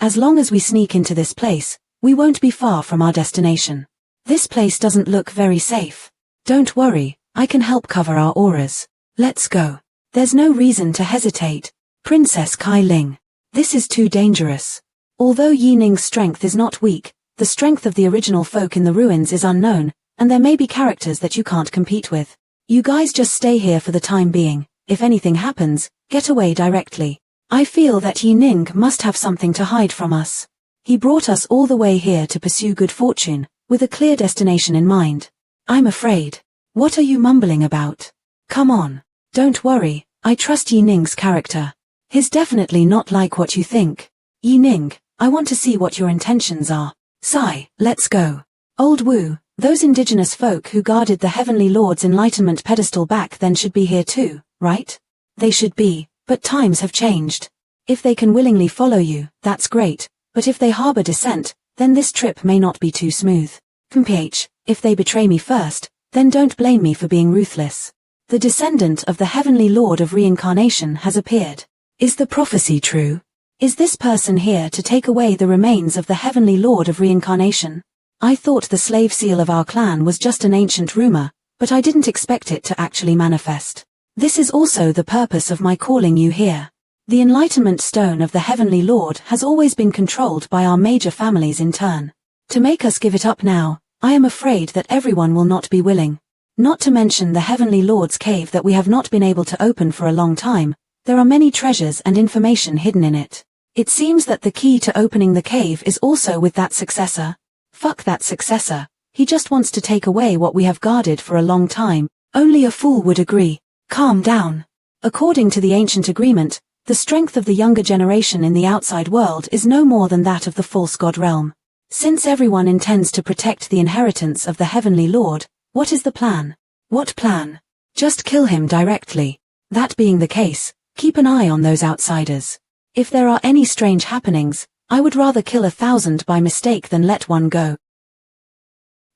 As long as we sneak into this place, we won't be far from our destination. This place doesn't look very safe. Don't worry, I can help cover our auras. Let's go. There's no reason to hesitate. Princess Kai Ling. This is too dangerous. Although Yi Ning's strength is not weak, the strength of the original folk in the ruins is unknown, and there may be characters that you can't compete with. You guys just stay here for the time being. If anything happens, get away directly. I feel that Yi Ning must have something to hide from us. He brought us all the way here to pursue good fortune, with a clear destination in mind. I'm afraid. What are you mumbling about? Come on. Don't worry, I trust Yi Ning's character. He's definitely not like what you think. Yi Ning, I want to see what your intentions are. Sai, let's go. Old Wu, those indigenous folk who guarded the Heavenly Lord's enlightenment pedestal back then should be here too, right? They should be, but times have changed. If they can willingly follow you, that's great, but if they harbor dissent, then this trip may not be too smooth. Mph, if they betray me first, then don't blame me for being ruthless. The descendant of the Heavenly Lord of Reincarnation has appeared. Is the prophecy true? Is this person here to take away the remains of the Heavenly Lord of Reincarnation? I thought the slave seal of our clan was just an ancient rumor, but I didn't expect it to actually manifest. This is also the purpose of my calling you here. The Enlightenment Stone of the Heavenly Lord has always been controlled by our major families in turn. To make us give it up now, I am afraid that everyone will not be willing. Not to mention the Heavenly Lord's cave that we have not been able to open for a long time. There are many treasures and information hidden in it. It seems that the key to opening the cave is also with that successor. Fuck that successor. He just wants to take away what we have guarded for a long time. Only a fool would agree. Calm down. According to the ancient agreement, the strength of the younger generation in the outside world is no more than that of the false god realm. Since everyone intends to protect the inheritance of the Heavenly Lord, what is the plan? What plan? Just kill him directly. That being the case, keep an eye on those outsiders. If there are any strange happenings, I would rather kill 1,000 by mistake than let one go.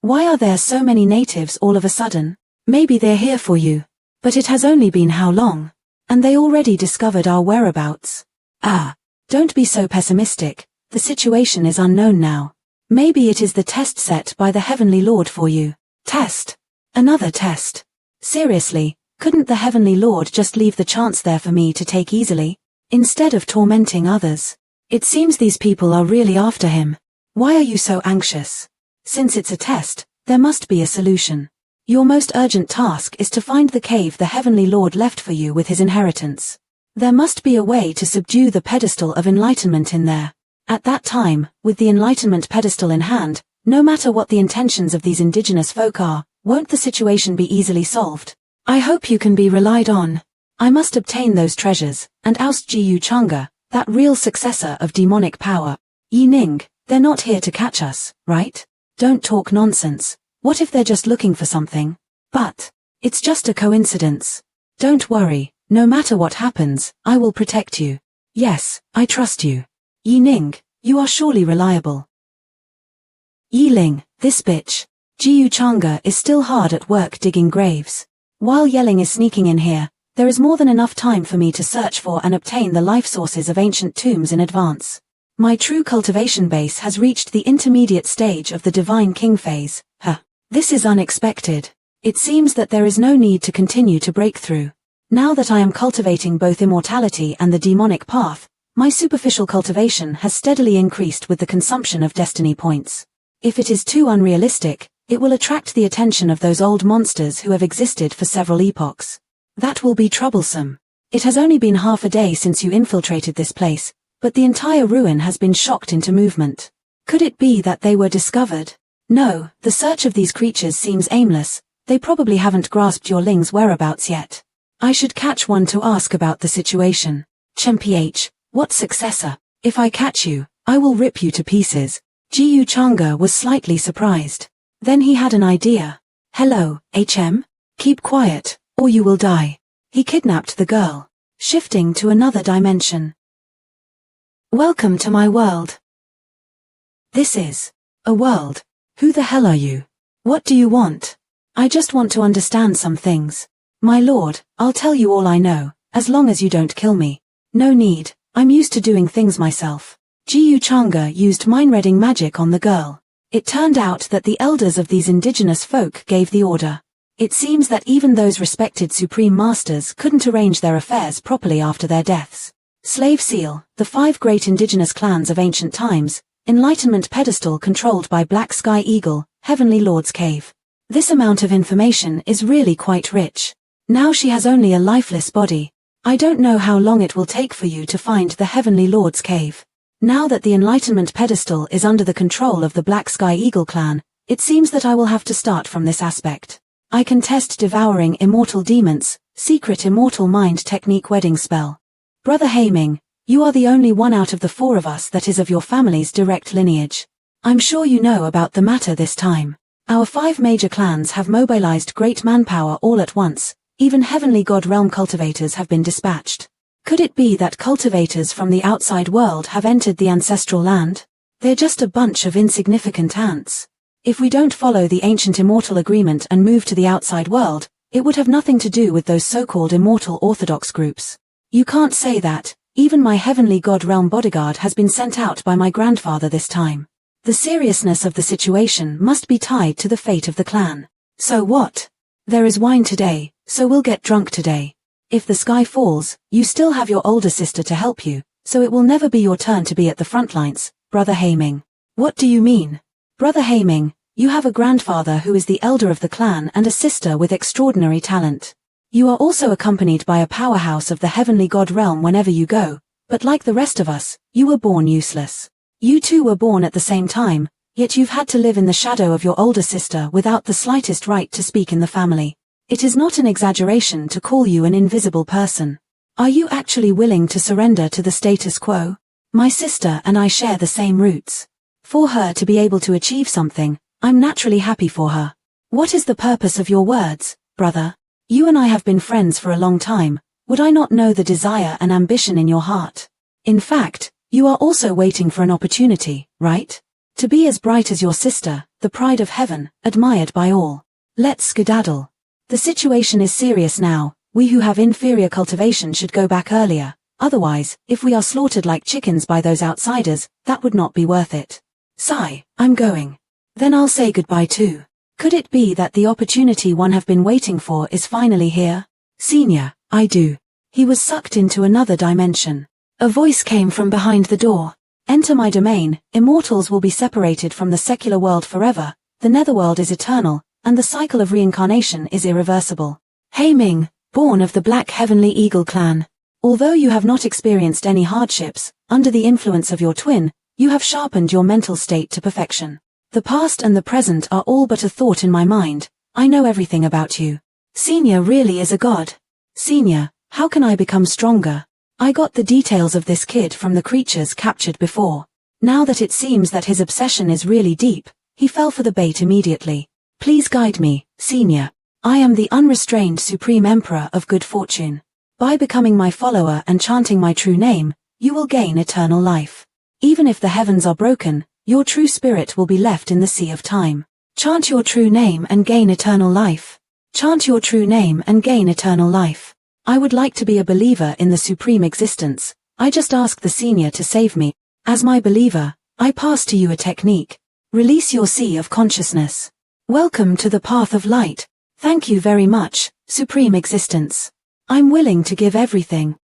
Why are there so many natives all of a sudden? Maybe they're here for you. But it has only been how long? And they already discovered our whereabouts. Ah, don't be so pessimistic. The situation is unknown now. Maybe it is the test set by the Heavenly Lord for you. Test? Another test? Seriously, couldn't the Heavenly Lord just leave the chance there for me to take easily, instead of tormenting others? It seems these people are really after him. Why are you so anxious? Since it's a test, there must be a solution. Your most urgent task is to find the cave the Heavenly Lord left for you with his inheritance. There must be a way to subdue the pedestal of enlightenment in there. At that time, with the enlightenment pedestal in hand, no matter what the intentions of these indigenous folk are, won't the situation be easily solved? I hope you can be relied on. I must obtain those treasures, and oust Jiyu Changa, that real successor of demonic power. Yi Ning, they're not here to catch us, right? Don't talk nonsense. What if they're just looking for something? But it's just a coincidence. Don't worry, no matter what happens, I will protect you. Yes, I trust you. Yi Ning, you are surely reliable. Yi Ling, this bitch. Jiyu Changa is still hard at work digging graves. While Yelling is sneaking in here, there is more than enough time for me to search for and obtain the life sources of ancient tombs in advance. My true cultivation base has reached the intermediate stage of the Divine King phase. This is unexpected. It seems that there is no need to continue to break through. Now that I am cultivating both immortality and the demonic path, my superficial cultivation has steadily increased with the consumption of destiny points. If it is too unrealistic, it will attract the attention of those old monsters who have existed for several epochs. That will be troublesome. It has only been half a day since you infiltrated this place, but the entire ruin has been shocked into movement. Could it be that they were discovered? No, the search of these creatures seems aimless. They probably haven't grasped your Ling's whereabouts yet. I should catch one to ask about the situation. Mph, what successor? If I catch you, I will rip you to pieces. Jiyu Changa was slightly surprised. Then he had an idea. Hello, HM? Keep quiet, or you will die. He kidnapped the girl, shifting to another dimension. Welcome to my world. This is a world. Who the hell are you? What do you want? I just want to understand some things. My lord, I'll tell you all I know, as long as you don't kill me. No need, I'm used to doing things myself. Jiyu Changa used mind-reading magic on the girl. It turned out that the elders of these indigenous folk gave the order. It seems that even those respected supreme masters couldn't arrange their affairs properly after their deaths. Slave Seal, the 5 great indigenous clans of ancient times, Enlightenment Pedestal controlled by Black Sky Eagle, Heavenly Lord's Cave. This amount of information is really quite rich. Now she has only a lifeless body. I don't know how long it will take for you to find the Heavenly Lord's Cave. Now that the Enlightenment Pedestal is under the control of the Black Sky Eagle clan, it seems that I will have to start from this aspect. I can test devouring immortal demons, secret immortal mind technique wedding spell. Brother Haiming, you are the only one out of the 4 of us that is of your family's direct lineage. I'm sure you know about the matter this time. Our 5 major clans have mobilized great manpower all at once, even Heavenly God Realm cultivators have been dispatched. Could it be that cultivators from the outside world have entered the ancestral land? They're just a bunch of insignificant ants. If we don't follow the ancient immortal agreement and move to the outside world, it would have nothing to do with those so-called immortal orthodox groups. You can't say that. Even my Heavenly God Realm bodyguard has been sent out by my grandfather this time. The seriousness of the situation must be tied to the fate of the clan. So what? There is wine today, so we'll get drunk today. If the sky falls, you still have your older sister to help you, so it will never be your turn to be at the front lines, Brother Haiming. What do you mean? Brother Haiming, you have a grandfather who is the elder of the clan and a sister with extraordinary talent. You are also accompanied by a powerhouse of the Heavenly God Realm whenever you go, but like the rest of us, you were born useless. You two were born at the same time, yet you've had to live in the shadow of your older sister without the slightest right to speak in the family. It is not an exaggeration to call you an invisible person. Are you actually willing to surrender to the status quo? My sister and I share the same roots. For her to be able to achieve something, I'm naturally happy for her. What is the purpose of your words, brother? You and I have been friends for a long time. Would I not know the desire and ambition in your heart? In fact, you are also waiting for an opportunity, right? To be as bright as your sister, the pride of heaven, admired by all. Let's skedaddle. The situation is serious now. We who have inferior cultivation should go back earlier. Otherwise, if we are slaughtered like chickens by those outsiders, that would not be worth it. Sigh, I'm going. Then I'll say goodbye too. Could it be that the opportunity one have been waiting for is finally here? Senior, I do. He was sucked into another dimension. A voice came from behind the door. Enter my domain, immortals will be separated from the secular world forever, the netherworld is eternal, and the cycle of reincarnation is irreversible. Haiming, born of the Black Heavenly Eagle clan. Although you have not experienced any hardships, under the influence of your twin, you have sharpened your mental state to perfection. The past and the present are all but a thought in my mind. I know everything about you. Senior really is a god. Senior, how can I become stronger? I got the details of this kid from the creatures captured before. Now that it seems that his obsession is really deep, he fell for the bait immediately. Please guide me, Senior. I am the unrestrained Supreme Emperor of Good Fortune. By becoming my follower and chanting my true name, you will gain eternal life. Even if the heavens are broken, your true spirit will be left in the sea of time. Chant your true name and gain eternal life. Chant your true name and gain eternal life. I would like to be a believer in the supreme existence. I just ask the Senior to save me. As my believer, I pass to you a technique. Release your sea of consciousness. Welcome to the path of light. Thank you very much, Supreme Existence. I'm willing to give everything.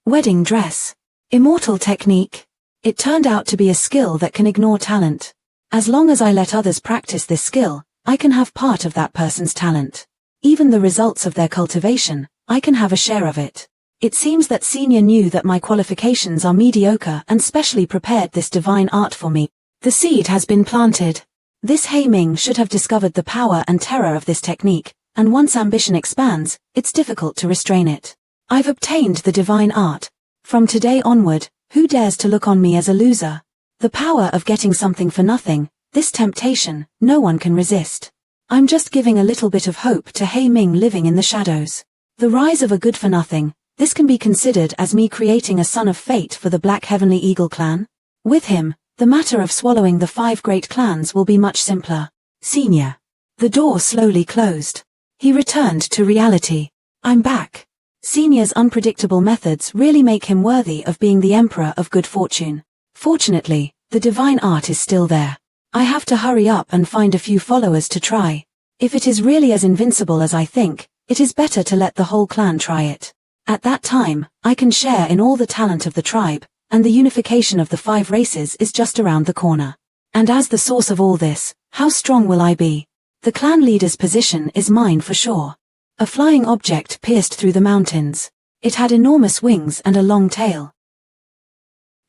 Wedding dress. Immortal technique. It turned out to be a skill that can ignore talent. As long as I let others practice this skill, I can have part of that person's talent. Even the results of their cultivation, I can have a share of it. It seems that Senior knew that my qualifications are mediocre and specially prepared this divine art for me. The seed has been planted. This Haiming should have discovered the power and terror of this technique, and once ambition expands, it's difficult to restrain it. I've obtained the divine art. From today onward, who dares to look on me as a loser? The power of getting something for nothing, this temptation, no one can resist. I'm just giving a little bit of hope to Haiming living in the shadows. The rise of a good-for-nothing, this can be considered as me creating a son of fate for the Black Heavenly Eagle clan. With him, the matter of swallowing the 5 great clans will be much simpler. Senior. The door slowly closed. He returned to reality. I'm back. Senior's unpredictable methods really make him worthy of being the Emperor of Good Fortune. Fortunately, the divine art is still there. I have to hurry up and find a few followers to try. If it is really as invincible as I think, it is better to let the whole clan try it. At that time, I can share in all the talent of the tribe, and the unification of the 5 races is just around the corner. And as the source of all this, how strong will I be? The clan leader's position is mine for sure. A flying object pierced through the mountains. It had enormous wings and a long tail.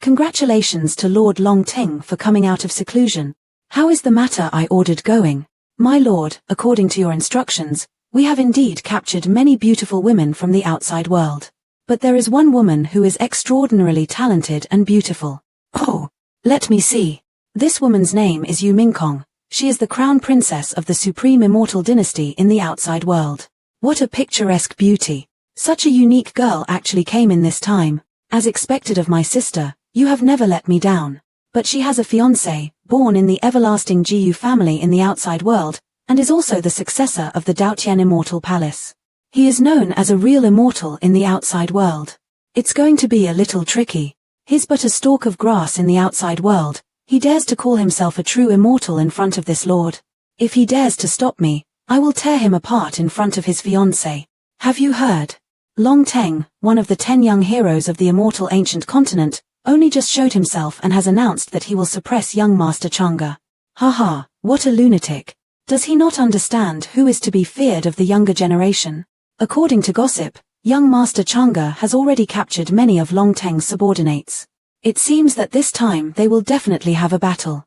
Congratulations to Lord Longting for coming out of seclusion. How is the matter I ordered going? My lord, according to your instructions, we have indeed captured many beautiful women from the outside world. But there is one woman who is extraordinarily talented and beautiful. Oh, let me see. This woman's name is Yu Mingkong. She is the crown princess of the supreme immortal dynasty in the outside world. What a picturesque beauty. Such a unique girl actually came in this time. As expected of my sister, you have never let me down. But she has a fiancé, born in the everlasting Jiyu family in the outside world, and is also the successor of the Daotian Immortal Palace. He is known as a real immortal in the outside world. It's going to be a little tricky. He's but a stalk of grass in the outside world. He dares to call himself a true immortal in front of this lord. If he dares to stop me, I will tear him apart in front of his fiancé. Have you heard? Long Teng, one of the 10 young heroes of the immortal ancient continent, only just showed himself and has announced that he will suppress young Master Chang'e. Haha, what a lunatic. Does he not understand who is to be feared of the younger generation? According to gossip, young Master Chang'e has already captured many of Long Teng's subordinates. It seems that this time they will definitely have a battle.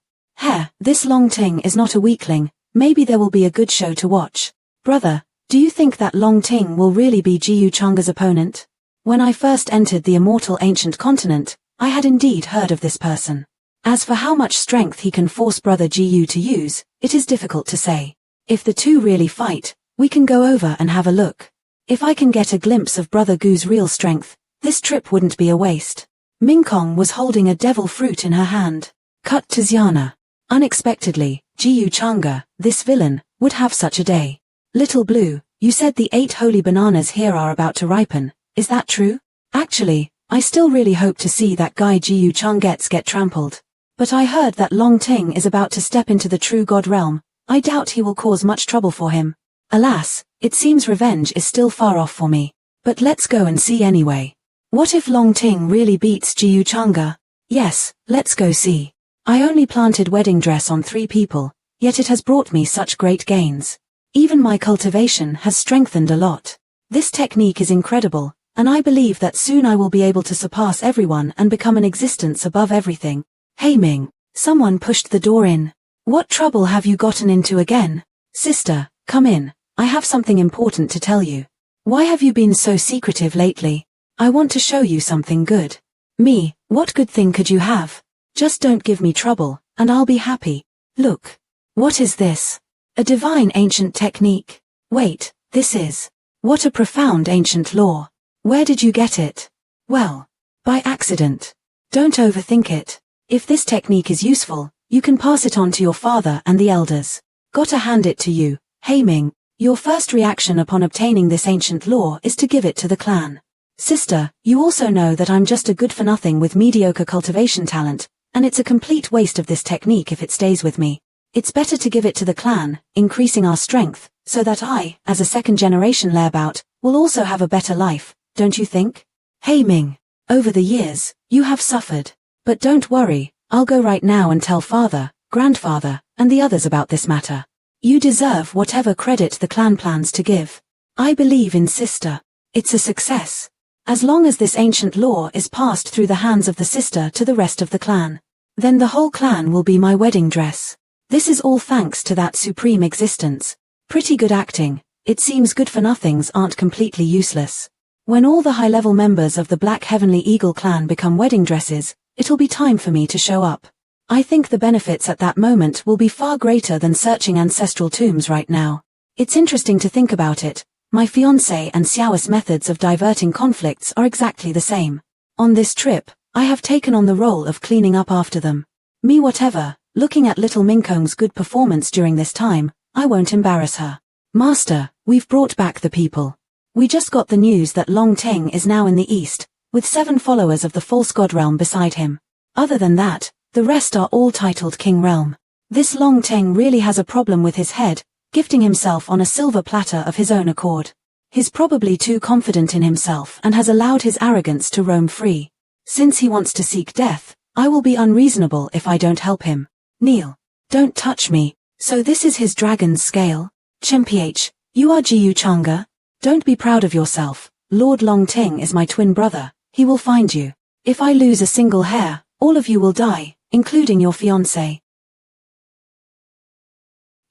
This Long Teng is not a weakling, maybe there will be a good show to watch. Brother, do you think that Long Teng will really be Jiyu Chang'e's opponent? When I first entered the immortal ancient continent, I had indeed heard of this person. As for how much strength he can force Brother Jiyu to use, it is difficult to say. If the two really fight, we can go over and have a look. If I can get a glimpse of Brother Gu's real strength, this trip wouldn't be a waste. Mingkong was holding a devil fruit in her hand. Cut to Xiana. Unexpectedly, Jiyu Chang'e, this villain, would have such a day. Little Blue, you said the 8 holy bananas here are about to ripen, is that true? Actually, I still really hope to see that guy Jiyu Chang'e get trampled. But I heard that Long Teng is about to step into the true god realm. I doubt he will cause much trouble for him. Alas, it seems revenge is still far off for me. But let's go and see anyway. What if Long Teng really beats Jiyu Chang'e? Yes, let's go see. I only planted wedding dress on 3 people, yet it has brought me such great gains. Even my cultivation has strengthened a lot. This technique is incredible, and I believe that soon I will be able to surpass everyone and become an existence above everything. Hey Ming, someone pushed the door in. What trouble have you gotten into again? Sister, come in, I have something important to tell you. Why have you been so secretive lately? I want to show you something good. Me, what good thing could you have? Just don't give me trouble, and I'll be happy. Look. What is this? A divine ancient technique. Wait, this is. What a profound ancient law. Where did you get it? Well, by accident. Don't overthink it. If this technique is useful, you can pass it on to your father and the elders. Gotta hand it to you, Hey Ming. Your first reaction upon obtaining this ancient law is to give it to the clan. Sister, you also know that I'm just a good-for-nothing with mediocre cultivation talent, and it's a complete waste of this technique if it stays with me. It's better to give it to the clan, increasing our strength, so that I, as a second-generation Lairbout, will also have a better life, don't you think? Hey Ming, over the years, you have suffered. But don't worry, I'll go right now and tell father, grandfather, and the others about this matter. You deserve whatever credit the clan plans to give. I believe in sister. It's a success. As long as this ancient law is passed through the hands of the sister to the rest of the clan, then the whole clan will be my wedding dress. This is all thanks to that supreme existence. Pretty good acting. It seems good-for-nothings aren't completely useless. When all the high-level members of the Black Heavenly Eagle clan become wedding dresses, it'll be time for me to show up. I think the benefits at that moment will be far greater than searching ancestral tombs right now. It's interesting to think about it. My fiancé and Xiao's methods of diverting conflicts are exactly the same. On this trip, I have taken on the role of cleaning up after them. Me whatever, looking at little Mingkong's good performance during this time, I won't embarrass her. Master, we've brought back the people. We just got the news that Long Teng is now in the east, with 7 followers of the false god realm beside him. Other than that, the rest are all titled King Realm. This Long Ting really has a problem with his head, gifting himself on a silver platter of his own accord. He's probably too confident in himself and has allowed his arrogance to roam free. Since he wants to seek death, I will be unreasonable if I don't help him. Kneel. Don't touch me. So this is his dragon's scale? Chimph, you are Jiyu Changa? Don't be proud of yourself. Lord Long Ting is my twin brother. He will find you. If I lose a single hair, all of you will die, including your fiancé.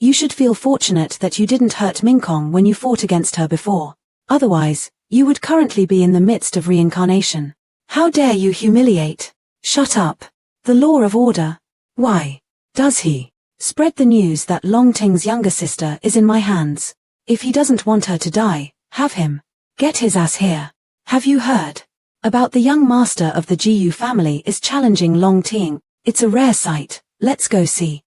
You should feel fortunate that you didn't hurt Minkong when you fought against her before. Otherwise, you would currently be in the midst of reincarnation. How dare you humiliate? Shut up. The law of order. Why? Does he? Spread the news that Long Ting's younger sister is in my hands. If he doesn't want her to die, have him. Get his ass here. Have you heard? About the young master of the Jiyu family is challenging Long Ting. It's a rare sight. Let's go see.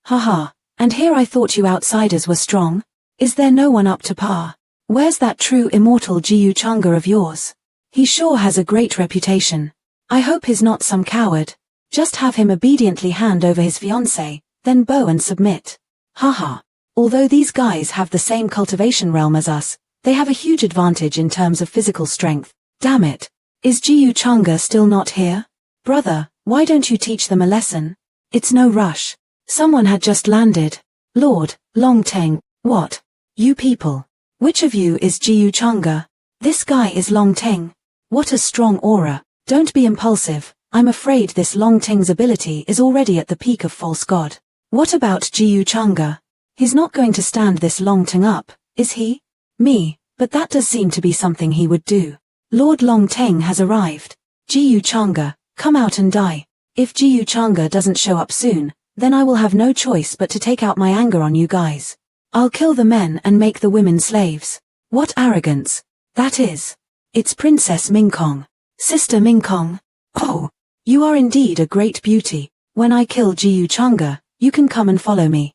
Haha, and here I thought you outsiders were strong. Is there no one up to par? Where's that true immortal Jiyu Changa of yours? He sure has a great reputation. I hope he's not some coward. Just have him obediently hand over his fiancée, then bow and submit. Haha. Although these guys have the same cultivation realm as us, they have a huge advantage in terms of physical strength. Damn it. Is Jiyu Changa still not here? Brother, why don't you teach them a lesson? It's no rush. Someone had just landed. Lord, Long Ting, what? You people. Which of you is Jiyu Changa? This guy is Long Ting. What a strong aura. Don't be impulsive. I'm afraid this Long Ting's ability is already at the peak of false god. What about Jiyu Changa? He's not going to stand this Long Ting up, is he? Me, but that does seem to be something he would do. Lord Long Ting has arrived. Jiyu Changa, come out and die. If Jiyu Changa doesn't show up soon, then I will have no choice but to take out my anger on you guys. I'll kill the men and make the women slaves. What arrogance. That is. It's Princess Minkong. Sister Minkong. Oh. You are indeed a great beauty. When I kill Jiyu Changa, you can come and follow me.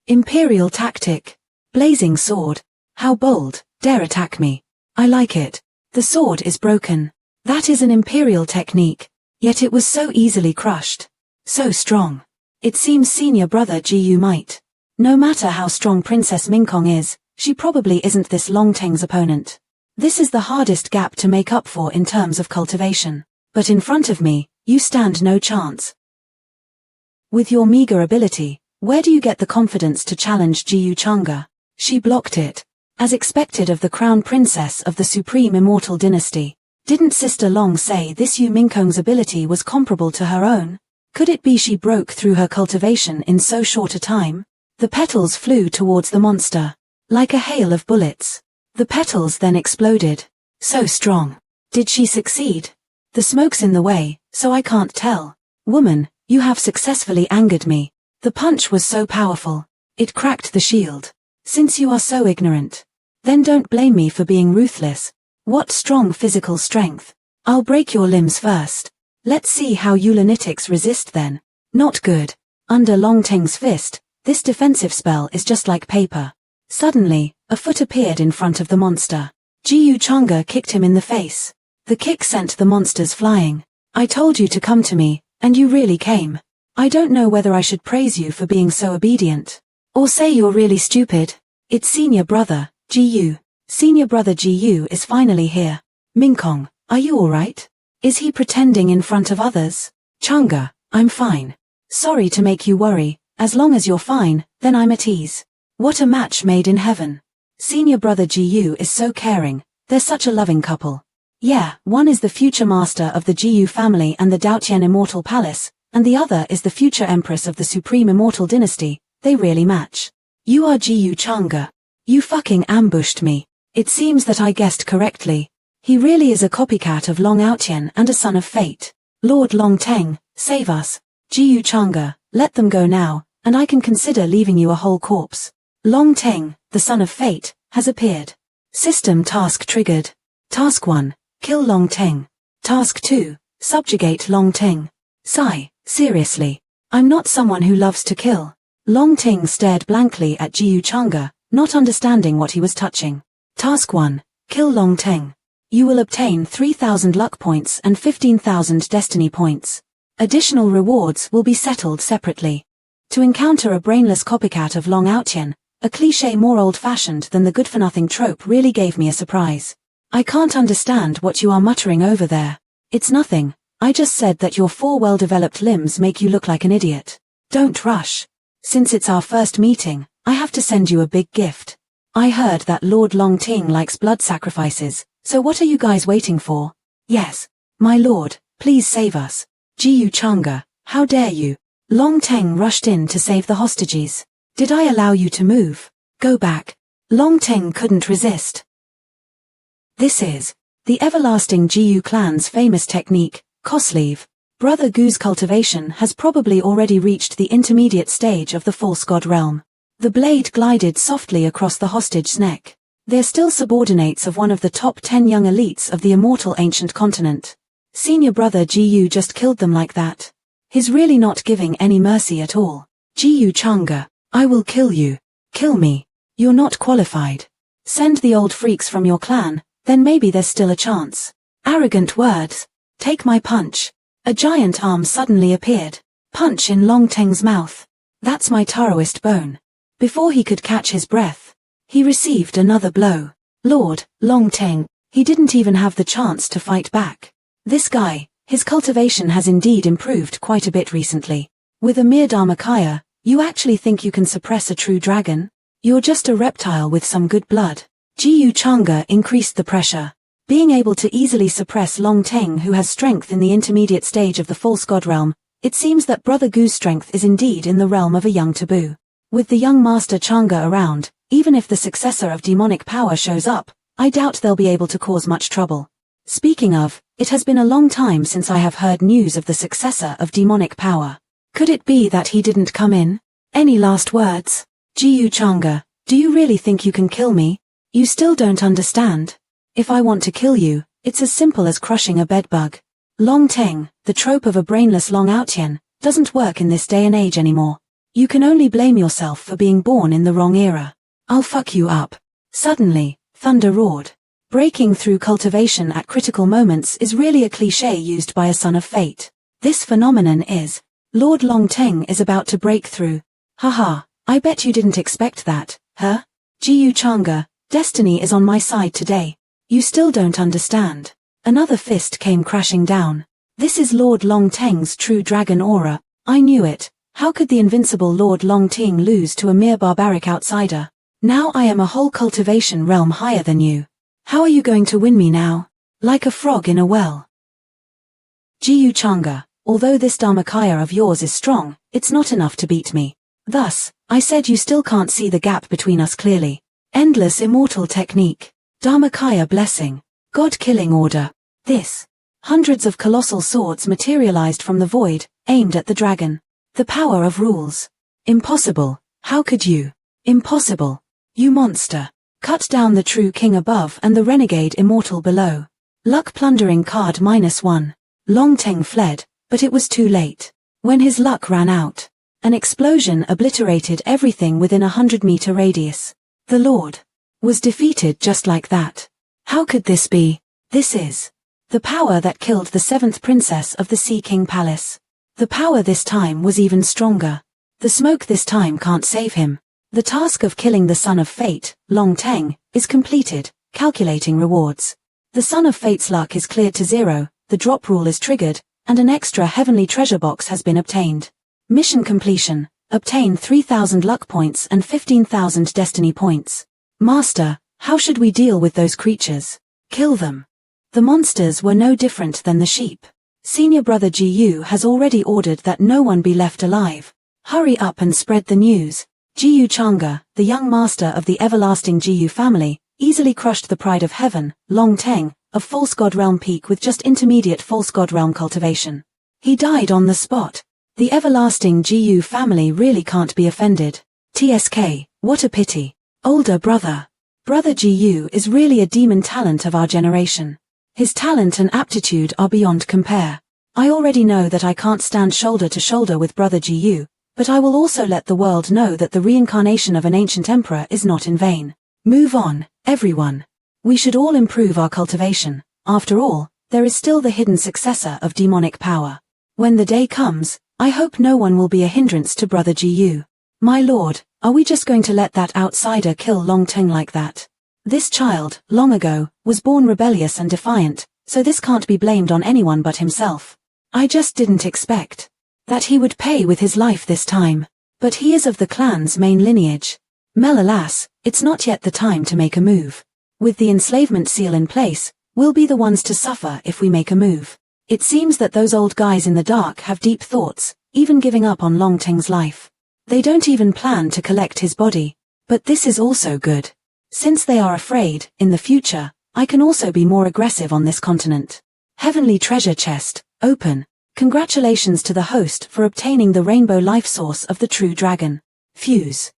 Imperial tactic. Blazing sword. How bold, dare attack me. I like it. The sword is broken. That is an imperial technique. Yet it was so easily crushed. So strong. It seems senior brother Jiyu might. No matter how strong Princess Minkong is, she probably isn't this Long Ting's opponent. This is the hardest gap to make up for in terms of cultivation. But in front of me, you stand no chance. With your meager ability, where do you get the confidence to challenge Jiyu Changa? She blocked it. As expected of the crown princess of the supreme immortal dynasty. Didn't Sister Long say this Yu Minkong's ability was comparable to her own? Could it be she broke through her cultivation in so short a time? The petals flew towards the monster. Like a hail of bullets. The petals then exploded. So strong. Did she succeed? The smoke's in the way, so I can't tell. Woman, you have successfully angered me. The punch was so powerful. It cracked the shield. Since you are so ignorant, then don't blame me for being ruthless. What strong physical strength. I'll break your limbs first. Let's see how you lunatics resist then. Not good. Under Long Ting's fist, this defensive spell is just like paper. Suddenly, a foot appeared in front of the monster. Jiyu Changa kicked him in the face. The kick sent the monsters flying. I told you to come to me, and you really came. I don't know whether I should praise you for being so obedient. Or say you're really stupid. It's senior brother, Jiyu. Senior brother Jiyu is finally here. Minkong, are you alright? Is he pretending in front of others? Changa, I'm fine. Sorry to make you worry. As long as you're fine, then I'm at ease. What a match made in heaven. Senior brother Jiyu is so caring. They're such a loving couple. Yeah, one is the future master of the Jiyu family and the Daotian Immortal Palace, and the other is the future empress of the Supreme Immortal Dynasty. They really match. You are Jiyu Changa. You fucking ambushed me. It seems that I guessed correctly. He really is a copycat of Long Aotian and a son of fate. Lord Long Teng, save us. Jiyu Changa, let them go now, and I can consider leaving you a whole corpse. Long Teng, the son of fate, has appeared. System task triggered. Task 1. Kill Long Teng. Task 2. Subjugate Long Teng. Sigh, seriously. I'm not someone who loves to kill. Long Teng stared blankly at Jiyu Changa, not understanding what he was touching. Task 1. Kill Long Teng. You will obtain 3,000 luck points and 15,000 destiny points. Additional rewards will be settled separately. To encounter a brainless copycat of Long Outyen, a cliché more old-fashioned than the good-for-nothing trope, really gave me a surprise. I can't understand what you are muttering over there. It's nothing. I just said that your 4 well-developed limbs make you look like an idiot. Don't rush. Since it's our first meeting, I have to send you a big gift. I heard that Lord Long Ting likes blood sacrifices, so what are you guys waiting for? Yes. My lord, please save us. Jiyu Changa, how dare you? Long Teng rushed in to save the hostages. Did I allow you to move? Go back. Long Teng couldn't resist. This is the everlasting Jiyu clan's famous technique, Cosleave. Brother Gu's cultivation has probably already reached the intermediate stage of the false god realm. The blade glided softly across the hostage's neck. They're still subordinates of one of the top 10 young elites of the immortal ancient continent. Senior brother Jiyu just killed them like that. He's really not giving any mercy at all. Jiyu Changa, I will kill you. Kill me. You're not qualified. Send the old freaks from your clan, then maybe there's still a chance. Arrogant words. Take my punch. A giant arm suddenly appeared. Punch in Long Teng's mouth. That's my Taoist bone. Before he could catch his breath, he received another blow. Lord Long Teng, he didn't even have the chance to fight back. This guy, his cultivation has indeed improved quite a bit recently. With a mere Dharmakaya, you actually think you can suppress a true dragon? You're just a reptile with some good blood. Jiyu Changa increased the pressure. Being able to easily suppress Long Teng, who has strength in the intermediate stage of the false god realm, it seems that Brother Gu's strength is indeed in the realm of a young taboo. With the young master Changa around, even if the successor of demonic power shows up, I doubt they'll be able to cause much trouble. Speaking of, it has been a long time since I have heard news of the successor of demonic power. Could it be that he didn't come in? Any last words? Jiyu Changa, do you really think you can kill me? You still don't understand. If I want to kill you, it's as simple as crushing a bedbug. Long Teng, the trope of a brainless Long Outyen, doesn't work in this day and age anymore. You can only blame yourself for being born in the wrong era. I'll fuck you up. Suddenly, thunder roared. Breaking through cultivation at critical moments is really a cliché used by a son of fate. This phenomenon is, Lord Long Teng is about to break through. Haha, I bet you didn't expect that, huh? Jiyu Changa, destiny is on my side today. You still don't understand. Another fist came crashing down. This is Lord Long Teng's true dragon aura. I knew it. How could the invincible Lord Long Teng lose to a mere barbaric outsider? Now I am a whole cultivation realm higher than you. How are you going to win me now? Like a frog in a well. Jiyu Changa, although this Dharmakaya of yours is strong, it's not enough to beat me. Thus, I said you still can't see the gap between us clearly. Endless immortal technique. Dharmakaya blessing. God-killing order. This. Hundreds of colossal swords materialized from the void, aimed at the dragon. The power of rules. Impossible. How could you? Impossible. You monster. Cut down the true king above and the renegade immortal below. Luck plundering card -1. Long Teng fled, but it was too late. When his luck ran out, an explosion obliterated everything within a 100-meter radius. The Lord was defeated just like that. How could this be? This is the power that killed the 7th princess of the Sea King Palace. The power this time was even stronger. The smoke this time can't save him. The task of killing the Son of Fate, Long Teng, is completed, calculating rewards. The Son of Fate's luck is cleared to 0, the drop rule is triggered, and an extra heavenly treasure box has been obtained. Mission completion. Obtain 3,000 luck points and 15,000 destiny points. Master, how should we deal with those creatures? Kill them. The monsters were no different than the sheep. Senior brother Jiyu has already ordered that no one be left alive. Hurry up and spread the news. Jiyu Changa, the young master of the everlasting Jiyu family, easily crushed the pride of heaven, Long Teng, of false god realm peak with just intermediate false god realm cultivation. He died on the spot. The everlasting Jiyu family really can't be offended. TSK, what a pity. Older brother. Brother Jiyu is really a demon talent of our generation. His talent and aptitude are beyond compare. I already know that I can't stand shoulder to shoulder with brother Jiyu, but I will also let the world know that the reincarnation of an ancient emperor is not in vain. Move on, everyone. We should all improve our cultivation. After all, there is still the hidden successor of demonic power. When the day comes, I hope no one will be a hindrance to Brother Gu. My lord, are we just going to let that outsider kill Long Teng like that? This child, long ago, was born rebellious and defiant, so this can't be blamed on anyone but himself. I just didn't expect that he would pay with his life this time. But he is of the clan's main lineage. Mel, alas, it's not yet the time to make a move. With the enslavement seal in place, we'll be the ones to suffer if we make a move. It seems that those old guys in the dark have deep thoughts, even giving up on Long Teng's life. They don't even plan to collect his body. But this is also good. Since they are afraid, in the future, I can also be more aggressive on this continent. Heavenly treasure chest, open. Congratulations to the host for obtaining the rainbow life source of the true dragon. Fuse.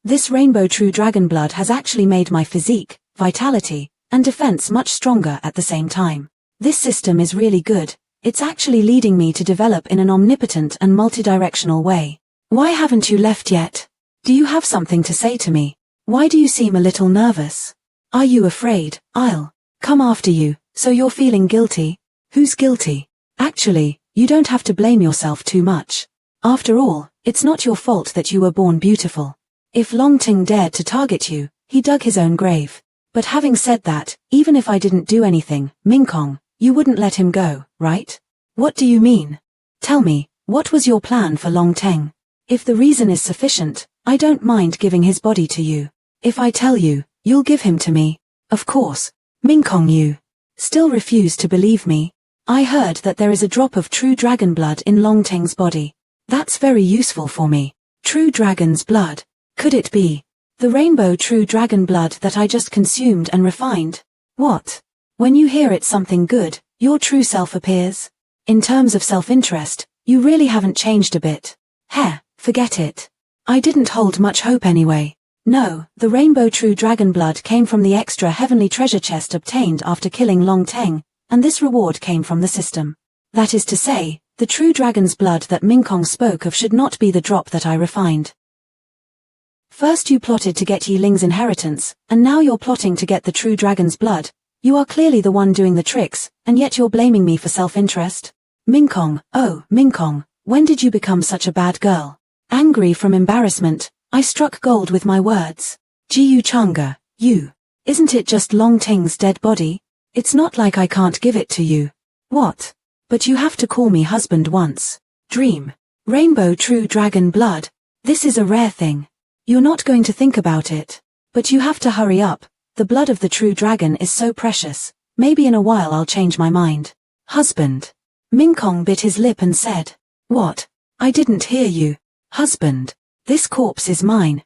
This rainbow true dragon blood has actually made my physique, vitality, and defense much stronger at the same time. This system is really good. It's actually leading me to develop in an omnipotent and multidirectional way. Why haven't you left yet? Do you have something to say to me? Why do you seem a little nervous? Are you afraid? I'll come after you, so you're feeling guilty? Who's guilty? Actually, you don't have to blame yourself too much. After all, it's not your fault that you were born beautiful. If Long Teng dared to target you, he dug his own grave. But having said that, even if I didn't do anything, Mingkong, you wouldn't let him go, right? What do you mean? Tell me, what was your plan for Long Teng? If the reason is sufficient, I don't mind giving his body to you. If I tell you, you'll give him to me. Of course. Mingkong, you still refuse to believe me? I heard that there is a drop of true dragon blood in Long Teng's body. That's very useful for me. True dragon's blood. Could it be the rainbow true dragon blood that I just consumed and refined? What? When you hear it's something good, your true self appears. In terms of self-interest, you really haven't changed a bit. Heh, forget it. I didn't hold much hope anyway. No, the rainbow true dragon blood came from the extra heavenly treasure chest obtained after killing Long Teng, and this reward came from the system. That is to say, the true dragon's blood that Mingkong spoke of should not be the drop that I refined. First you plotted to get Yi Ling's inheritance, and now you're plotting to get the true dragon's blood. You are clearly the one doing the tricks, and yet you're blaming me for self-interest. Mingkong, oh, Mingkong, when did you become such a bad girl? Angry from embarrassment, I struck gold with my words. Jiyu Changa, you. Isn't it just Long Teng's dead body? It's not like I can't give it to you. What? But you have to call me husband once. Dream. Rainbow true dragon blood. This is a rare thing. You're not going to think about it. But you have to hurry up. The blood of the true dragon is so precious. Maybe in a while I'll change my mind. Husband. Mingkong bit his lip and said, What? I didn't hear you. Husband. This corpse is mine.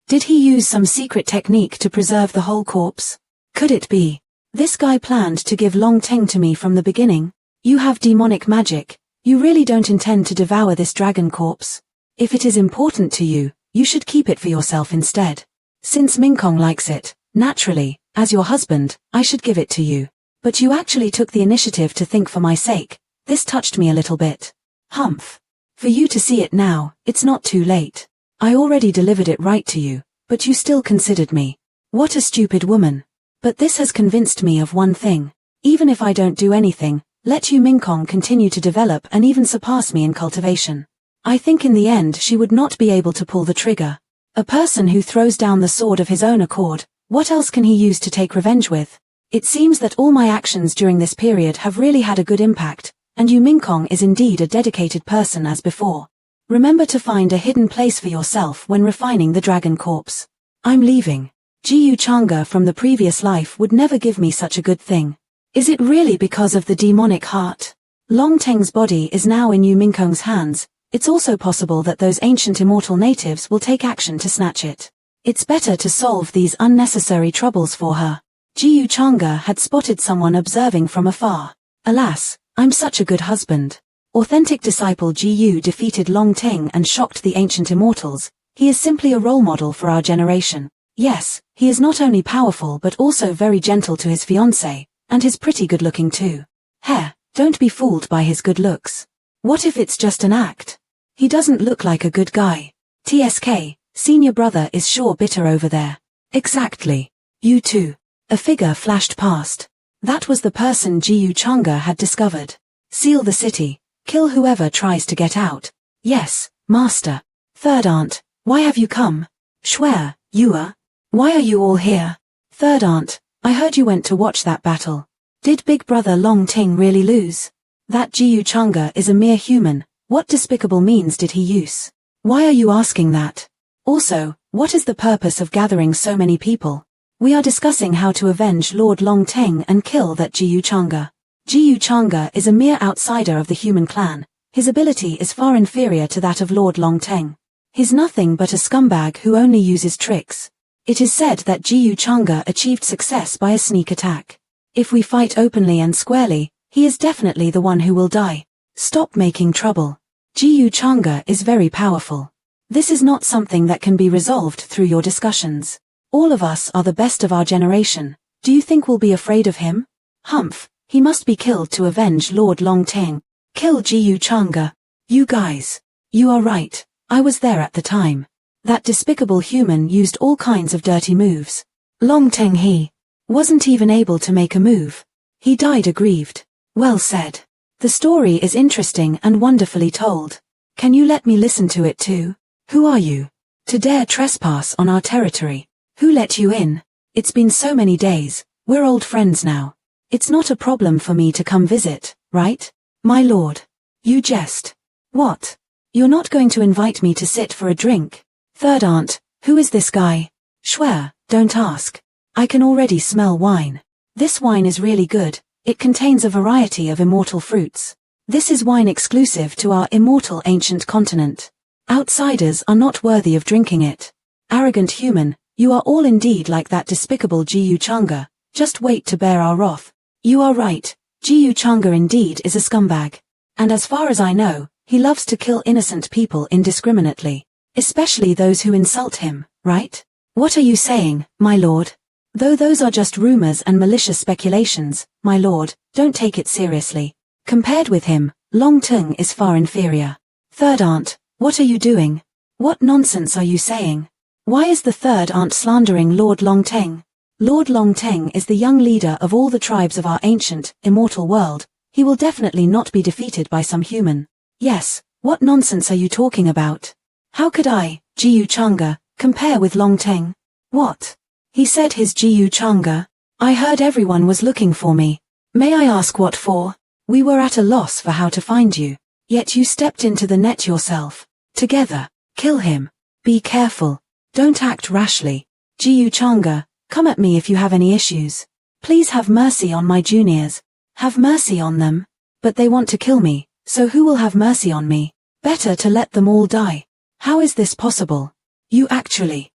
Did he use some secret technique to preserve the whole corpse? Could it be? This guy planned to give Long Teng to me from the beginning. You have demonic magic. You really don't intend to devour this dragon corpse. If it is important to you, you should keep it for yourself instead. Since Mingkong likes it, naturally, as your husband, I should give it to you. But you actually took the initiative to think for my sake. This touched me a little bit. Humph. For you to see it now, it's not too late. I already delivered it right to you, but you still considered me. What a stupid woman. But this has convinced me of one thing. Even if I don't do anything, let you Mingkong continue to develop and even surpass me in cultivation. I think in the end she would not be able to pull the trigger. A person who throws down the sword of his own accord, what else can he use to take revenge with? It seems that all my actions during this period have really had a good impact, and Yu Mingkong is indeed a dedicated person as before. Remember to find a hidden place for yourself when refining the dragon corpse. I'm leaving. Jiyu Changa from the previous life would never give me such a good thing. Is it really because of the demonic heart? Long Teng's body is now in Yu Mingkong's hands. It's also possible that those ancient immortal natives will take action to snatch it. It's better to solve these unnecessary troubles for her. Jiyu Changa had spotted someone observing from afar. Alas, I'm such a good husband. Authentic disciple Jiyu defeated Long Teng and shocked the ancient immortals. He is simply a role model for our generation. Yes, he is not only powerful but also very gentle to his fiancée, and he's pretty good looking too. Heh, don't be fooled by his good looks. What if it's just an act? He doesn't look like a good guy. TSK, senior brother is sure bitter over there. Exactly. You too. A figure flashed past. That was the person Jiyu Changa had discovered. Seal the city. Kill whoever tries to get out. Yes, master. Third aunt, why have you come? Swear, you are. Why are you all here? Third aunt, I heard you went to watch that battle. Did big brother Long Ting really lose? That Jiyu Changa is a mere human. What despicable means did he use? Why are you asking that? Also, what is the purpose of gathering so many people? We are discussing how to avenge Lord Long Ting and kill that Jiyu Changa. Jiyu Changa is a mere outsider of the human clan. His ability is far inferior to that of Lord Long Ting. He's nothing but a scumbag who only uses tricks. It is said that Jiyu Changa achieved success by a sneak attack. If we fight openly and squarely, he is definitely the one who will die. Stop making trouble. Jiyu Changa is very powerful. This is not something that can be resolved through your discussions. All of us are the best of our generation. Do you think we'll be afraid of him? Humph, he must be killed to avenge Lord Long Ting. Kill Jiyu Changa. You guys. You are right. I was there at the time. That despicable human used all kinds of dirty moves. Long Ting he wasn't even able to make a move. He died aggrieved. Well said. The story is interesting and wonderfully told. Can you let me listen to it too? Who are you? To dare trespass on our territory? Who let you in? It's been so many days. We're old friends now. It's not a problem for me to come visit, right? My lord. You jest. What? You're not going to invite me to sit for a drink? Third aunt, who is this guy? Swear, don't ask. I can already smell wine. This wine is really good. It contains a variety of immortal fruits. This is wine exclusive to our immortal ancient continent. Outsiders are not worthy of drinking it. Arrogant human, you are all indeed like that despicable Jiyu Changa. Just wait to bear our wrath. You are right. Jiyu Changa indeed is a scumbag. And as far as I know, he loves to kill innocent people indiscriminately. Especially those who insult him, right? What are you saying, my lord? Though those are just rumors and malicious speculations, my lord, don't take it seriously. Compared with him, Long Ting is far inferior. Third aunt, what are you doing? What nonsense are you saying? Why is the third aunt slandering Lord Long Ting? Lord Long Ting is the young leader of all the tribes of our ancient, immortal world. He will definitely not be defeated by some human. Yes, what nonsense are you talking about? How could I, Jiyu Changa, compare with Long Ting? What? He said his Jiyu Changa. I heard everyone was looking for me. May I ask what for? We were at a loss for how to find you. Yet you stepped into the net yourself. Together, kill him. Be careful. Don't act rashly. Jiyu Changa, come at me if you have any issues. Please have mercy on my juniors. Have mercy on them. But they want to kill me, so who will have mercy on me? Better to let them all die. How is this possible? You actually...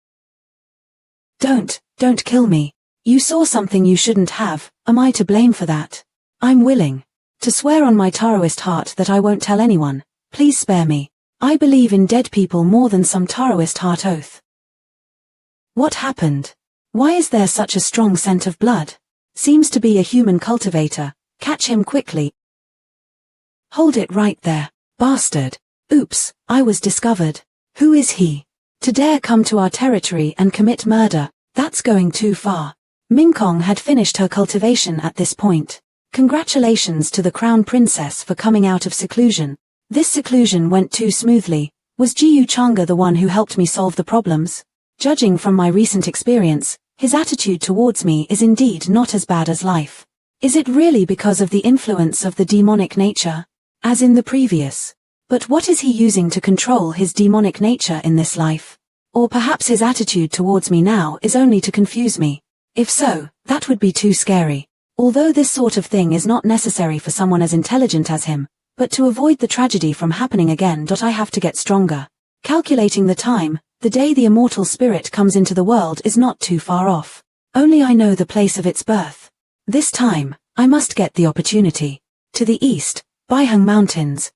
Don't kill me. You saw something you shouldn't have. Am I to blame for that? I'm willing to swear on my Taoist heart that I won't tell anyone. Please spare me. I believe in dead people more than some Taoist heart oath. What happened? Why is there such a strong scent of blood? Seems to be a human cultivator. Catch him quickly. Hold it right there, bastard. Oops, I was discovered. Who is he? To dare come to our territory and commit murder, that's going too far. Minkong had finished her cultivation at this point. Congratulations to the Crown Princess for coming out of seclusion. This seclusion went too smoothly. Was Jiyu Changa the one who helped me solve the problems? Judging from my recent experience, his attitude towards me is indeed not as bad as life. Is it really because of the influence of the demonic nature? As in the previous. But what is he using to control his demonic nature in this life? Or perhaps his attitude towards me now is only to confuse me. If so, that would be too scary. Although this sort of thing is not necessary for someone as intelligent as him, but to avoid the tragedy from happening again, I have to get stronger. Calculating the time, the day the immortal spirit comes into the world is not too far off. Only I know the place of its birth. This time, I must get the opportunity. To the east, Baiheng Mountains.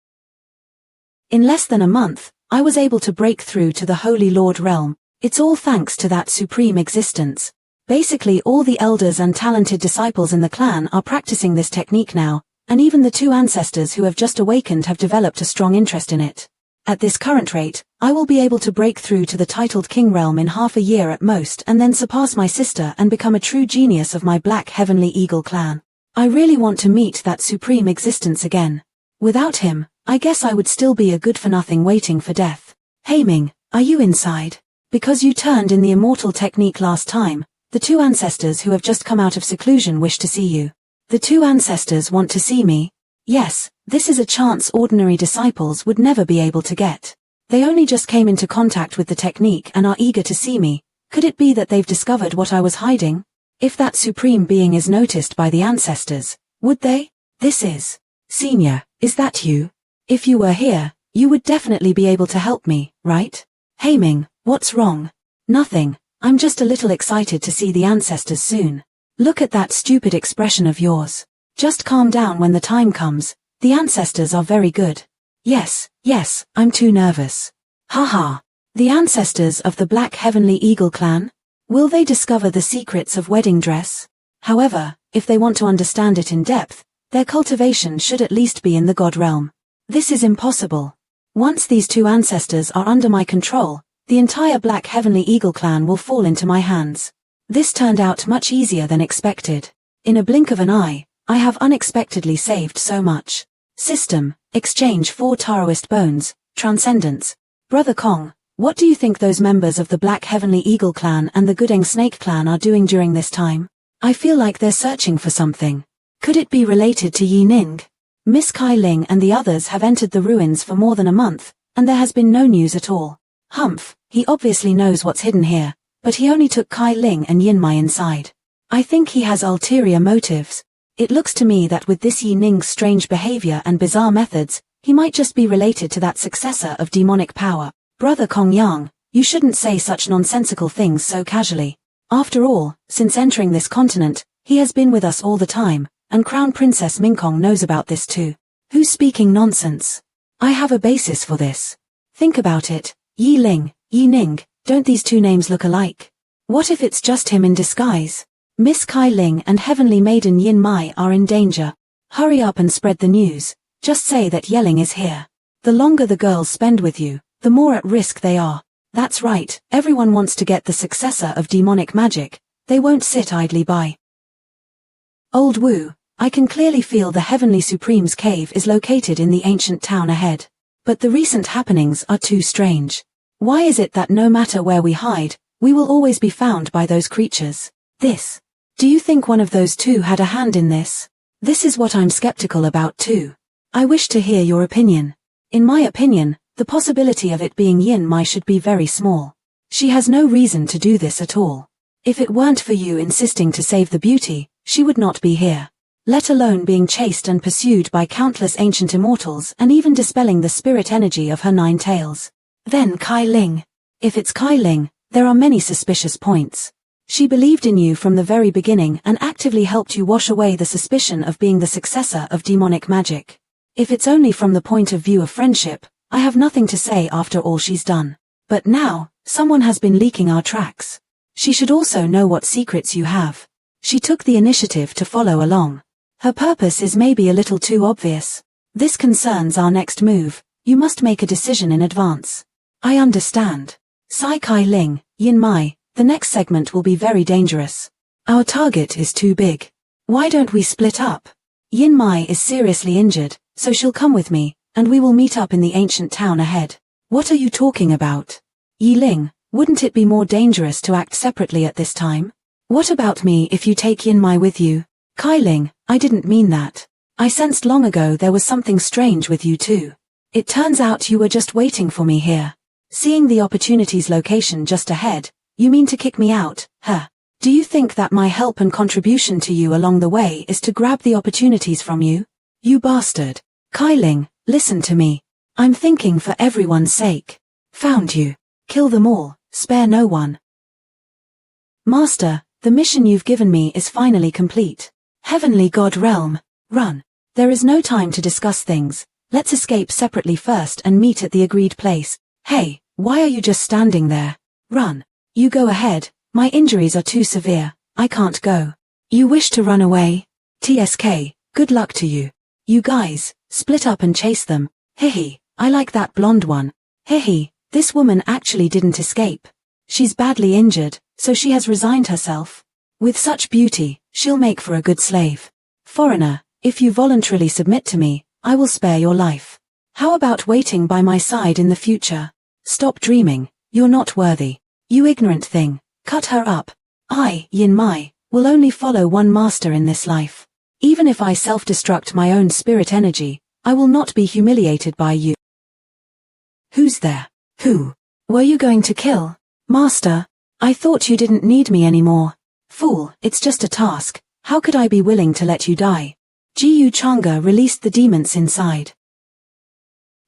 In less than a month, I was able to break through to the Holy Lord realm. It's all thanks to that supreme existence. Basically all the elders and talented disciples in the clan are practicing this technique now, and even the two ancestors who have just awakened have developed a strong interest in it. At this current rate, I will be able to break through to the titled king realm in half a year at most and then surpass my sister and become a true genius of my Black Heavenly Eagle clan. I really want to meet that supreme existence again. Without him, I guess I would still be a good-for-nothing waiting for death. Hey Ming, are you inside? Because you turned in the immortal technique last time, the two ancestors who have just come out of seclusion wish to see you. The two ancestors want to see me? Yes, this is a chance ordinary disciples would never be able to get. They only just came into contact with the technique and are eager to see me. Could it be that they've discovered what I was hiding? If that supreme being is noticed by the ancestors, would they? This is... Senior, is that you? If you were here, you would definitely be able to help me, right? Hey Ming, what's wrong? Nothing, I'm just a little excited to see the ancestors soon. Look at that stupid expression of yours. Just calm down when the time comes, the ancestors are very good. Yes, I'm too nervous. Haha. The ancestors of the Black Heavenly Eagle clan? Will they discover the secrets of wedding dress? However, if they want to understand it in depth, their cultivation should at least be in the god realm. This is impossible. Once these two ancestors are under my control, the entire Black Heavenly Eagle clan will fall into my hands. This turned out much easier than expected. In a blink of an eye, I have unexpectedly saved so much. System, exchange 4 Taoist bones, transcendence. Brother Kong, what do you think those members of the Black Heavenly Eagle clan and the Goodeng Snake clan are doing during this time? I feel like they're searching for something. Could it be related to Yi Ning? Miss Kai Ling and the others have entered the ruins for more than a month, and there has been no news at all. Humph, he obviously knows what's hidden here, but he only took Kai Ling and Yin Mai inside. I think he has ulterior motives. It looks to me that with this Yi Ning's strange behavior and bizarre methods, he might just be related to that successor of demonic power. Brother Kong Yang, you shouldn't say such nonsensical things so casually. After all, since entering this continent, he has been with us all the time, and Crown Princess Mingkong knows about this too. Who's speaking nonsense? I have a basis for this. Think about it, Yi Ling, Yi Ning, don't these two names look alike? What if it's just him in disguise? Miss Kai Ling and Heavenly Maiden Yin Mai are in danger. Hurry up and spread the news. Just say that Yelling is here. The longer the girls spend with you, the more at risk they are. That's right, everyone wants to get the successor of demonic magic. They won't sit idly by. Old Wu, I can clearly feel the Heavenly Supreme's cave is located in the ancient town ahead. But the recent happenings are too strange. Why is it that no matter where we hide, we will always be found by those creatures? This. Do you think one of those two had a hand in this? This is what I'm skeptical about too. I wish to hear your opinion. In my opinion, the possibility of it being Yin Mai should be very small. She has no reason to do this at all. If it weren't for you insisting to save the beauty, she would not be here. Let alone being chased and pursued by countless ancient immortals and even dispelling the spirit energy of her 9 tails. Then Kai Ling. If it's Kai Ling, there are many suspicious points. She believed in you from the very beginning and actively helped you wash away the suspicion of being the successor of demonic magic. If it's only from the point of view of friendship, I have nothing to say after all she's done. But now, someone has been leaking our tracks. She should also know what secrets you have. She took the initiative to follow along. Her purpose is maybe a little too obvious. This concerns our next move. You must make a decision in advance. I understand. Sai Kai Ling, Yin Mai, the next segment will be very dangerous. Our target is too big. Why don't we split up? Yin Mai is seriously injured, so she'll come with me, and we will meet up in the ancient town ahead. What are you talking about? Yi Ling, wouldn't it be more dangerous to act separately at this time? What about me if you take Yin Mai with you? Kai Ling, I didn't mean that. I sensed long ago there was something strange with you too. It turns out you were just waiting for me here. Seeing the opportunity's location just ahead, you mean to kick me out, huh? Do you think that my help and contribution to you along the way is to grab the opportunities from you? You bastard. Kai Ling, listen to me. I'm thinking for everyone's sake. Found you. Kill them all, spare no one. Master, the mission you've given me is finally complete. Heavenly God Realm, run. There is no time to discuss things. Let's escape separately first and meet at the agreed place. Hey, why are you just standing there? Run. You go ahead, my injuries are too severe, I can't go. You wish to run away? TSK, good luck to you. You guys, split up and chase them. Hehe, I like that blonde one. Hehe, This woman actually didn't escape. She's badly injured, so she has resigned herself. With such beauty, she'll make for a good slave. Foreigner, if you voluntarily submit to me, I will spare your life. How about waiting by my side in the future? Stop dreaming, you're not worthy. You ignorant thing, cut her up. I, Yin Mai, will only follow one master in this life. Even if I self-destruct my own spirit energy, I will not be humiliated by you. Who's there? Who? Were you going to kill? Master, I thought you didn't need me anymore. Fool, it's just a task. How could I be willing to let you die? Jiyu Changa released the demons inside.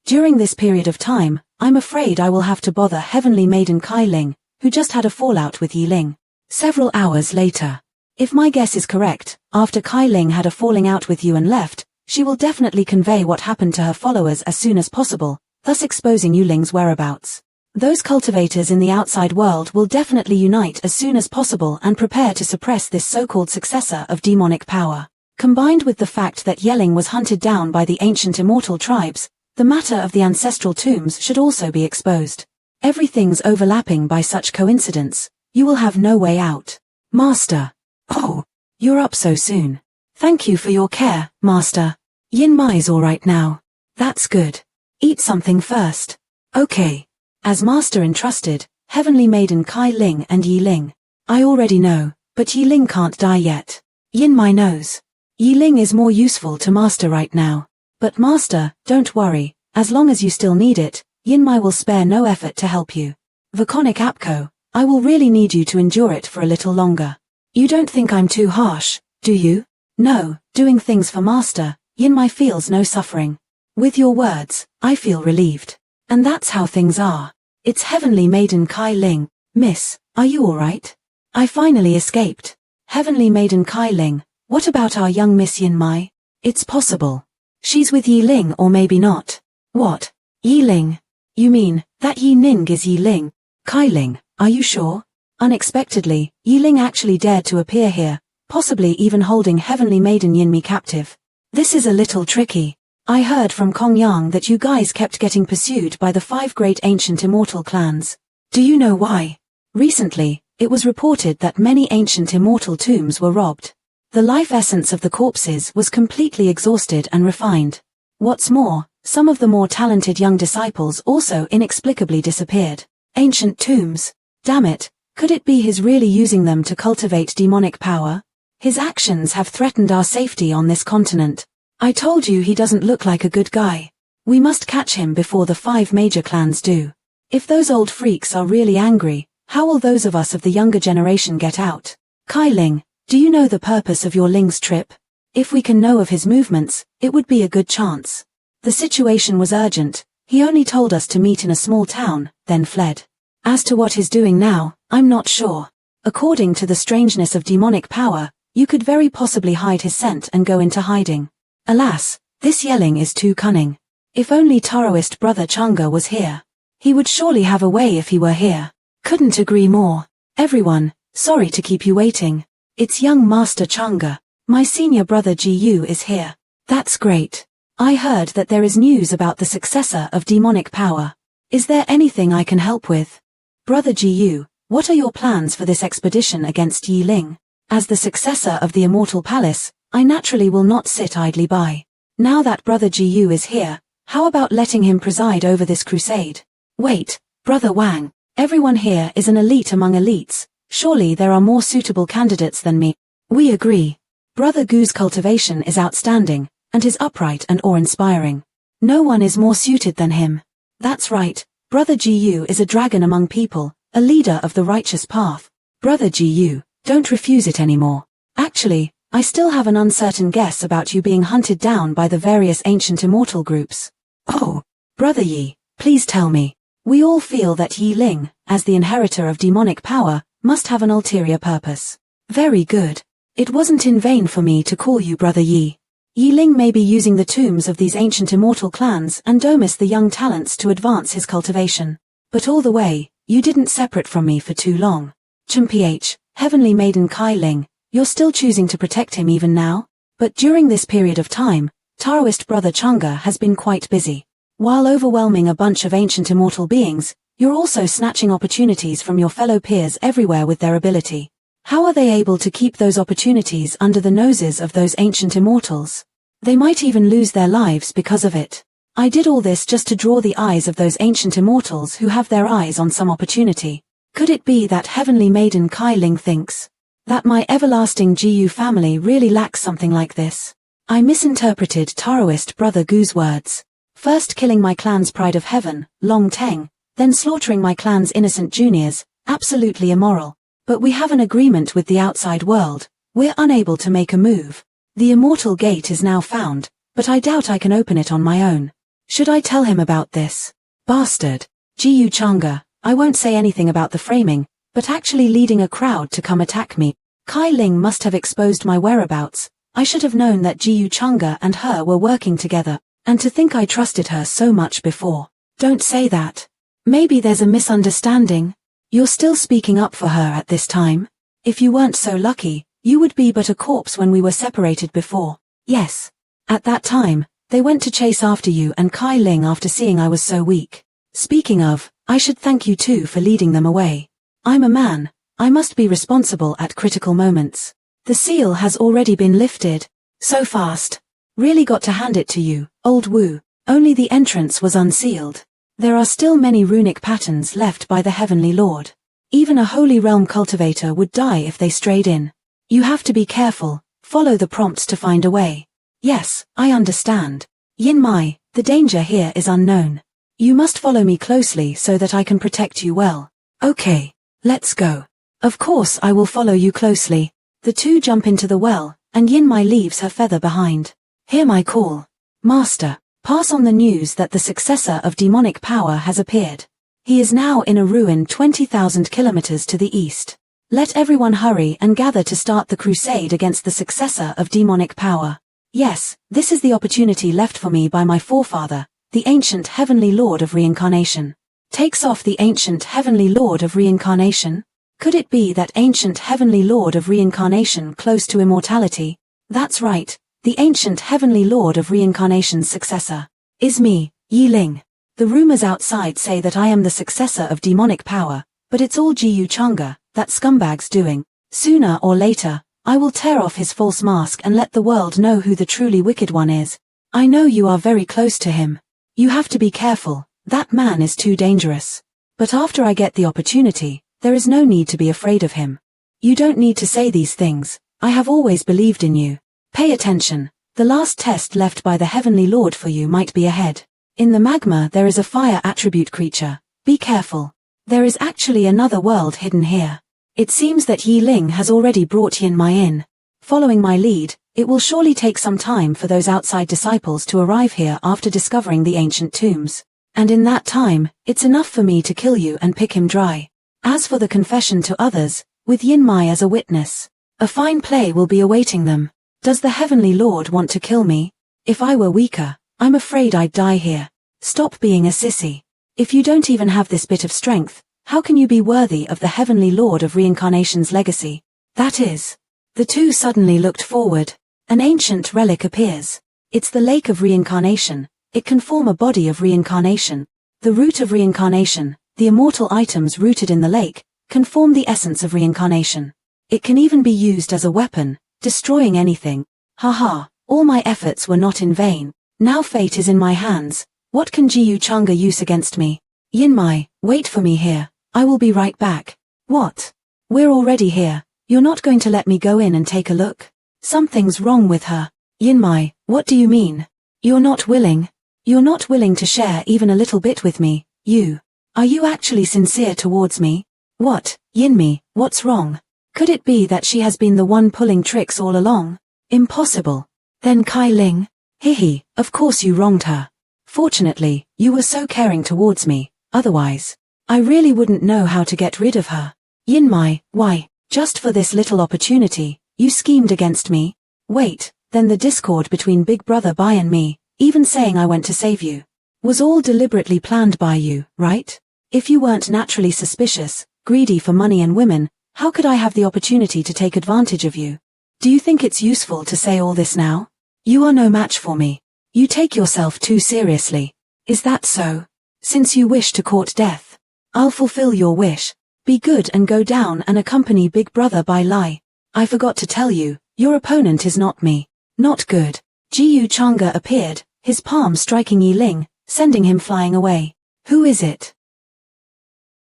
During this period of time, I'm afraid I will have to bother Heavenly Maiden Kai Ling, who just had a fallout with Yi Ling. Several hours later. If my guess is correct, after Kai Ling had a falling out with you and left, she will definitely convey what happened to her followers as soon as possible, thus exposing Yu Ling's whereabouts. Those cultivators in the outside world will definitely unite as soon as possible and prepare to suppress this so-called successor of demonic power. Combined with the fact that Yeling was hunted down by the ancient immortal tribes, the matter of the ancestral tombs should also be exposed. Everything's overlapping by such coincidence. You will have no way out. Master. Oh, you're up so soon. Thank you for your care, Master. Yin Mai's all right now. That's good. Eat something first. Okay. As Master entrusted, Heavenly Maiden Kai Ling and Yi Ling. I already know, but Yi Ling can't die yet. Yin Mai knows. Yi Ling is more useful to Master right now. But Master, don't worry, as long as you still need it, Yin Mai will spare no effort to help you. Vaconic Apko, I will really need you to endure it for a little longer. You don't think I'm too harsh, do you? No, doing things for Master, Yin Mai feels no suffering. With your words, I feel relieved. And that's how things are. It's Heavenly Maiden Kai Ling. Miss, are you alright? I finally escaped. Heavenly Maiden Kai Ling, what about our young Miss Yin Mai? It's possible. She's with Yi Ling or maybe not. What? Yi Ling? You mean, that Yi Ning is Yi Ling? Kai Ling, are you sure? Unexpectedly, Yi Ling actually dared to appear here, possibly even holding Heavenly Maiden Yin Mi captive. This is a little tricky. I heard from Kong Yang that you guys kept getting pursued by the 5 great ancient immortal clans. Do you know why? Recently, it was reported that many ancient immortal tombs were robbed. The life essence of the corpses was completely exhausted and refined. What's more, some of the more talented young disciples also inexplicably disappeared. Ancient tombs. Damn it, could it be he's really using them to cultivate demonic power? His actions have threatened our safety on this continent. I told you he doesn't look like a good guy. We must catch him before the 5 major clans do. If those old freaks are really angry, how will those of us of the younger generation get out? Kai Ling, do you know the purpose of your Ling's trip? If we can know of his movements, it would be a good chance. The situation was urgent. He only told us to meet in a small town, then fled. As to what he's doing now, I'm not sure. According to the strangeness of demonic power, you could very possibly hide his scent and go into hiding. Alas, this Yeling is too cunning. If only Taoist brother Changa was here. He would surely have a way if he were here. Couldn't agree more. Everyone, sorry to keep you waiting. It's young Master Changa. My senior brother Jiyu is here. That's great. I heard that there is news about the successor of demonic power. Is there anything I can help with? Brother Jiyu, what are your plans for this expedition against Yi Ling? As the successor of the Immortal Palace, I naturally will not sit idly by. Now that Brother Jiyu is here, how about letting him preside over this crusade? Wait, Brother Wang, everyone here is an elite among elites. Surely there are more suitable candidates than me. We agree. Brother Gu's cultivation is outstanding, and is upright and awe-inspiring. No one is more suited than him. That's right, Brother Jiyu is a dragon among people, a leader of the righteous path. Brother Jiyu, don't refuse it anymore. Actually, I still have an uncertain guess about you being hunted down by the various ancient immortal groups. Oh, Brother Yi, please tell me. We all feel that Yi Ling, as the inheritor of demonic power, must have an ulterior purpose. Very good. It wasn't in vain for me to call you Brother Yi. Yi Ling may be using the tombs of these ancient immortal clans and domus the young talents to advance his cultivation. But all the way, you didn't separate from me for too long. Chumph, Heavenly Maiden Kai Ling, you're still choosing to protect him even now? But during this period of time, Taoist brother Changa has been quite busy. While overwhelming a bunch of ancient immortal beings, You're also snatching opportunities from your fellow peers everywhere with their ability. How are they able to keep those opportunities under the noses of those ancient immortals? They might even lose their lives because of it. I did all this just to draw the eyes of those ancient immortals who have their eyes on some opportunity. Could it be that heavenly maiden Kai Ling thinks that my everlasting Gu family really lacks something like this? I misinterpreted Taoist brother Gu's words. First killing my clan's pride of heaven, Long Teng, then slaughtering my clan's innocent juniors, absolutely immoral. But we have an agreement with the outside world. We're unable to make a move. The immortal gate is now found, but I doubt I can open it on my own. Should I tell him about this? Bastard. Gu Changa, I won't say anything about the framing, but actually leading a crowd to come attack me. Kai Ling must have exposed my whereabouts. I should have known that Gu Changa and her were working together, and to think I trusted her so much before. Don't say that. Maybe there's a misunderstanding. You're still speaking up for her at this time? If you weren't so lucky, you would be but a corpse when we were separated before. Yes. At that time, they went to chase after you and Kai Ling after seeing I was so weak. Speaking of, I should thank you too for leading them away. I'm a man. I must be responsible at critical moments. The seal has already been lifted. So fast. Really got to hand it to you, old Wu. Only the entrance was unsealed. There are still many runic patterns left by the Heavenly Lord. Even a Holy Realm cultivator would die if they strayed in. You have to be careful, follow the prompts to find a way. Yes, I understand. Yin Mai, the danger here is unknown. You must follow me closely so that I can protect you well. Okay, let's go. Of course I will follow you closely. The two jump into the well, and Yin Mai leaves her feather behind. Hear my call. Master. Pass on the news that the successor of demonic power has appeared. He is now in a ruin 20,000 kilometers to the east. Let everyone hurry and gather to start the crusade against the successor of demonic power. Yes, this is the opportunity left for me by my forefather, the ancient heavenly lord of reincarnation. Takes off the ancient heavenly lord of reincarnation? Could it be that ancient heavenly lord of reincarnation close to immortality? That's right. The ancient heavenly lord of reincarnation's successor is me, Yi Ling. The rumors outside say that I am the successor of demonic power, but it's all Gu Changa, that scumbag's doing. Sooner or later, I will tear off his false mask and let the world know who the truly wicked one is. I know you are very close to him. You have to be careful, that man is too dangerous. But after I get the opportunity, there is no need to be afraid of him. You don't need to say these things, I have always believed in you. Pay attention, the last test left by the Heavenly Lord for you might be ahead. In the magma there is a fire attribute creature, be careful. There is actually another world hidden here. It seems that Yi Ling has already brought Yin Mai in. Following my lead, it will surely take some time for those outside disciples to arrive here after discovering the ancient tombs. And in that time, it's enough for me to kill you and pick him dry. As for the confession to others, with Yin Mai as a witness, a fine play will be awaiting them. Does the Heavenly Lord want to kill me? If I were weaker, I'm afraid I'd die here. Stop being a sissy. If you don't even have this bit of strength, how can you be worthy of the Heavenly Lord of Reincarnation's legacy? That is. The two suddenly looked forward. An ancient relic appears. It's the Lake of Reincarnation. It can form a body of reincarnation. The root of reincarnation, the immortal items rooted in the lake, can form the essence of reincarnation. It can even be used as a weapon, destroying anything. Haha, all my efforts were not in vain. Now fate is in my hands. What can Gu Changa use against me? Yin Mai, wait for me here. I will be right back. What? We're already here. You're not going to let me go in and take a look? Something's wrong with her. Yin Mai, what do you mean? You're not willing? You're not willing to share even a little bit with me, you. Are you actually sincere towards me? What, Yin Mai, what's wrong? Could it be that she has been the one pulling tricks all along? Impossible. Then Kai Ling? Hihi, of course you wronged her. Fortunately, you were so caring towards me, otherwise, I really wouldn't know how to get rid of her. Yin Mai, why, just for this little opportunity, you schemed against me? Wait, then the discord between Big Brother Bai and me, even saying I went to save you, was all deliberately planned by you, right? If you weren't naturally suspicious, greedy for money and women, how could I have the opportunity to take advantage of you? Do you think it's useful to say all this now? You are no match for me. You take yourself too seriously. Is that so? Since you wish to court death. I'll fulfill your wish. Be good and go down and accompany Big Brother by Lai. I forgot to tell you, your opponent is not me. Not good. Jiyu Changa appeared, his palm striking Yi Ling, sending him flying away. Who is it?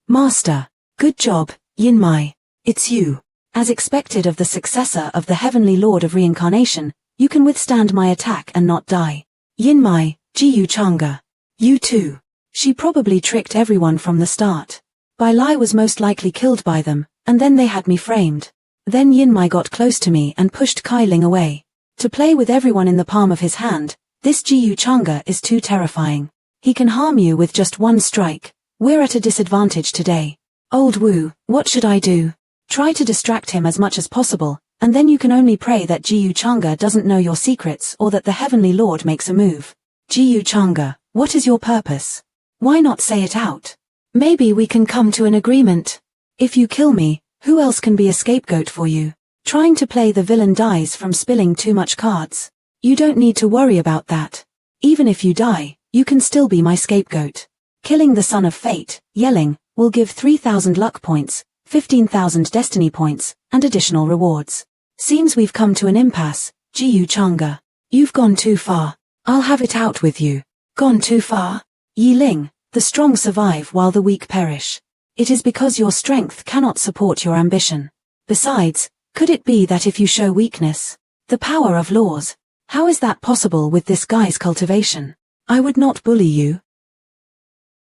Master. Good job, Yin Mai. It's you. As expected of the successor of the Heavenly Lord of Reincarnation, you can withstand my attack and not die. Yin Mai, Jiyu Changa. You too. She probably tricked everyone from the start. Bai Lai was most likely killed by them, and then they had me framed. Then Yin Mai got close to me and pushed Kai Ling away. To play with everyone in the palm of his hand, this Jiyu Changa is too terrifying. He can harm you with just one strike. We're at a disadvantage today. Old Wu, what should I do? Try to distract him as much as possible, and then you can only pray that Jiyu Changa doesn't know your secrets or that the Heavenly Lord makes a move. Jiyu Changa, what is your purpose? Why not say it out? Maybe we can come to an agreement. If you kill me, who else can be a scapegoat for you? Trying to play the villain dies from spilling too much cards. You don't need to worry about that. Even if you die, you can still be my scapegoat. Killing the Son of Fate, yelling, will give 3,000 luck points, 15,000 destiny points, and additional rewards. Seems we've come to an impasse, Jiyu Changa. You've gone too far. I'll have it out with you. Gone too far? Yi Ling, the strong survive while the weak perish. It is because your strength cannot support your ambition. Besides, could it be that if you show weakness, the power of laws, how is that possible with this guy's cultivation? I would not bully you.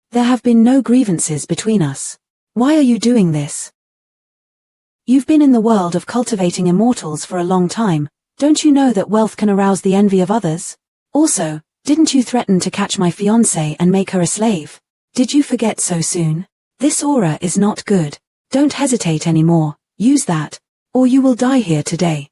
There have been no grievances between us. Why are you doing this? You've been in the world of cultivating immortals for a long time. Don't you know that wealth can arouse the envy of others? Also, didn't you threaten to catch my fiancée and make her a slave? Did you forget so soon? This aura is not good. Don't hesitate anymore. Use that, or you will die here today.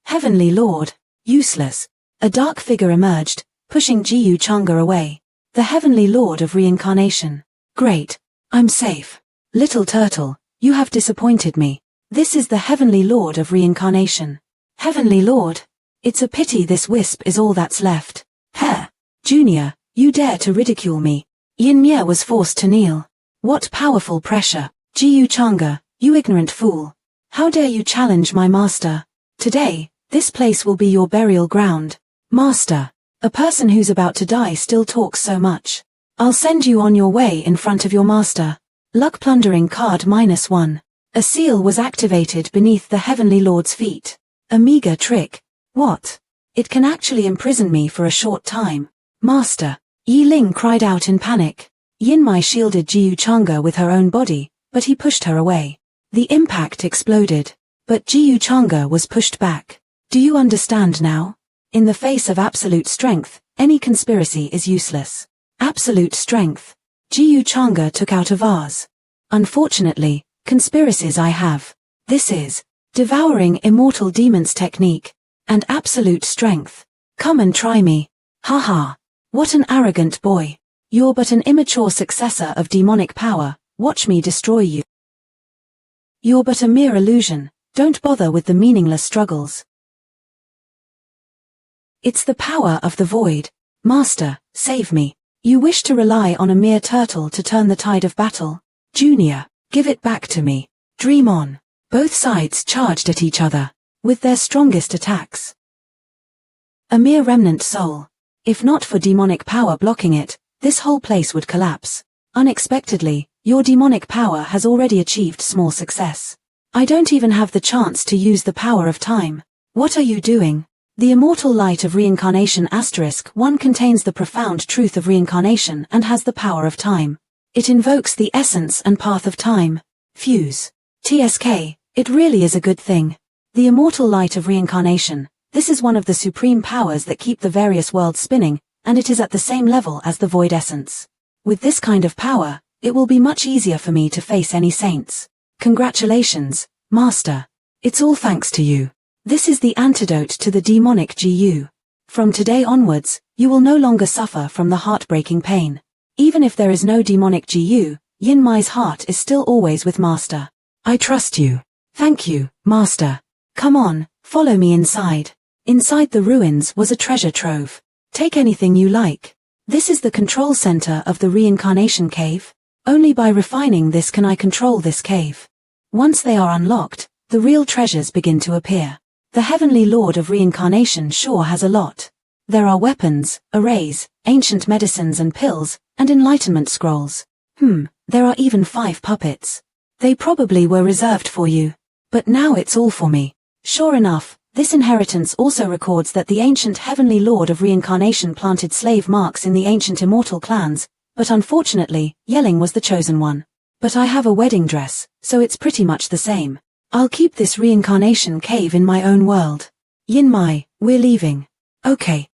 Heavenly Lord. Useless. A dark figure emerged, pushing Jiyu Changa away. The Heavenly Lord of Reincarnation. Great. I'm safe. Little turtle, you have disappointed me. This is the Heavenly Lord of Reincarnation. Heavenly Lord? It's a pity this wisp is all that's left. Heh. Junior, you dare to ridicule me. Yin Mie was forced to kneel. What powerful pressure. Jiyu Changa, you ignorant fool. How dare you challenge my master? Today, this place will be your burial ground. Master, a person who's about to die still talks so much. I'll send you on your way in front of your master. Luck plundering card -1. A seal was activated beneath the Heavenly Lord's feet. A meager trick. What? It can actually imprison me for a short time. Master. Yi Ling cried out in panic. Yin Mai shielded Jiyu Changa with her own body, but he pushed her away. The impact exploded, but Jiyu Changa was pushed back. Do you understand now? In the face of absolute strength, any conspiracy is useless. Absolute strength. Jiyu Changa took out a vase. Unfortunately, conspiracies I have. This is devouring immortal demons technique. And absolute strength. Come and try me. Haha. What an arrogant boy. You're but an immature successor of demonic power. Watch me destroy you. You're but a mere illusion. Don't bother with the meaningless struggles. It's the power of the void. Master, save me. You wish to rely on a mere turtle to turn the tide of battle? Junior, give it back to me. Dream on. Both sides charged at each other, with their strongest attacks. A mere remnant soul. If not for demonic power blocking it, this whole place would collapse. Unexpectedly, your demonic power has already achieved small success. I don't even have the chance to use the power of time. What are you doing? The immortal light of reincarnation *1 contains the profound truth of reincarnation and has the power of time. It invokes the essence and path of time. Fuse. TSK, it really is a good thing. The immortal light of reincarnation, this is one of the supreme powers that keep the various worlds spinning, and it is at the same level as the void essence. With this kind of power, it will be much easier for me to face any saints. Congratulations, Master. It's all thanks to you. This is the antidote to the demonic GU. From today onwards, you will no longer suffer from the heartbreaking pain. Even if there is no demonic GU, Yin Mai's heart is still always with Master. I trust you. Thank you, Master. Come on, follow me inside. Inside the ruins was a treasure trove. Take anything you like. This is the control center of the reincarnation cave. Only by refining this can I control this cave. Once they are unlocked, the real treasures begin to appear. The Heavenly Lord of Reincarnation sure has a lot. There are weapons, arrays, ancient medicines and pills, and enlightenment scrolls. There are even 5 puppets. They probably were reserved for you. But now it's all for me. Sure enough, this inheritance also records that the ancient Heavenly Lord of Reincarnation planted slave marks in the ancient immortal clans, but unfortunately, Yelling was the chosen one. But I have a wedding dress, so it's pretty much the same. I'll keep this reincarnation cave in my own world. Yin Mai, we're leaving. Okay.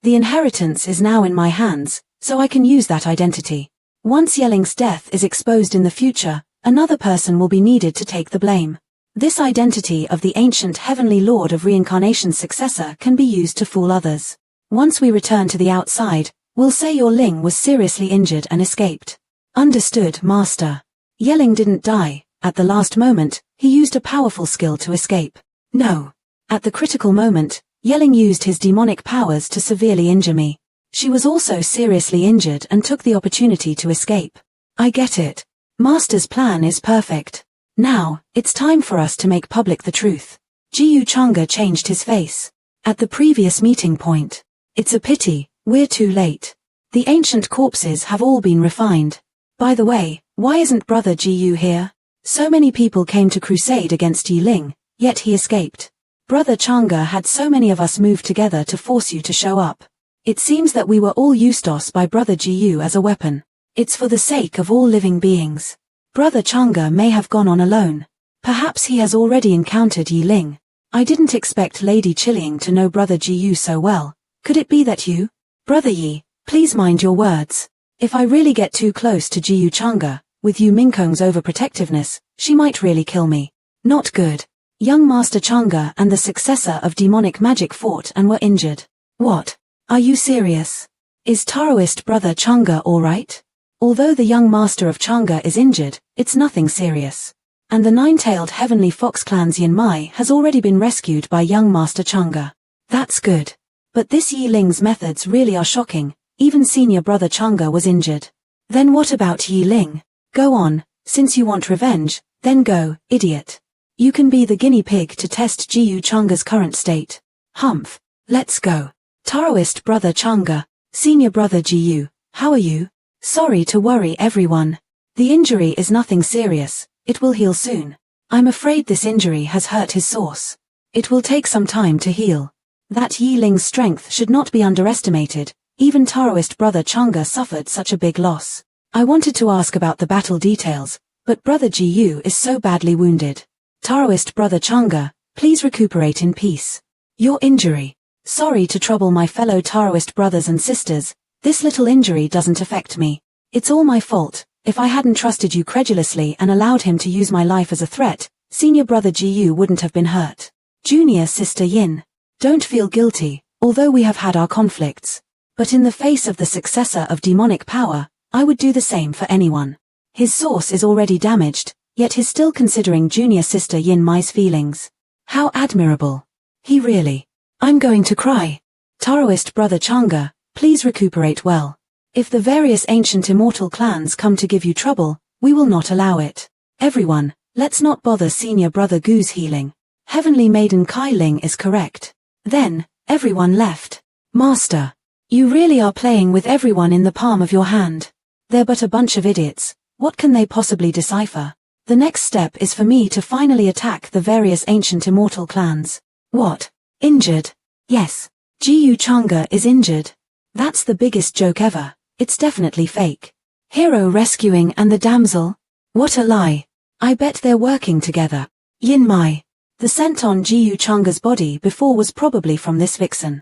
The inheritance is now in my hands, so I can use that identity. Once Yelling's death is exposed in the future, another person will be needed to take the blame. This identity of the ancient Heavenly Lord of Reincarnation's successor can be used to fool others. Once we return to the outside, we'll say your Ling was seriously injured and escaped. Understood, Master. Yelling didn't die. At the last moment, he used a powerful skill to escape. No. At the critical moment, Yelling used his demonic powers to severely injure me. She was also seriously injured and took the opportunity to escape. I get it. Master's plan is perfect. Now, it's time for us to make public the truth. Jiyu Changa changed his face. At the previous meeting point. It's a pity, we're too late. The ancient corpses have all been refined. By the way, why isn't Brother Jiyu here? So many people came to crusade against Yi Ling, yet he escaped. Brother Changa had so many of us move together to force you to show up. It seems that we were all used by Brother Jiyu as a weapon. It's for the sake of all living beings. Brother Changa may have gone on alone. Perhaps he has already encountered Yi Ling. I didn't expect Lady Chilling to know Brother Jiyu so well. Could it be that you? Brother Yi, please mind your words. If I really get too close to Jiyu Changa, with Yu Mingkong's overprotectiveness, she might really kill me. Not good. Young Master Changa and the successor of demonic magic fought and were injured. What? Are you serious? Is Taoist Brother Changa alright? Although the young master of Changa is injured, it's nothing serious. And the nine-tailed heavenly fox clan's Yin Mai has already been rescued by young Master Changa. That's good. But this Yi Ling's methods really are shocking. Even senior Brother Changa was injured. Then what about Yi Ling? Go on, since you want revenge, then go, idiot. You can be the guinea pig to test Jiyu Changa's current state. Humph. Let's go. Taoist Brother Changa, Senior Brother Jiyu, how are you? Sorry to worry everyone. The injury is nothing serious, it will heal soon. I'm afraid this injury has hurt his source. It will take some time to heal. That Yi Ling's strength should not be underestimated, even Taoist Brother Changa suffered such a big loss. I wanted to ask about the battle details, but Brother Jiyu is so badly wounded. Taoist Brother Changa, please recuperate in peace. Your injury. Sorry to trouble my fellow Taoist brothers and sisters, this little injury doesn't affect me. It's all my fault. If I hadn't trusted you credulously and allowed him to use my life as a threat, Senior Brother Jiyu wouldn't have been hurt. Junior Sister Yin. Don't feel guilty, although we have had our conflicts. But in the face of the successor of demonic power, I would do the same for anyone. His source is already damaged, yet he's still considering Junior Sister Yin Mai's feelings. How admirable. He really. I'm going to cry. Taoist Brother Changa, please recuperate well. If the various ancient immortal clans come to give you trouble, we will not allow it. Everyone, let's not bother Senior Brother Gu's healing. Heavenly Maiden Kai Ling is correct. Then, everyone left. Master, you really are playing with everyone in the palm of your hand. They're but a bunch of idiots. What can they possibly decipher? The next step is for me to finally attack the various ancient immortal clans. What? Injured? Yes. Jiyu Changa is injured. That's the biggest joke ever. It's definitely fake. Hero rescuing and the damsel? What a lie. I bet they're working together. Yin Mai. The scent on Jiyu Changa's body before was probably from this vixen.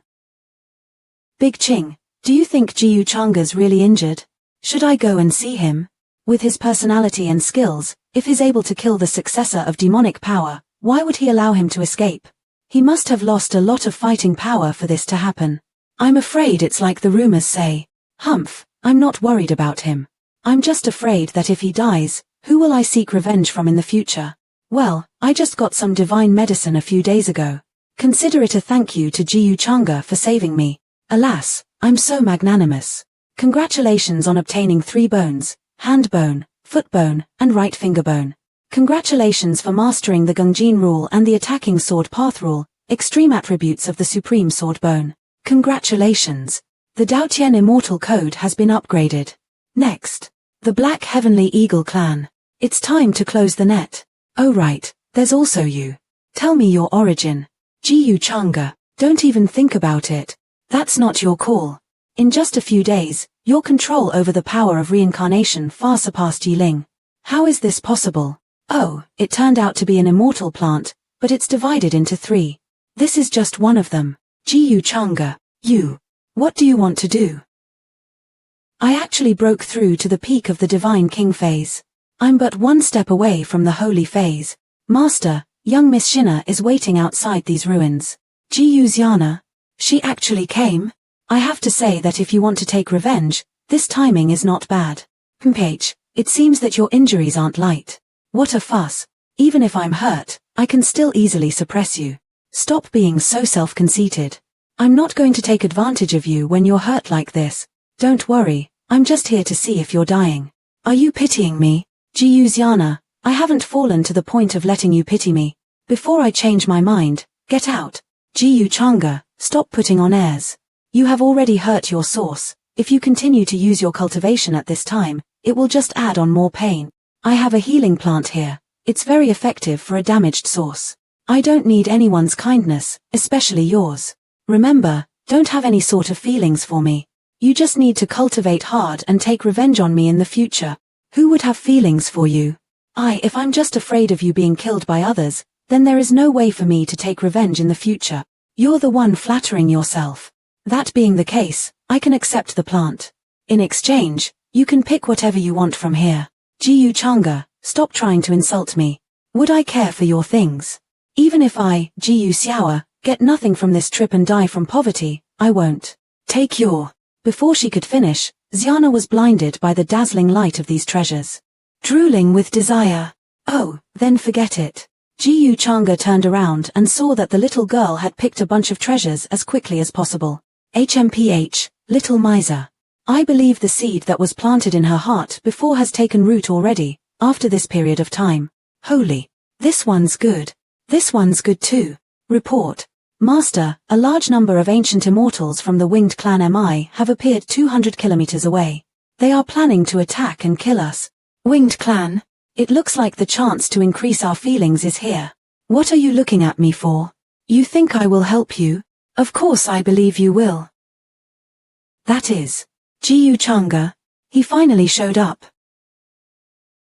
Big Ching, do you think Jiyu Changa's really injured? Should I go and see him? With his personality and skills, if he's able to kill the successor of demonic power, why would he allow him to escape? He must have lost a lot of fighting power for this to happen. I'm afraid it's like the rumors say. Humph, I'm not worried about him. I'm just afraid that if he dies, who will I seek revenge from in the future? Well, I just got some divine medicine a few days ago. Consider it a thank you to Jiyu Changa for saving me. Alas, I'm so magnanimous. Congratulations on obtaining 3 bones. hand bone, foot bone, and right finger bone. Congratulations for mastering the Gungjin rule and the attacking sword path rule, extreme attributes of the supreme sword bone. Congratulations! The Daotian Immortal Code has been upgraded. Next, the Black Heavenly Eagle Clan. It's time to close the net. Oh right, there's also you. Tell me your origin. Jiyu Changa, don't even think about it. That's not your call. In just a few days, your control over the power of reincarnation far surpassed Yiling. How is this possible? Oh, it turned out to be an immortal plant, but it's divided into 3. This is just one of them. Jiyu Changa, you. What do you want to do? I actually broke through to the peak of the Divine King phase. I'm but one step away from the holy phase. Master, young Miss Shina is waiting outside these ruins. Jiyu Xiana. She actually came? I have to say that if you want to take revenge, this timing is not bad. Page, it seems that your injuries aren't light. What a fuss. Even if I'm hurt, I can still easily suppress you. Stop being so self-conceited. I'm not going to take advantage of you when you're hurt like this. Don't worry, I'm just here to see if you're dying. Are you pitying me? Jiyu Xiana, I haven't fallen to the point of letting you pity me. Before I change my mind, get out. Jiyu Changa, stop putting on airs. You have already hurt your source. If you continue to use your cultivation at this time, it will just add on more pain. I have a healing plant here. It's very effective for a damaged source. I don't need anyone's kindness, especially yours. Remember, don't have any sort of feelings for me. You just need to cultivate hard and take revenge on me in the future. Who would have feelings for you? If I'm just afraid of you being killed by others, then there is no way for me to take revenge in the future. You're the one flattering yourself. That being the case, I can accept the plant. In exchange, you can pick whatever you want from here. Jiyu Changa, stop trying to insult me. Would I care for your things? Even if I, Jiyu Xiaoa, get nothing from this trip and die from poverty, I won't. Take your... Before she could finish, Xiana was blinded by the dazzling light of these treasures. Drooling with desire. Oh, then forget it. Jiyu Changa turned around and saw that the little girl had picked a bunch of treasures as quickly as possible. HMPH, little miser. I believe the seed that was planted in her heart before has taken root already, after this period of time. Holy. This one's good. This one's good too. Report. Master, a large number of ancient immortals from the Winged Clan MI have appeared 200 kilometers away. They are planning to attack and kill us. Winged Clan? It looks like the chance to increase our feelings is here. What are you looking at me for? You think I will help you? Of course I believe you will. That is. Jiyu Changa. He finally showed up.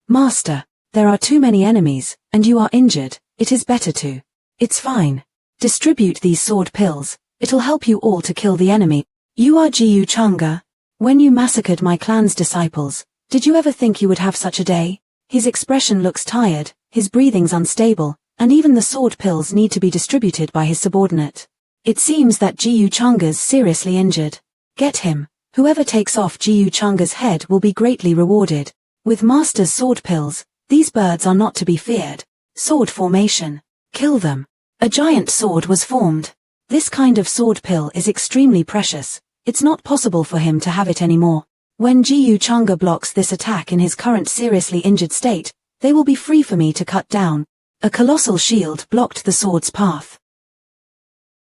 Master, there are too many enemies, and you are injured. It is better to. It's fine. Distribute these sword pills. It'll help you all to kill the enemy. You are Jiyu Changa. When you massacred my clan's disciples, did you ever think you would have such a day? His expression looks tired, his breathing's unstable, and even the sword pills need to be distributed by his subordinate. It seems that Jiyu Changa's seriously injured. Get him. Whoever takes off Jiyu Changa's head will be greatly rewarded. With Master's sword pills, these birds are not to be feared. Sword formation. Kill them. A giant sword was formed. This kind of sword pill is extremely precious. It's not possible for him to have it anymore. When Jiyu Changa blocks this attack in his current seriously injured state, they will be free for me to cut down. A colossal shield blocked the sword's path.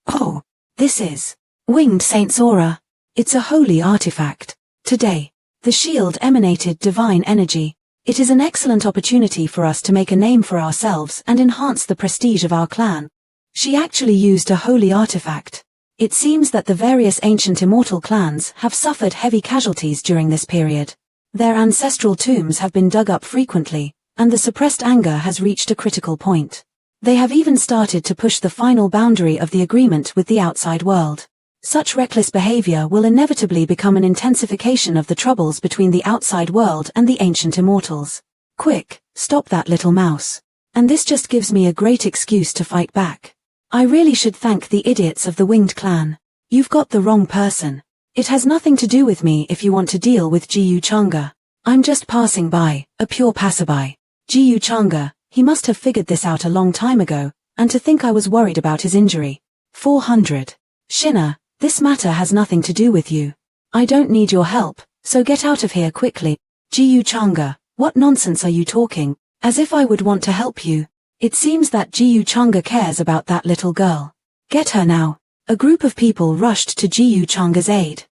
Oh, this is Winged Saint's aura. It's a holy artifact. Today, the shield emanated divine energy. It is an excellent opportunity for us to make a name for ourselves and enhance the prestige of our clan. She actually used a holy artifact. It seems that the various ancient immortal clans have suffered heavy casualties during this period. Their ancestral tombs have been dug up frequently, and the suppressed anger has reached a critical point. They have even started to push the final boundary of the agreement with the outside world. Such reckless behavior will inevitably become an intensification of the troubles between the outside world and the ancient immortals. Quick, stop that little mouse. And this just gives me a great excuse to fight back. I really should thank the idiots of the Winged Clan. You've got the wrong person. It has nothing to do with me if you want to deal with Jiyu Changa. I'm just passing by, a pure passerby. Jiyu Changa, he must have figured this out a long time ago, and to think I was worried about his injury. 400. Shina, this matter has nothing to do with you. I don't need your help, so get out of here quickly. Jiyu Changa, what nonsense are you talking? As if I would want to help you. It seems that Jiyu Changa cares about that little girl. Get her now. A group of people rushed to Jiyu Changa's aid.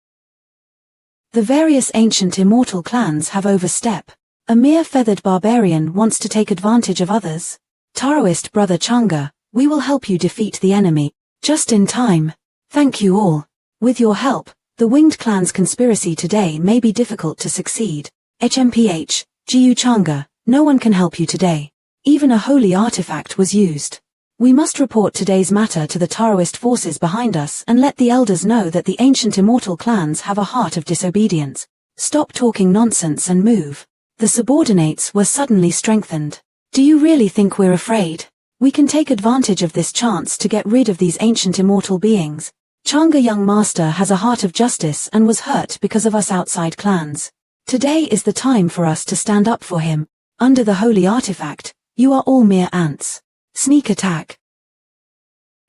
The various ancient immortal clans have overstep. A mere feathered barbarian wants to take advantage of others. Taoist brother Changa, we will help you defeat the enemy. Just in time. Thank you all. With your help, the winged clan's conspiracy today may be difficult to succeed. HMPH, Jiyu Changa, no one can help you today. Even a holy artifact was used. We must report today's matter to the Taoist forces behind us and let the elders know that the ancient immortal clans have a heart of disobedience. Stop talking nonsense and move. The subordinates were suddenly strengthened. Do you really think we're afraid? We can take advantage of this chance to get rid of these ancient immortal beings. Changa young master has a heart of justice and was hurt because of us outside clans. Today is the time for us to stand up for him. Under the holy artifact, you are all mere ants. Sneak attack.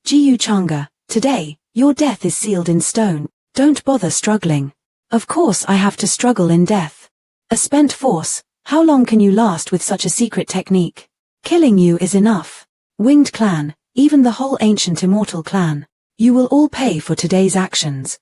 Jiyu Changa, today, your death is sealed in stone. Don't bother struggling. Of course I have to struggle in death. A spent force, how long can you last with such a secret technique? Killing you is enough. Winged clan, even the whole ancient immortal clan. You will all pay for today's actions.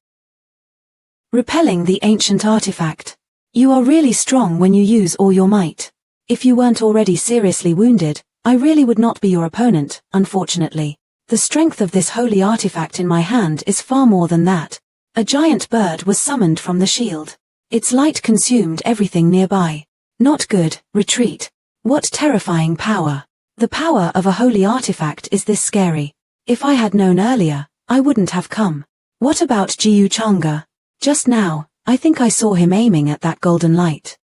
Repelling the ancient artifact. You are really strong when you use all your might. If you weren't already seriously wounded, I really would not be your opponent, unfortunately. The strength of this holy artifact in my hand is far more than that. A giant bird was summoned from the shield. Its light consumed everything nearby. Not good, retreat. What terrifying power. The power of a holy artifact is this scary. If I had known earlier, I wouldn't have come. What about Jiyu Changa? Just now, I think I saw him aiming at that golden light.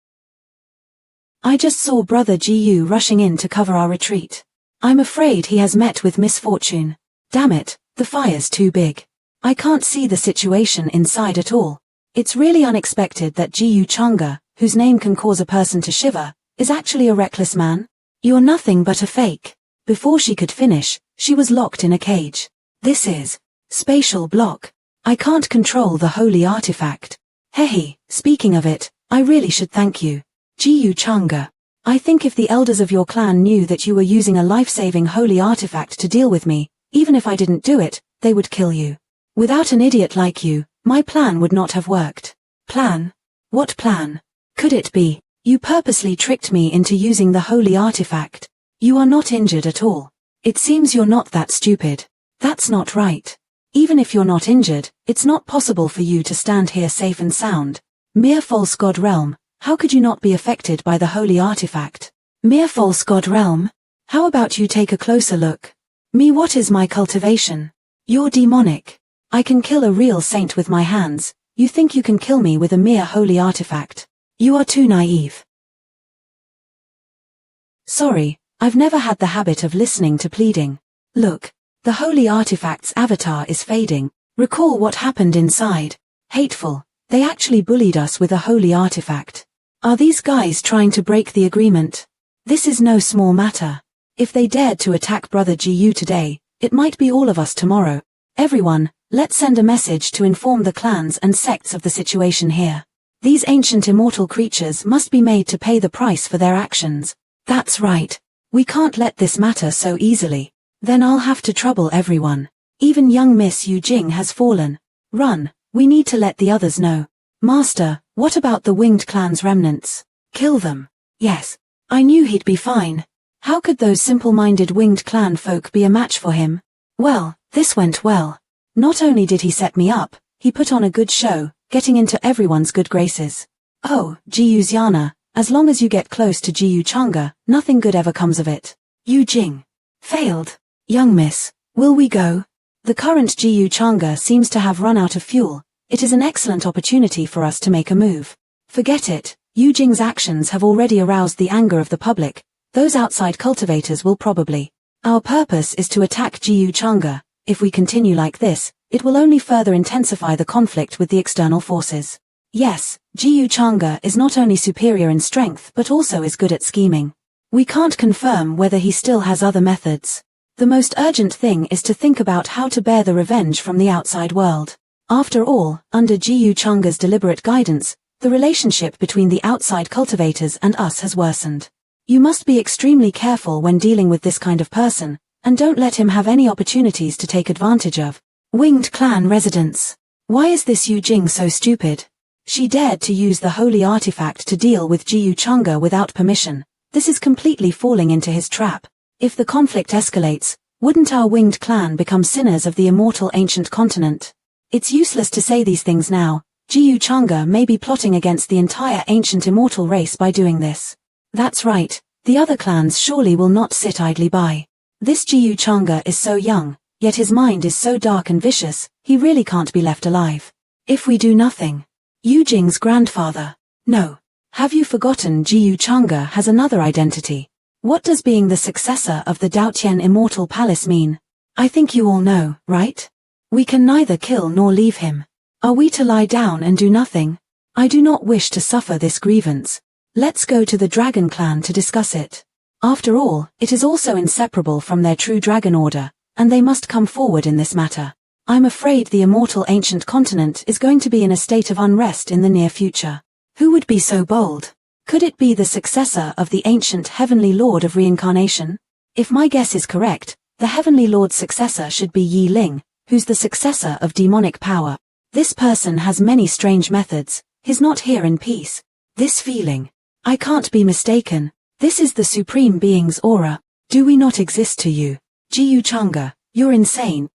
I just saw brother Jiyu rushing in to cover our retreat. I'm afraid he has met with misfortune. Damn it, the fire's too big. I can't see the situation inside at all. It's really unexpected that Jiyu Changa, whose name can cause a person to shiver, is actually a reckless man. You're nothing but a fake. Before she could finish, she was locked in a cage. This is spatial block. I can't control the holy artifact. Hey, speaking of it, I really should thank you. Jiyu Changa. I think if the elders of your clan knew that you were using a life-saving holy artifact to deal with me, even if I didn't do it, they would kill you. Without an idiot like you, my plan would not have worked. Plan? What plan? Could it be? You purposely tricked me into using the holy artifact. You are not injured at all. It seems you're not that stupid. That's not right. Even if you're not injured, it's not possible for you to stand here safe and sound. Mere false god realm, how could you not be affected by the holy artifact? Mere false god realm? How about you take a closer look? Me, what is my cultivation? You're demonic. I can kill a real saint with my hands. You think you can kill me with a mere holy artifact? You are too naive. Sorry, I've never had the habit of listening to pleading. Look, the holy artifact's avatar is fading. Recall what happened inside. Hateful, they actually bullied us with a holy artifact. Are these guys trying to break the agreement? This is no small matter. If they dared to attack brother Jiyu today, it might be all of us tomorrow. Everyone, let's send a message to inform the clans and sects of the situation here. These ancient immortal creatures must be made to pay the price for their actions. That's right. We can't let this matter so easily. Then I'll have to trouble everyone. Even young Miss Yu Jing has fallen. Run, we need to let the others know. Master, what about the winged clan's remnants? Kill them. Yes. I knew he'd be fine. How could those simple-minded winged clan folk be a match for him? Well, this went well. Not only did he set me up, he put on a good show, getting into everyone's good graces. Oh, Jiyu Xiana, as long as you get close to Jiyu Changa, nothing good ever comes of it. Yu Jing. Failed. Young miss, will we go? The current Jiyu Changa seems to have run out of fuel. It is an excellent opportunity for us to make a move. Forget it, Yu Jing's actions have already aroused the anger of the public. Those outside cultivators will probably. Our purpose is to attack Jiyu Changa. If we continue like this, it will only further intensify the conflict with the external forces. Yes, Jiyu Changa is not only superior in strength but also is good at scheming. We can't confirm whether he still has other methods. The most urgent thing is to think about how to bear the revenge from the outside world. After all, under Jiyu Changa's deliberate guidance, The relationship between the outside cultivators and us has worsened. You must be extremely careful when dealing with this kind of person, and don't let him have any opportunities to take advantage of. Winged clan residents. Why is this Yu Jing so stupid? She dared to use the holy artifact to deal with Jiyu Chang'e without permission. This is completely falling into his trap. If the conflict escalates, wouldn't our winged clan become sinners of the immortal ancient continent? It's useless to say these things now. Jiyu Chang'e may be plotting against the entire ancient immortal race by doing this. That's right, the other clans surely will not sit idly by. This Jiyu Chang'e is so young, yet his mind is so dark and vicious, he really can't be left alive. If we do nothing. Yu Jing's grandfather. No. Have you forgotten Jiyu Chang'e has another identity? What does being the successor of the Daotian Immortal Palace mean? I think you all know, right? We can neither kill nor leave him. Are we to lie down and do nothing? I do not wish to suffer this grievance. Let's go to the Dragon Clan to discuss it. After all, it is also inseparable from their true dragon order, and they must come forward in this matter. I'm afraid the immortal ancient continent is going to be in a state of unrest in the near future. Who would be so bold? Could it be the successor of the ancient Heavenly Lord of Reincarnation? If my guess is correct, the Heavenly Lord's successor should be Yi Ling, who's the successor of demonic power. This person has many strange methods. He's not here in peace. This feeling. I can't be mistaken. This is the Supreme Being's aura. Do we not exist to you? Jiyu Chang'e, you're insane.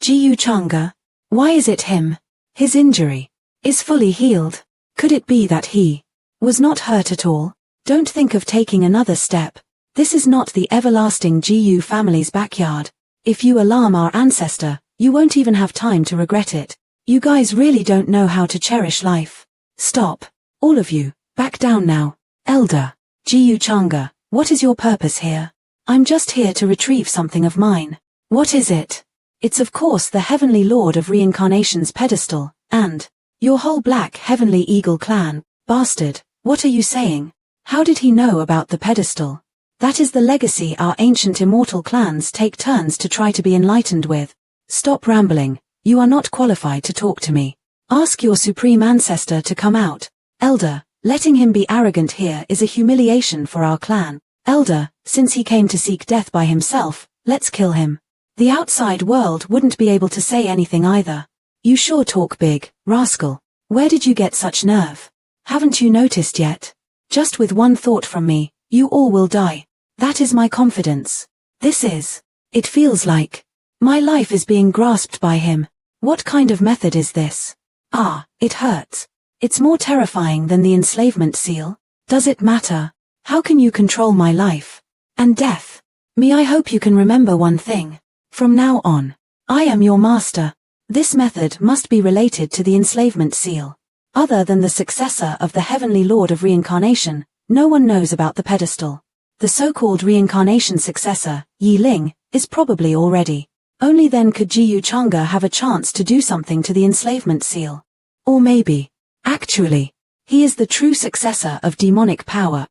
Jiyu Chang'e? Why is it him? His injury is fully healed. Could it be that he was not hurt at all? Don't think of taking another step. This is not the everlasting Jiyu family's backyard. If you alarm our ancestor, you won't even have time to regret it. You guys really don't know how to cherish life. Stop. All of you, back down now. Elder Jiyu Chang'e, what is your purpose here? I'm just here to retrieve something of mine. What is it? It's of course the Heavenly Lord of Reincarnation's pedestal, and your whole Black Heavenly Eagle clan. Bastard, what are you saying? How did he know about the pedestal? That is the legacy our ancient immortal clans take turns to try to be enlightened with. Stop rambling. You are not qualified to talk to me. Ask your supreme ancestor to come out. Elder, letting him be arrogant here is a humiliation for our clan. Elder, since he came to seek death by himself, let's kill him. The outside world wouldn't be able to say anything either. You sure talk big, rascal. Where did you get such nerve? Haven't you noticed yet? Just with one thought from me, you all will die. That is my confidence. It feels like my life is being grasped by him. What kind of method is this? Ah, it hurts. It's more terrifying than the enslavement seal. Does it matter? How can you control my life and death? I hope you can remember one thing. From now on, I am your master. This method must be related to the enslavement seal. Other than the successor of the Heavenly Lord of Reincarnation, no one knows about the pedestal. The so-called reincarnation successor, Yi Ling, is probably already. Only then could Jiyu Chang'e have a chance to do something to the enslavement seal. Or maybe, actually, he is the true successor of demonic power.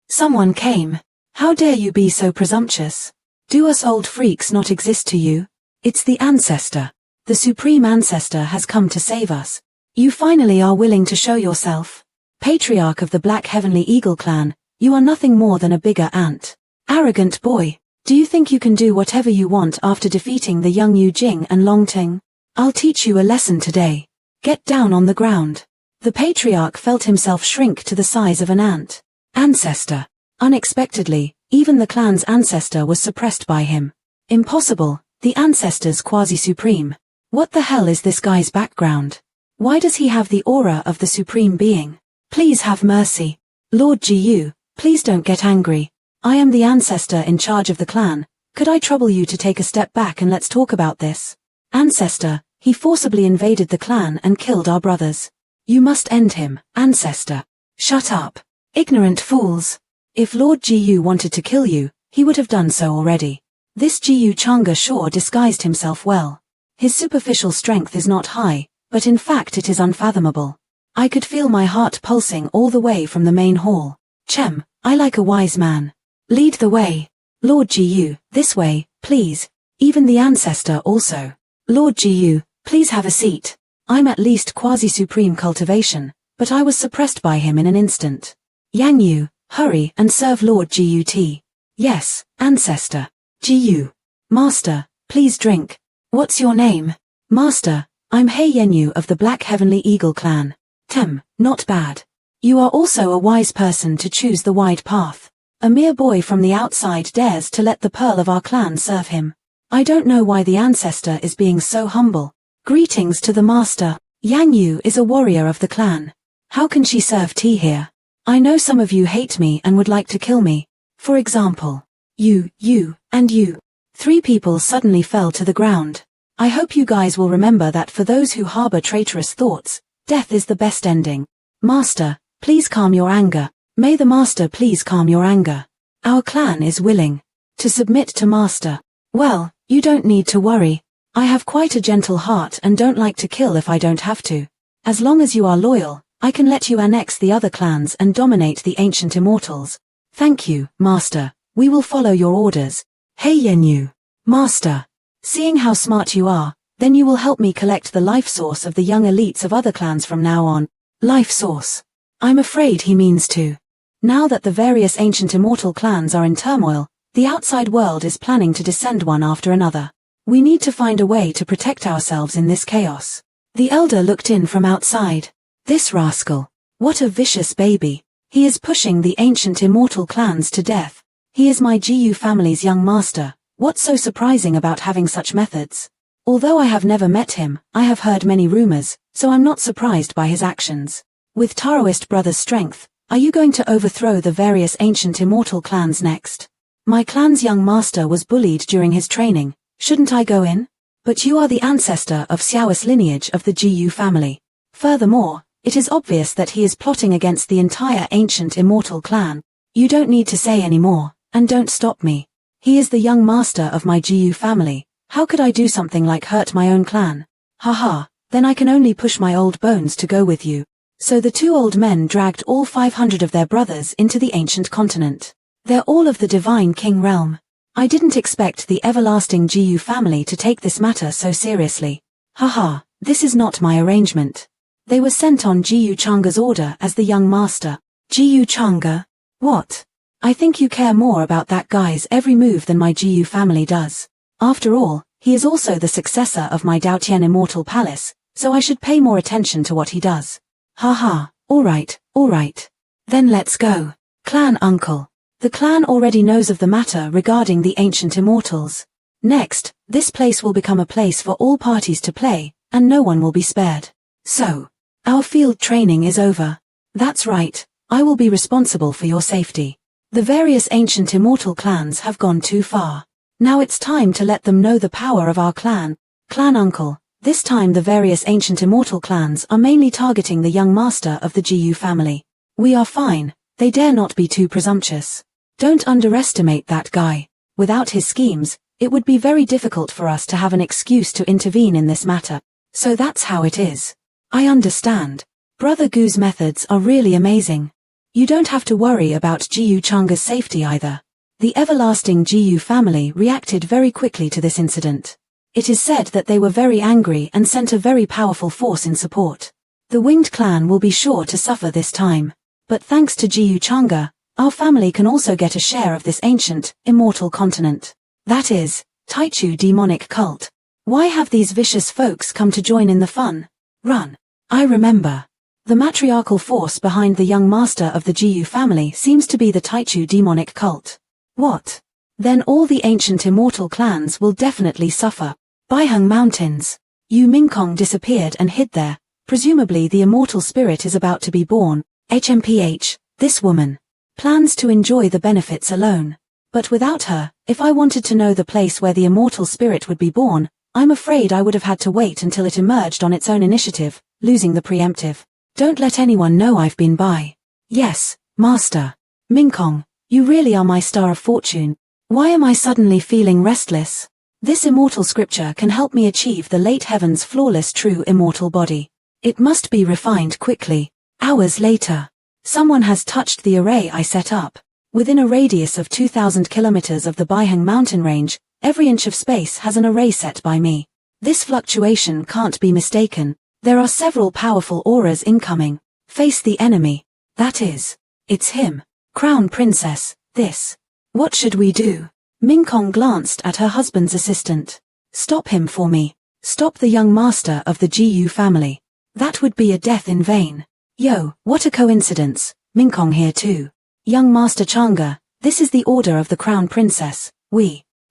Someone came. How dare you be so presumptuous? Do us old freaks not exist to you? It's the ancestor. The supreme ancestor has come to save us. You finally are willing to show yourself. Patriarch of the Black Heavenly Eagle clan, you are nothing more than a bigger ant. Arrogant boy, do you think you can do whatever you want after defeating the young Yu Jing and Long Ting? I'll teach you a lesson today. Get down on the ground. The patriarch felt himself shrink to the size of an ant. Ancestor. Unexpectedly, even the clan's ancestor was suppressed by him. Impossible, the ancestor's quasi-supreme. What the hell is this guy's background? Why does he have the aura of the Supreme Being? Please have mercy. Lord Jiyu, please don't get angry. I am the ancestor in charge of the clan. Could I trouble you to take a step back and let's talk about this? Ancestor, he forcibly invaded the clan and killed our brothers. You must end him, ancestor. Shut up. Ignorant fools. If Lord Jiyu wanted to kill you, he would have done so already. This Jiyu Chang'e sure disguised himself well. His superficial strength is not high, but in fact it is unfathomable. I could feel my heart pulsing all the way from the main hall. Chem, I like a wise man. Lead the way. Lord Jiyu, this way, please. Even the ancestor also. Lord Jiyu, please have a seat. I'm at least quasi-supreme cultivation, but I was suppressed by him in an instant. Yang Yu, hurry and serve Lord Gut. Yes, ancestor. Gu. Master, please drink. What's your name? Master, I'm Hei Yenyu of the Black Heavenly Eagle clan. Not bad. You are also a wise person to choose the wide path. A mere boy from the outside dares to let the pearl of our clan serve him. I don't know why the ancestor is being so humble. Greetings to the master. Yang Yu is a warrior of the clan. How can she serve tea here? I know some of you hate me and would like to kill me. For example, you, and you. 3 people suddenly fell to the ground. I hope you guys will remember that for those who harbor traitorous thoughts, death is the best ending. Master, please calm your anger. May the master please calm your anger. Our clan is willing to submit to master. Well, you don't need to worry. I have quite a gentle heart and don't like to kill if I don't have to. As long as you are loyal, I can let you annex the other clans and dominate the ancient immortals. Thank you, master. We will follow your orders. Hei Yenyu. Master. Seeing how smart you are, then you will help me collect the life source of the young elites of other clans from now on. Life source. I'm afraid he means to. Now that the various ancient immortal clans are in turmoil, the outside world is planning to descend one after another. We need to find a way to protect ourselves in this chaos. The elder looked in from outside. This rascal. What a vicious baby. He is pushing the ancient immortal clans to death. He is my Gu family's young master. What's so surprising about having such methods? Although I have never met him, I have heard many rumors, so I'm not surprised by his actions. With Taoist brother's strength, are you going to overthrow the various ancient immortal clans next? My clan's young master was bullied during his training. Shouldn't I go in? But you are the ancestor of Xiao's lineage of the Gu family. Furthermore, it is obvious that he is plotting against the entire ancient immortal clan. You don't need to say any more, and don't stop me. He is the young master of my Gu family. How could I do something like hurt my own clan? Haha, then I can only push my old bones to go with you. So the 2 old men dragged all 500 of their brothers into the ancient continent. They're all of the divine king realm. I didn't expect the everlasting Gu family to take this matter so seriously. Haha, this is not my arrangement. They were sent on Gu Changa's order as the young master. Gu Changa? What? I think you care more about that guy's every move than my Gu family does. After all, he is also the successor of my Daotian Immortal Palace, so I should pay more attention to what he does. Haha, alright. Then let's go. Clan uncle. The clan already knows of the matter regarding the ancient immortals. Next, this place will become a place for all parties to play, and no one will be spared. So, our field training is over. That's right, I will be responsible for your safety. The various ancient immortal clans have gone too far. Now it's time to let them know the power of our clan. Clan uncle. This time the various ancient immortal clans are mainly targeting the young master of the Gu family. We are fine, they dare not be too presumptuous. Don't underestimate that guy. Without his schemes, it would be very difficult for us to have an excuse to intervene in this matter. So that's how it is. I understand. Brother Gu's methods are really amazing. You don't have to worry about Gu Changa's safety either. The everlasting Gu family reacted very quickly to this incident. It is said that they were very angry and sent a very powerful force in support. The Winged Clan will be sure to suffer this time. But thanks to Gu Changa, our family can also get a share of this ancient, immortal continent. That is, Taichu demonic cult. Why have these vicious folks come to join in the fun? Run. I remember. The matriarchal force behind the young master of the Gu family seems to be the Taichu demonic cult. What? Then all the ancient immortal clans will definitely suffer. Baiheng Mountains. Yu Mingkong disappeared and hid there. Presumably the immortal spirit is about to be born. HMPH, this woman plans to enjoy the benefits alone. But without her, if I wanted to know the place where the immortal spirit would be born, I'm afraid I would have had to wait until it emerged on its own initiative, losing the preemptive. Don't let anyone know I've been by. Yes, Master. Mingkong, you really are my star of fortune. Why am I suddenly feeling restless? This immortal scripture can help me achieve the late heaven's flawless true immortal body. It must be refined quickly. Hours later. Someone has touched the array I set up. Within a radius of 2,000 kilometers of the Baiheng mountain range, every inch of space has an array set by me. This fluctuation can't be mistaken. There are several powerful auras incoming. Face the enemy. That is. It's him. Crown Princess, this. What should we do? Minkong glanced at her husband's assistant. Stop him for me. Stop the young master of the Gu family. That would be a death in vain. Yo, what a coincidence. Minkong here too. Young Master Changa, this is the order of the Crown Princess.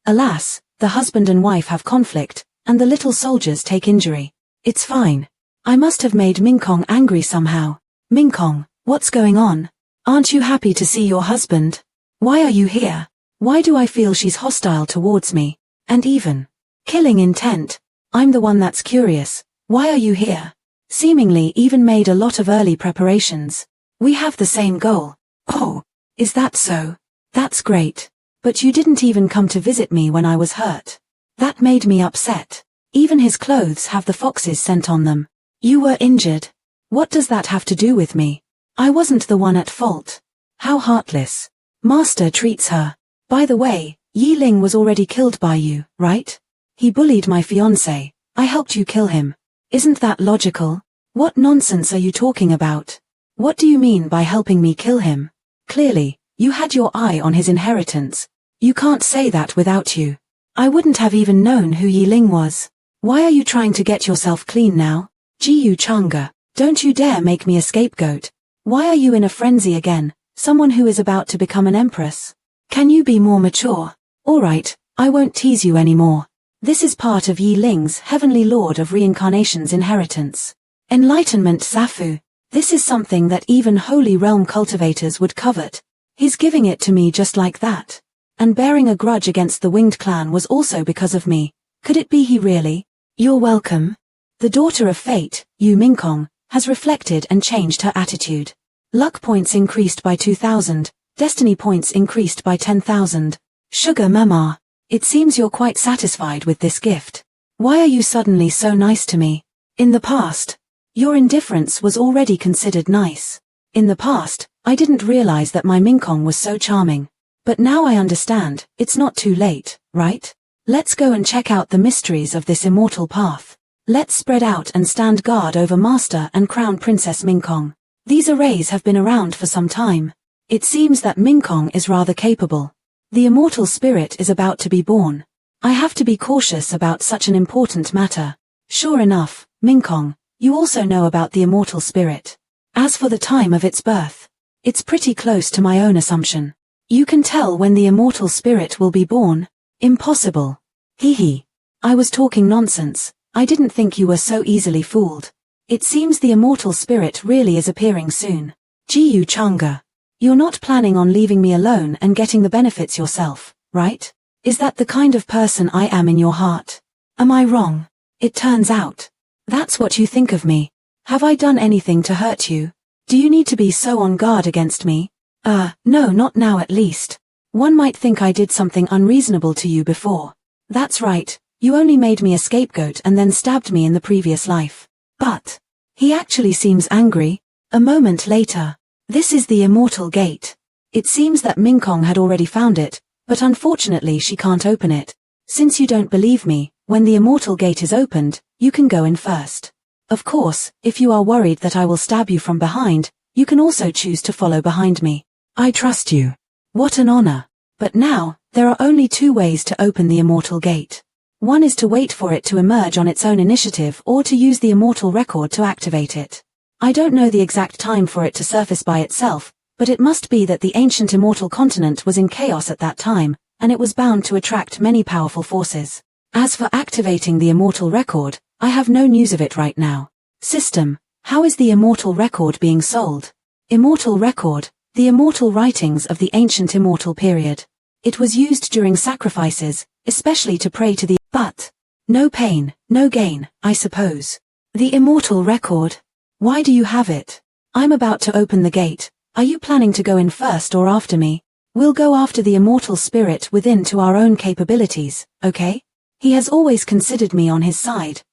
Alas, the husband and wife have conflict, and the little soldiers take injury. It's fine. I must have made Minkong angry somehow. Minkong, what's going on? Aren't you happy to see your husband? Why are you here? Why do I feel she's hostile towards me? And even killing intent. I'm the one that's curious. Why are you here? Seemingly even made a lot of early preparations. We have the same goal. Oh, is that so? That's great. But you didn't even come to visit me when I was hurt. That made me upset. Even his clothes have the fox's scent on them. You were injured. What does that have to do with me? I wasn't the one at fault. How heartless. Master treats her. By the way, Yi Ling was already killed by you, right? He bullied my fiancé. I helped you kill him. Isn't that logical? What nonsense are you talking about? What do you mean by helping me kill him? Clearly, you had your eye on his inheritance. You can't say that without you. I wouldn't have even known who Yi Ling was. Why are you trying to get yourself clean now? Jiyu Changa, don't you dare make me a scapegoat. Why are you in a frenzy again, someone who is about to become an empress? Can you be more mature? Alright, I won't tease you anymore. This is part of Yi Ling's Heavenly Lord of Reincarnation's inheritance. Enlightenment Zafu. This is something that even Holy Realm cultivators would covet. He's giving it to me just like that. And bearing a grudge against the Winged Clan was also because of me. Could it be he really? You're welcome. The daughter of fate, Yu Minkong, has reflected and changed her attitude. Luck points increased by 2,000, destiny points increased by 10,000. Sugar Mama, it seems you're quite satisfied with this gift. Why are you suddenly so nice to me? In the past, your indifference was already considered nice. In the past, I didn't realize that my Minkong was so charming. But now I understand, it's not too late, right? Let's go and check out the mysteries of this immortal path. Let's spread out and stand guard over Master and Crown Princess Minkong. These arrays have been around for some time. It seems that Minkong is rather capable. The immortal spirit is about to be born. I have to be cautious about such an important matter. Sure enough, Minkong, you also know about the immortal spirit. As for the time of its birth, it's pretty close to my own assumption. You can tell when the immortal spirit will be born. Impossible. Hee. I was talking nonsense. I didn't think you were so easily fooled. It seems the immortal spirit really is appearing soon. Jiyu Changa. You're not planning on leaving me alone and getting the benefits yourself, right? Is that the kind of person I am in your heart? Am I wrong? It turns out. That's what you think of me. Have I done anything to hurt you? Do you need to be so on guard against me? No, not now at least. One might think I did something unreasonable to you before. That's right, you only made me a scapegoat and then stabbed me in the previous life. But he actually seems angry. A moment later. This is the immortal gate. It seems that Minkong had already found it, but unfortunately she can't open it. Since you don't believe me, when the immortal gate is opened, you can go in first. Of course, if you are worried that I will stab you from behind, you can also choose to follow behind me. I trust you. What an honor. But now, there are only two ways to open the immortal gate. One is to wait for it to emerge on its own initiative or to use the immortal record to activate it. I don't know the exact time for it to surface by itself, but it must be that the ancient immortal continent was in chaos at that time, and it was bound to attract many powerful forces. As for activating the immortal record, I have no news of it right now. System, how is the immortal record being sold? Immortal record, the immortal writings of the ancient immortal period. It was used during sacrifices, especially to pray to the but. No pain, no gain, I suppose. The immortal record. Why do you have it? I'm about to open the gate. Are you planning to go in first or after me? We'll go after the immortal spirit within to our own capabilities, okay? He has always considered me on his side.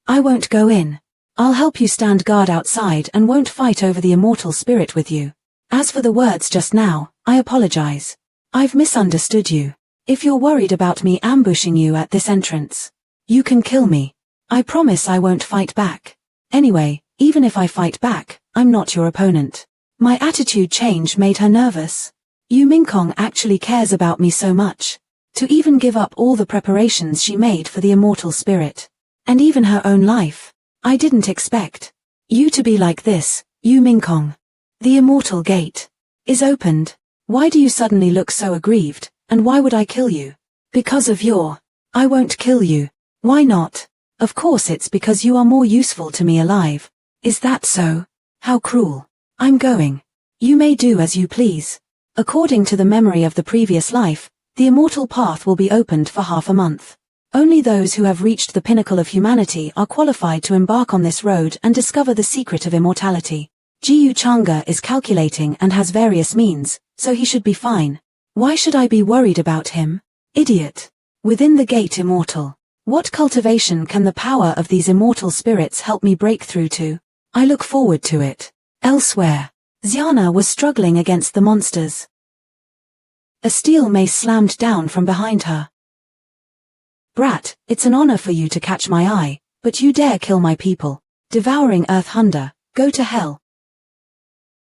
I won't go in. I'll help you stand guard outside and won't fight over the immortal spirit with you. As for the words just now, I apologize. I've misunderstood you. If you're worried about me ambushing you at this entrance, you can kill me. I promise I won't fight back. Anyway, even if I fight back, I'm not your opponent. My attitude change made her nervous. Yu Mingkong actually cares about me so much. To even give up all the preparations she made for the immortal spirit. And even her own life. I didn't expect you to be like this, Yu Mingkong. The immortal gate is opened. Why do you suddenly look so aggrieved, and why would I kill you? Because of your... I won't kill you. Why not? Of course it's because you are more useful to me alive. Is that so? How cruel. I'm going. You may do as you please. According to the memory of the previous life, the immortal path will be opened for half a month. Only those who have reached the pinnacle of humanity are qualified to embark on this road and discover the secret of immortality. Jiyu Changa is calculating and has various means, so he should be fine. Why should I be worried about him? Idiot. Within the gate immortal. What cultivation can the power of these immortal spirits help me break through to? I look forward to it. Elsewhere. Xiana was struggling against the monsters. A steel mace slammed down from behind her. Brat, it's an honor for you to catch my eye, but you dare kill my people. Devouring Earth Hunter, go to hell.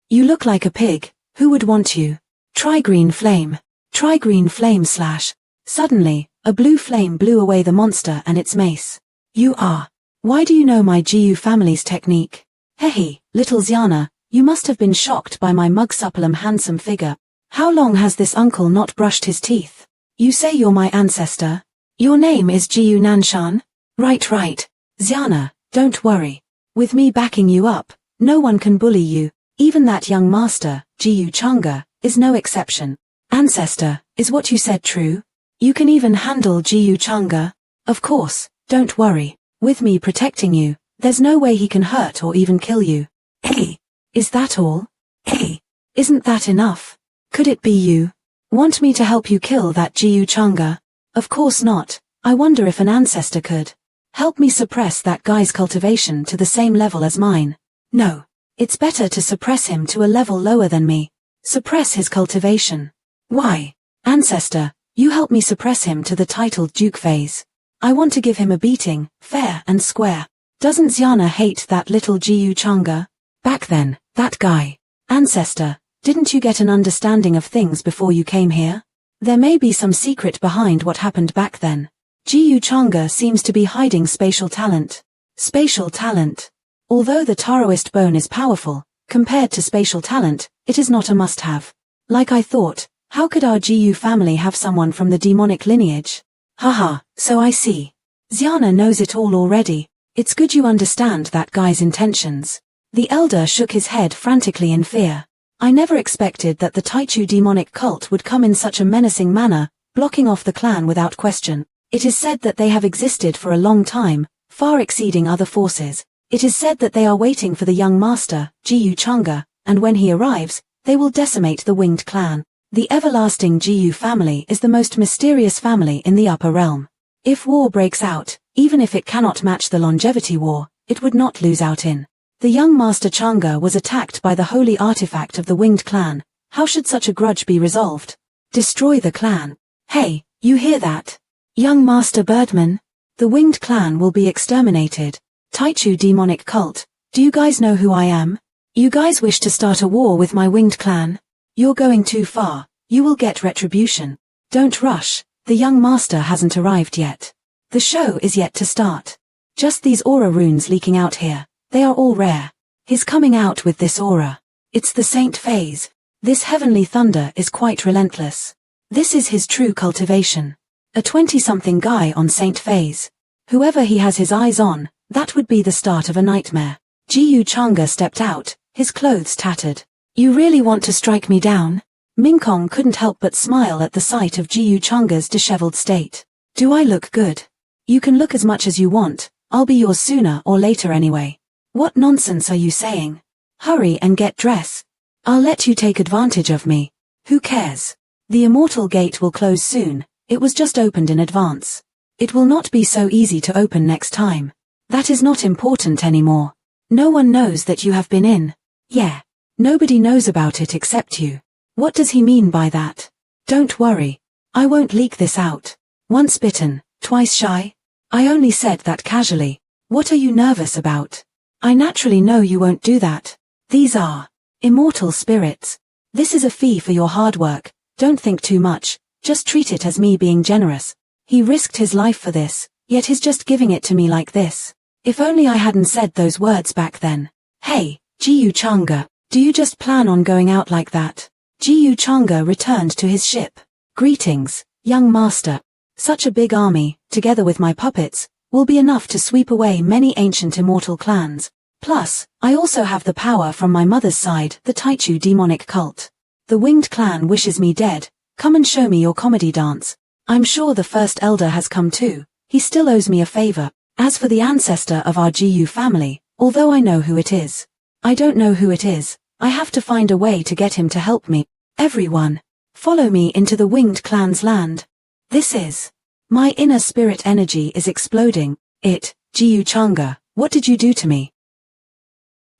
You look like a pig, who would want you? Try green flame. Try green flame slash. Suddenly, a blue flame blew away the monster and its mace. You are. Why do you know my Jiyu family's technique? Hehe, little Xiana, you must have been shocked by my mug-supplem handsome figure. How long has this uncle not brushed his teeth? You say you're my ancestor? Your name is Jiyu Nanshan? Right. Xiana, don't worry. With me backing you up, no one can bully you. Even that young master, Jiyu Changa, is no exception. Ancestor, is what you said true? You can even handle Jiyu Changa? Of course, don't worry. With me protecting you, there's no way he can hurt or even kill you. Hey, is that all? Hey, isn't that enough? Could it be you? Want me to help you kill that Jiyu Changa? Of course not. I wonder if an ancestor could help me suppress that guy's cultivation to the same level as mine. No. It's better to suppress him to a level lower than me. Suppress his cultivation. Why? Ancestor, you help me suppress him to the titled Duke phase. I want to give him a beating, fair and square. Doesn't Xiana hate that little Jiyu Changa? Back then, that guy. Ancestor, didn't you get an understanding of things before you came here? There may be some secret behind what happened back then. Jiyu Changa seems to be hiding spatial talent. Spatial talent. Although the Taoist bone is powerful, compared to spatial talent, it is not a must-have. Like I thought, how could our Jiyu family have someone from the demonic lineage? Haha, so I see. Xiana knows it all already. It's good you understand that guy's intentions. The elder shook his head frantically in fear. I never expected that the Taichu demonic cult would come in such a menacing manner, blocking off the clan without question. It is said that they have existed for a long time, far exceeding other forces. It is said that they are waiting for the young master, Jiyu Changa, and when he arrives, they will decimate the winged clan. The everlasting Jiyu family is the most mysterious family in the upper realm. If war breaks out, even if it cannot match the longevity war, it would not lose out in. The young master Changa was attacked by the holy artifact of the winged clan. How should such a grudge be resolved? Destroy the clan. Hey, you hear that? Young master Birdman? The winged clan will be exterminated. Taichu demonic cult, do you guys know who I am? You guys wish to start a war with my winged clan? You're going too far, you will get retribution. Don't rush, the young master hasn't arrived yet. The show is yet to start. Just these aura runes leaking out here, they are all rare. He's coming out with this aura. It's the saint phase. This heavenly thunder is quite relentless. This is his true cultivation. A 20-something guy on saint phase. Whoever he has his eyes on, that would be the start of a nightmare. Jiyu Changa stepped out, his clothes tattered. You really want to strike me down? Mingkong couldn't help but smile at the sight of Jiyu Changa's disheveled state. Do I look good? You can look as much as you want, I'll be yours sooner or later anyway. What nonsense are you saying? Hurry and get dressed. I'll let you take advantage of me. Who cares? The immortal gate will close soon, it was just opened in advance. It will not be so easy to open next time. That is not important anymore. No one knows that you have been in. Yeah. Nobody knows about it except you. What does he mean by that? Don't worry. I won't leak this out. Once bitten, twice shy. I only said that casually. What are you nervous about? I naturally know you won't do that. These are immortal spirits. This is a fee for your hard work. Don't think too much, just treat it as me being generous. He risked his life for this, yet he's just giving it to me like this. If only I hadn't said those words back then. Hey, Jiyu Changa, do you just plan on going out like that? Jiyu Changa returned to his ship. Greetings, young master. Such a big army, together with my puppets, will be enough to sweep away many ancient immortal clans. Plus, I also have the power from my mother's side, the Taichu demonic cult. The winged clan wishes me dead. Come and show me your comedy dance. I'm sure the first elder has come too. He still owes me a favor. As for the ancestor of our Jiyu family, although I know who it is, I don't know who it is. I have to find a way to get him to help me. Everyone, follow me into the winged clan's land. This is. My inner spirit energy is exploding. Jiyu Changa, what did you do to me?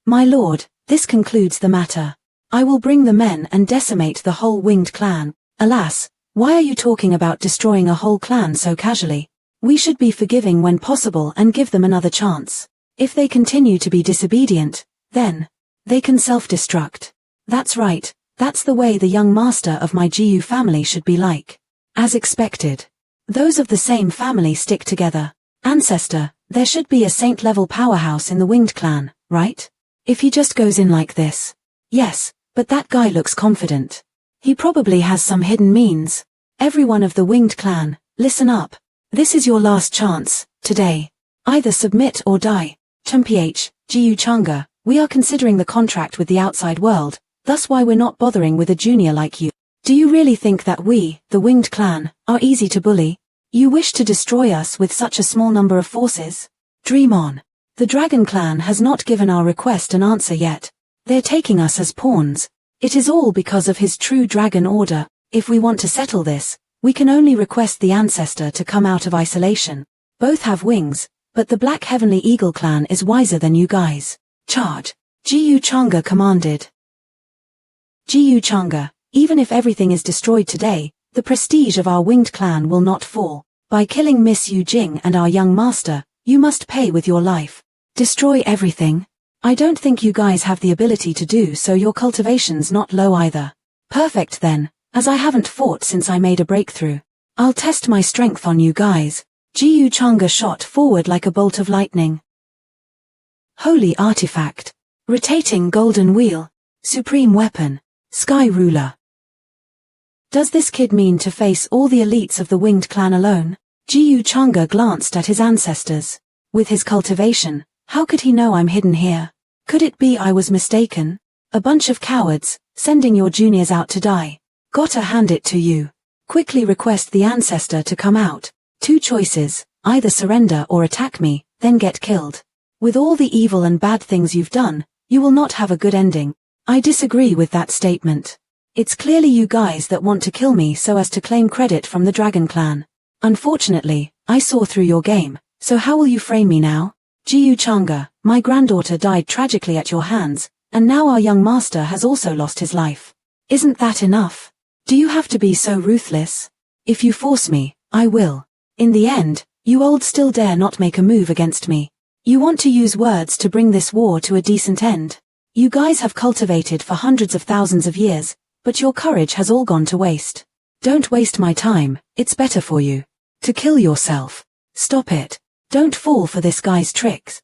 My lord, this concludes the matter. I will bring the men and decimate the whole winged clan. Alas, why are you talking about destroying a whole clan so casually? We should be forgiving when possible and give them another chance. If they continue to be disobedient, then they can self-destruct. That's right, that's the way the young master of my Jiyu family should be like. As expected. Those of the same family stick together. Ancestor, there should be a saint-level powerhouse in the winged clan, right? If he just goes in like this. Yes, but that guy looks confident. He probably has some hidden means. Everyone of the winged clan, listen up. This is your last chance, today. Either submit or die. Jiyu Changa, we are considering the contract with the outside world, thus why we're not bothering with a junior like you. Do you really think that we, the winged clan, are easy to bully? You wish to destroy us with such a small number of forces? Dream on. The dragon clan has not given our request an answer yet. They're taking us as pawns. It is all because of his true dragon order. If we want to settle this, we can only request the ancestor to come out of isolation. Both have wings, but the Black Heavenly Eagle clan is wiser than you guys. Charge. Jiyu Changa commanded. Jiyu Changa, even if everything is destroyed today, the prestige of our winged clan will not fall. By killing Miss Yu Jing and our young master, you must pay with your life. Destroy everything? I don't think you guys have the ability to do so. Your cultivation's not low either. Perfect then, as I haven't fought since I made a breakthrough. I'll test my strength on you guys. Jiyu Changa shot forward like a bolt of lightning. Holy artifact. Rotating golden wheel. Supreme weapon. Sky ruler. Does this kid mean to face all the elites of the winged clan alone? Jiyu Changa glanced at his ancestors. With his cultivation, how could he know I'm hidden here? Could it be I was mistaken? A bunch of cowards, sending your juniors out to die. Gotta hand it to you. Quickly request the ancestor to come out. Two choices, either surrender or attack me, then get killed. With all the evil and bad things you've done, you will not have a good ending. I disagree with that statement. It's clearly you guys that want to kill me so as to claim credit from the Dragon Clan. Unfortunately, I saw through your game, so how will you frame me now? Jiyu Changa, my granddaughter died tragically at your hands, and now our young master has also lost his life. Isn't that enough? Do you have to be so ruthless? If you force me, I will. In the end, you old still dare not make a move against me. You want to use words to bring this war to a decent end. You guys have cultivated for hundreds of thousands of years, but your courage has all gone to waste. Don't waste my time, it's better for you to kill yourself. Stop it. Don't fall for this guy's tricks.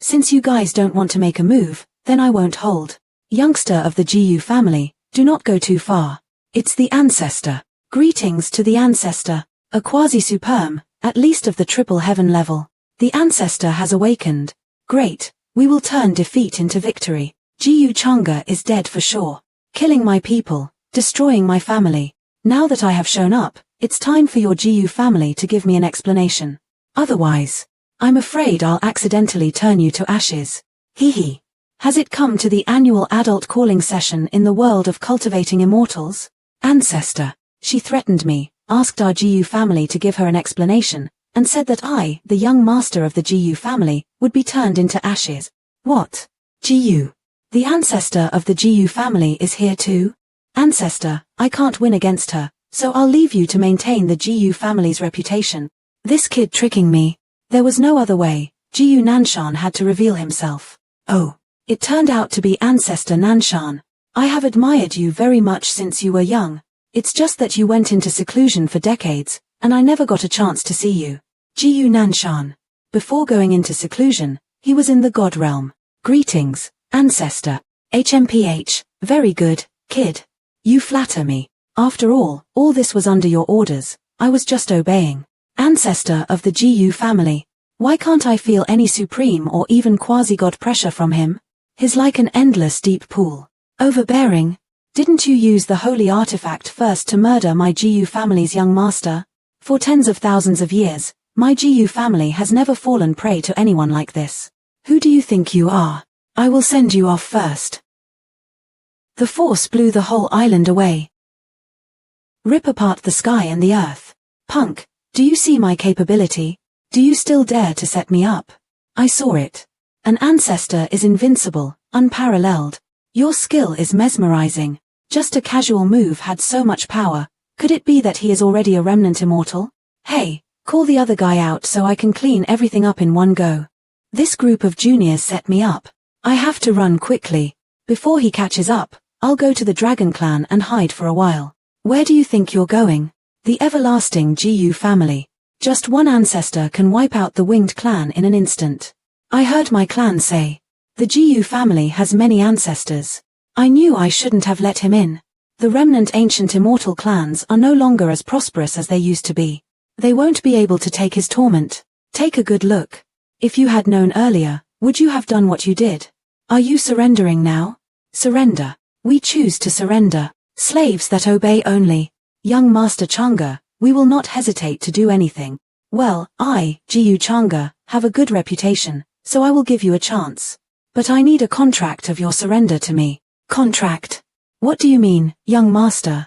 Since you guys don't want to make a move, then I won't hold. Youngster of the Jiyu family, do not go too far. It's the ancestor. Greetings to the ancestor. A quasi-superm, at least of the triple heaven level. The ancestor has awakened. Great, we will turn defeat into victory. Jiyu Changa is dead for sure. Killing my people, destroying my family. Now that I have shown up, it's time for your Jiyu family to give me an explanation. Otherwise, I'm afraid I'll accidentally turn you to ashes. Hee. Has it come to the annual adult calling session in the world of cultivating immortals? Ancestor, she threatened me, asked our Jiyu family to give her an explanation, and said that I, the young master of the Jiyu family, would be turned into ashes. What? Jiyu? The ancestor of the Jiyu family is here too? Ancestor, I can't win against her, so I'll leave you to maintain the Jiyu family's reputation. This kid tricking me. There was no other way, Jiyu Nanshan had to reveal himself. Oh, it turned out to be Ancestor Nanshan. I have admired you very much since you were young. It's just that you went into seclusion for decades, and I never got a chance to see you. Jiyu Nanshan. Before going into seclusion, he was in the God realm. Greetings, Ancestor. HMPH, very good, kid. You flatter me. After all this was under your orders. I was just obeying. Ancestor of the Jiyu family. Why can't I feel any supreme or even quasi-god pressure from him? He's like an endless deep pool. Overbearing. Didn't you use the holy artifact first to murder my Jiyu family's young master? For tens of thousands of years, my Jiyu family has never fallen prey to anyone like this. Who do you think you are? I will send you off first. The force blew the whole island away. Rip apart the sky and the earth. Punk, do you see my capability? Do you still dare to set me up? I saw it. An ancestor is invincible, unparalleled. Your skill is mesmerizing. Just a casual move had so much power. Could it be that he is already a remnant immortal? Hey, call the other guy out so I can clean everything up in one go. This group of juniors set me up. I have to run quickly. Before he catches up, I'll go to the Dragon Clan and hide for a while. Where do you think you're going? The everlasting Jiyu family. Just one ancestor can wipe out the winged clan in an instant. I heard my clan say. The Jiyu family has many ancestors. I knew I shouldn't have let him in. The remnant ancient immortal clans are no longer as prosperous as they used to be. They won't be able to take his torment. Take a good look. If you had known earlier, would you have done what you did? Are you surrendering now? Surrender. We choose to surrender. Slaves that obey only. Young Master Changa, we will not hesitate to do anything. Well, I, Jiyu Changa, have a good reputation, so I will give you a chance. But I need a contract of your surrender to me. Contract? What do you mean, young master?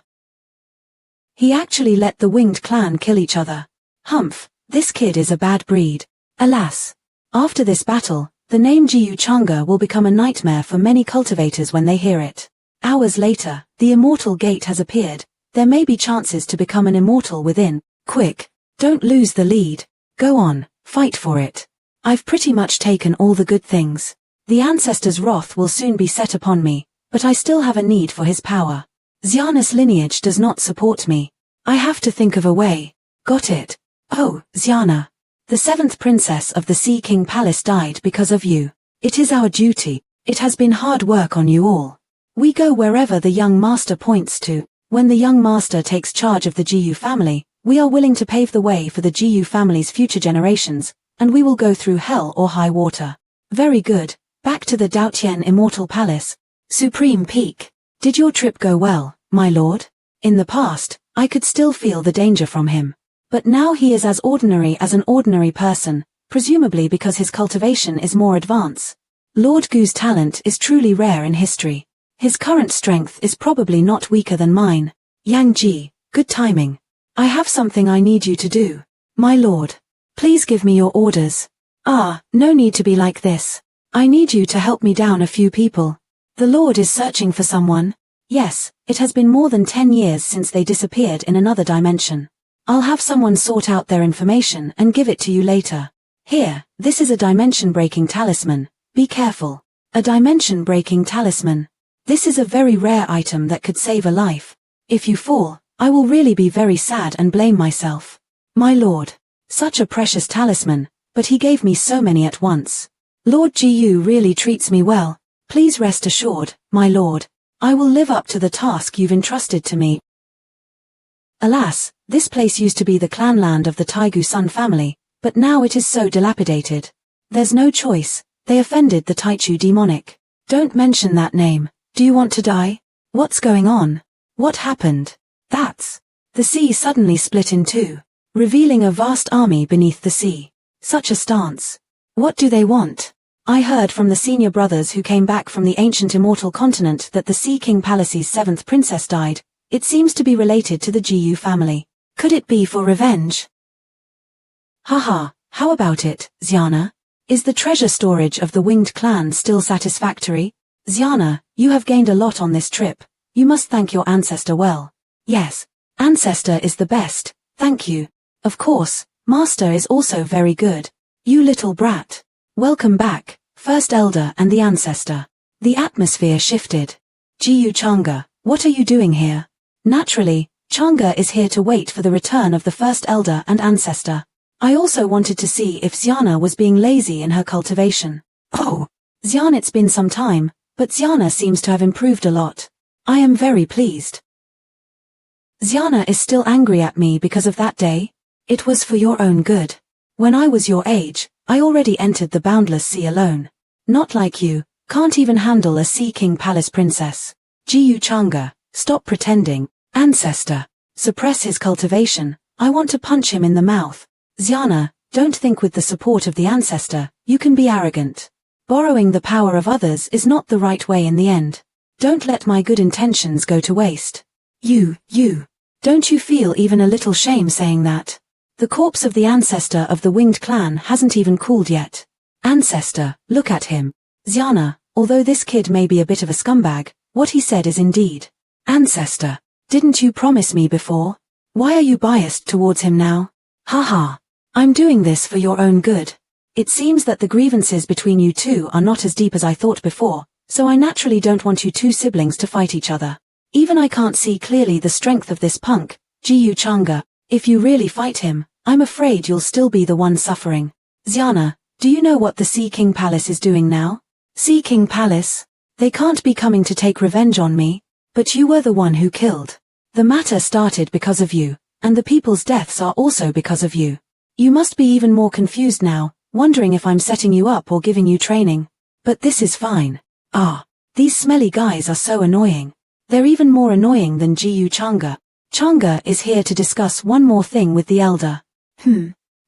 He actually let the winged clan kill each other. Humph, this kid is a bad breed. Alas. After this battle, the name Jiyu Changa will become a nightmare for many cultivators when they hear it. Hours later, the immortal gate has appeared. There may be chances to become an immortal within. Quick, don't lose the lead. Go on, fight for it. I've pretty much taken all the good things. The ancestor's wrath will soon be set upon me, but I still have a need for his power. Xiana's lineage does not support me. I have to think of a way. Got it. Oh, Xiana. The 7th princess of the Sea King Palace died because of you. It is our duty. It has been hard work on you all. We go wherever the young master points to. When the young master takes charge of the Jiyu family, we are willing to pave the way for the Jiyu family's future generations, and we will go through hell or high water. Very good. Back to the Daotian Immortal Palace. Supreme Peak. Did your trip go well, my lord? In the past, I could still feel the danger from him. But now he is as ordinary as an ordinary person, presumably because his cultivation is more advanced. Lord Gu's talent is truly rare in history. His current strength is probably not weaker than mine. Yang Ji, good timing. I have something I need you to do. My lord. Please give me your orders. Ah, no need to be like this. I need you to help me down a few people. The lord is searching for someone. Yes, it has been more than 10 years since they disappeared in another dimension. I'll have someone sort out their information and give it to you later. Here, this is a dimension-breaking talisman. Be careful. A dimension-breaking talisman. This is a very rare item that could save a life. If you fall, I will really be very sad and blame myself. My lord. Such a precious talisman, but he gave me so many at once. Lord Jiyu really treats me well. Please rest assured, my lord. I will live up to the task you've entrusted to me. Alas, this place used to be the clanland of the Taigu Sun family, but now it is so dilapidated. There's no choice, they offended the Taichu demonic. Don't mention that name. Do you want to die? What's going on? What happened? The sea suddenly split in two, revealing a vast army beneath the sea. Such a stance. What do they want? I heard from the senior brothers who came back from the ancient immortal continent that the Sea King Palace's 7th princess died. It seems to be related to the Jiyu family. Could it be for revenge? Haha, how about it, Xiana? Is the treasure storage of the winged clan still satisfactory? Xiana, you have gained a lot on this trip. You must thank your ancestor well. Yes, ancestor is the best, thank you. Of course, master is also very good. You little brat. Welcome back, First Elder and the Ancestor. The atmosphere shifted. Jiyu Changa, what are you doing here? Naturally, Changa is here to wait for the return of the First Elder and Ancestor. I also wanted to see if Xiana was being lazy in her cultivation. Oh, Xian, it's been some time, but Xiana seems to have improved a lot. I am very pleased. Xiana is still angry at me because of that day? It was for your own good. When I was your age, I already entered the boundless sea alone. Not like you, can't even handle a Sea King Palace princess. Jiyu Changa, stop pretending. Ancestor, suppress his cultivation. I want to punch him in the mouth. Xiana, don't think with the support of the Ancestor, you can be arrogant. Borrowing the power of others is not the right way in the end. Don't let my good intentions go to waste. You, don't you feel even a little shame saying that? The corpse of the Ancestor of the Winged Clan hasn't even cooled yet. Ancestor, look at him. Xiana, although this kid may be a bit of a scumbag, what he said is indeed. Ancestor, didn't you promise me before? Why are you biased towards him now? Haha. I'm doing this for your own good. It seems that the grievances between you two are not as deep as I thought before, so I naturally don't want you two siblings to fight each other. Even I can't see clearly the strength of this punk, Jiyu Changa. If you really fight him, I'm afraid you'll still be the one suffering. Xiana, do you know what the Sea King Palace is doing now? Sea King Palace? They can't be coming to take revenge on me, but you were the one who killed. The matter started because of you, and the people's deaths are also because of you. You must be even more confused now, wondering if I'm setting you up or giving you training. But this is fine. Ah, these smelly guys are so annoying. They're even more annoying than Jiyu Changa. Changa is here to discuss one more thing with the Elder.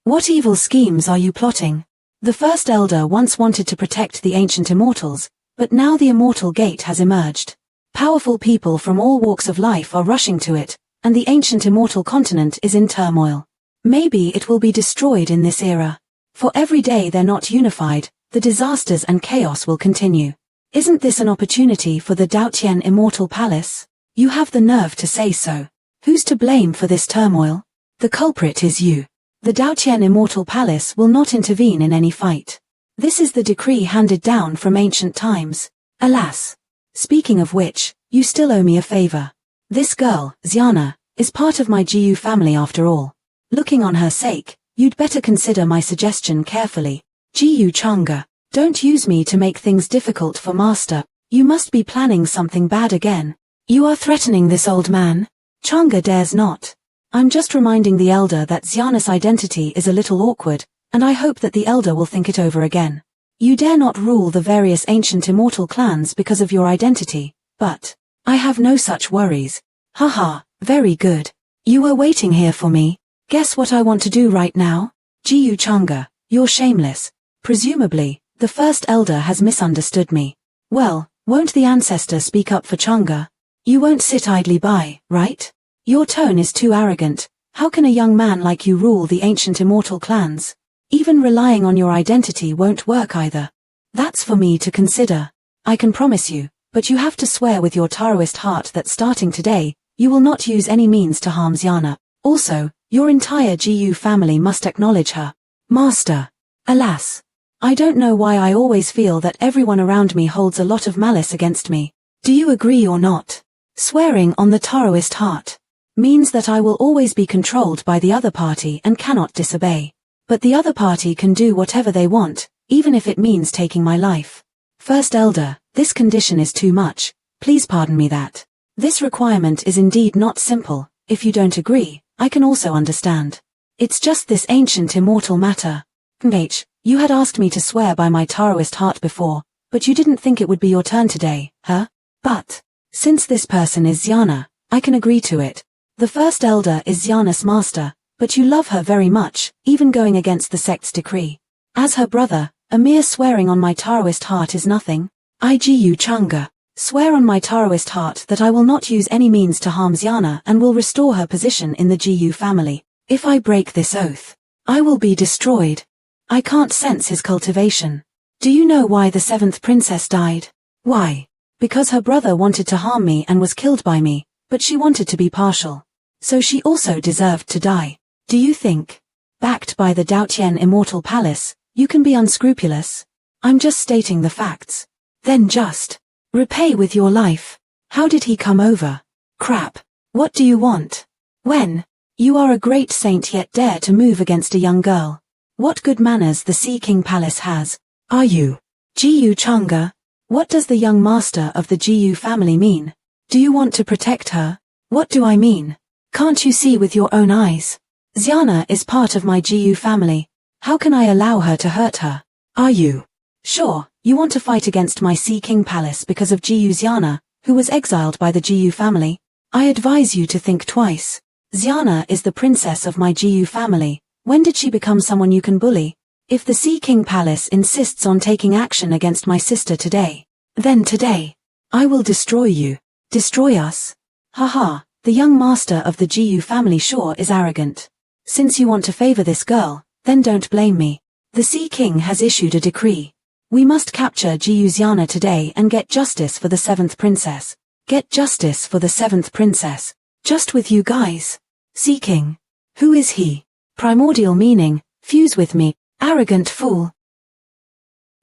What evil schemes are you plotting? The First Elder once wanted to protect the ancient immortals, but now the Immortal Gate has emerged. Powerful people from all walks of life are rushing to it, and the ancient immortal continent is in turmoil. Maybe it will be destroyed in this era. For every day they're not unified, the disasters and chaos will continue. Isn't this an opportunity for the Daotian Immortal Palace? You have the nerve to say so. Who's to blame for this turmoil? The culprit is you. The Daotian Immortal Palace will not intervene in any fight. This is the decree handed down from ancient times. Alas. Speaking of which, you still owe me a favor. This girl, Xiana, is part of my Jiyu family after all. Looking on her sake, you'd better consider my suggestion carefully. Jiyu Changa, don't use me to make things difficult for Master. You must be planning something bad again. You are threatening this old man? Changa dares not. I'm just reminding the Elder that Xiana's identity is a little awkward, and I hope that the Elder will think it over again. You dare not rule the various ancient immortal clans because of your identity, but I have no such worries. Haha, very good. You were waiting here for me. Guess what I want to do right now? Jiyu Changa, you're shameless. Presumably, the First Elder has misunderstood me. Well, won't the Ancestor speak up for Changa? You won't sit idly by, right? Your tone is too arrogant. How can a young man like you rule the ancient immortal clans? Even relying on your identity won't work either. That's for me to consider. I can promise you, but you have to swear with your Taoist heart that starting today, you will not use any means to harm Xiana. Also, your entire Jiyu family must acknowledge her. Master. Alas. I don't know why I always feel that everyone around me holds a lot of malice against me. Do you agree or not? Swearing on the Taoist heart means that I will always be controlled by the other party and cannot disobey. But the other party can do whatever they want, even if it means taking my life. First Elder, this condition is too much. Please pardon me that. This requirement is indeed not simple. If you don't agree, I can also understand. It's just this ancient immortal matter. You had asked me to swear by my Taoist heart before, but you didn't think it would be your turn today, huh? But since this person is Xiana, I can agree to it. The First Elder is Xiana's master, but you love her very much, even going against the sect's decree. As her brother, a mere swearing on my Taoist heart is nothing. Jiyu Changa, swear on my Taoist heart that I will not use any means to harm Xiana and will restore her position in the Jiyu family. If I break this oath, I will be destroyed. I can't sense his cultivation. Do you know why the 7th princess died? Why? Because her brother wanted to harm me and was killed by me, but she wanted to be partial. So she also deserved to die. Do you think, backed by the Daotian Immortal Palace, You can be unscrupulous. I'm just stating the facts. Then just repay with your life. How did he come over? Crap. What do you want? When? You are a great saint yet dare to move against a young girl. What good manners the Sea King Palace has. Are you Jiyu Changa? What does the young master of the Jiyu family mean? Do you want to protect her? What do I mean? Can't you see with your own eyes? Xiana is part of my Jiyu family. How can I allow her to hurt her? Are you sure you want to fight against my Sea King Palace because of Jiyu Xiana, who was exiled by the Jiyu family? I advise you to think twice. Xiana is the princess of my Jiyu family. When did she become someone you can bully? If the Sea King Palace insists on taking action against my sister today, then today, I will destroy you. Destroy us? Haha, the young master of the Jiyu family sure is arrogant. Since you want to favor this girl, then don't blame me. The Sea King has issued a decree. We must capture Jiyu Xiana today and get justice for the 7th princess. Get justice for the 7th princess. Just with you guys. Sea King. Who is he? Primordial meaning, fuse with me, arrogant fool.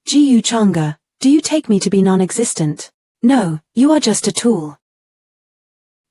Jiyu Changa, do you take me to be non-existent? No, you are just a tool.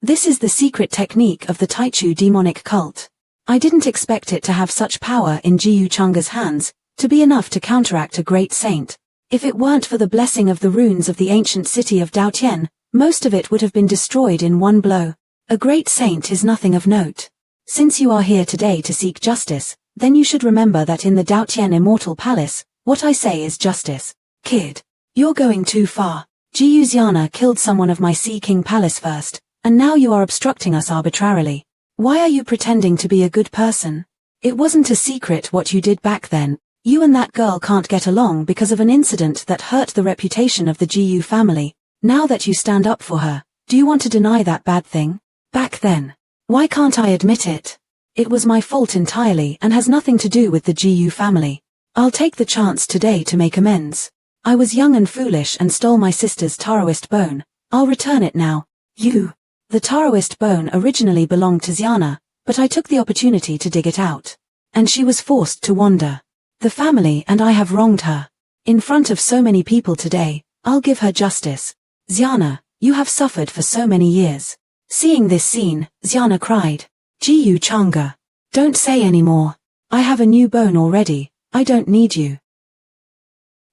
This is the secret technique of the Taichu demonic cult. I didn't expect it to have such power in Jiyu Changa's hands, to be enough to counteract a great saint. If it weren't for the blessing of the runes of the ancient city of Daotian, most of it would have been destroyed in one blow. A great saint is nothing of note. Since you are here today to seek justice, then you should remember that in the Daotian Immortal Palace, what I say is justice. Kid, you're going too far. Jiyu Xiana killed someone of my Sea King Palace first, and now you are obstructing us arbitrarily. Why are you pretending to be a good person? It wasn't a secret what you did back then. You and that girl can't get along because of an incident that hurt the reputation of the Jiyu family. Now that you stand up for her, do you want to deny that bad thing? Back then. Why can't I admit it? It was my fault entirely and has nothing to do with the Jiyu family. I'll take the chance today to make amends. I was young and foolish and stole my sister's Taoist bone. I'll return it now. You. The Taoist bone originally belonged to Xiana, but I took the opportunity to dig it out. And she was forced to wander. The family and I have wronged her. In front of so many people today, I'll give her justice. Xiana, you have suffered for so many years. Seeing this scene, Xiana cried. Jiyu Changa. Don't say any more. I have a new bone already. I don't need you.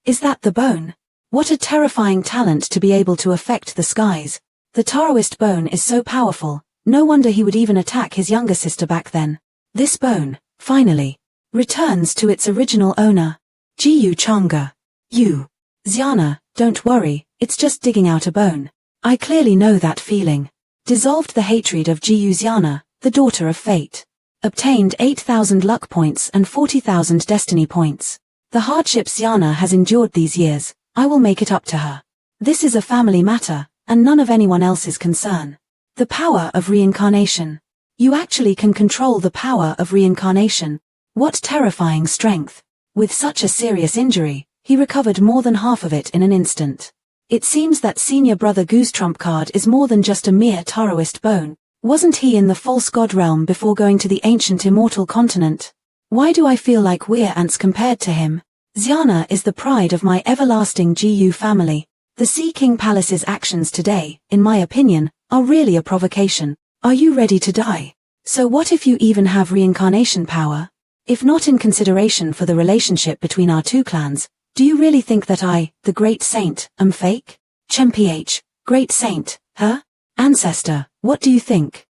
Is that the bone? What a terrifying talent to be able to affect the skies. The Taoist bone is so powerful, no wonder he would even attack his younger sister back then. This bone, finally, returns to its original owner. Jiyu Changa. You. Xiana, don't worry, it's just digging out a bone. I clearly know that feeling. Dissolved the hatred of Jiyu Xiana, the daughter of fate. Obtained 8,000 luck points and 40,000 destiny points. The hardships Xiana has endured these years, I will make it up to her. This is a family matter, and none of anyone else's concern. The power of reincarnation. You actually can control the power of reincarnation. What terrifying strength. With such a serious injury, he recovered more than half of it in an instant. It seems that senior brother Goose trump card is more than just a mere Taoist bone. Wasn't he in the false god realm before going to the ancient immortal continent? Why do I feel like we're ants compared to him? Xiana is the pride of my everlasting Jiyu family. The Sea King Palace's actions today, in my opinion, are really a provocation. Are you ready to die? So what if you even have reincarnation power? If not in consideration for the relationship between our two clans, do you really think that I, the great saint, am fake? Chemph, great saint, huh? Ancestor, what do you think?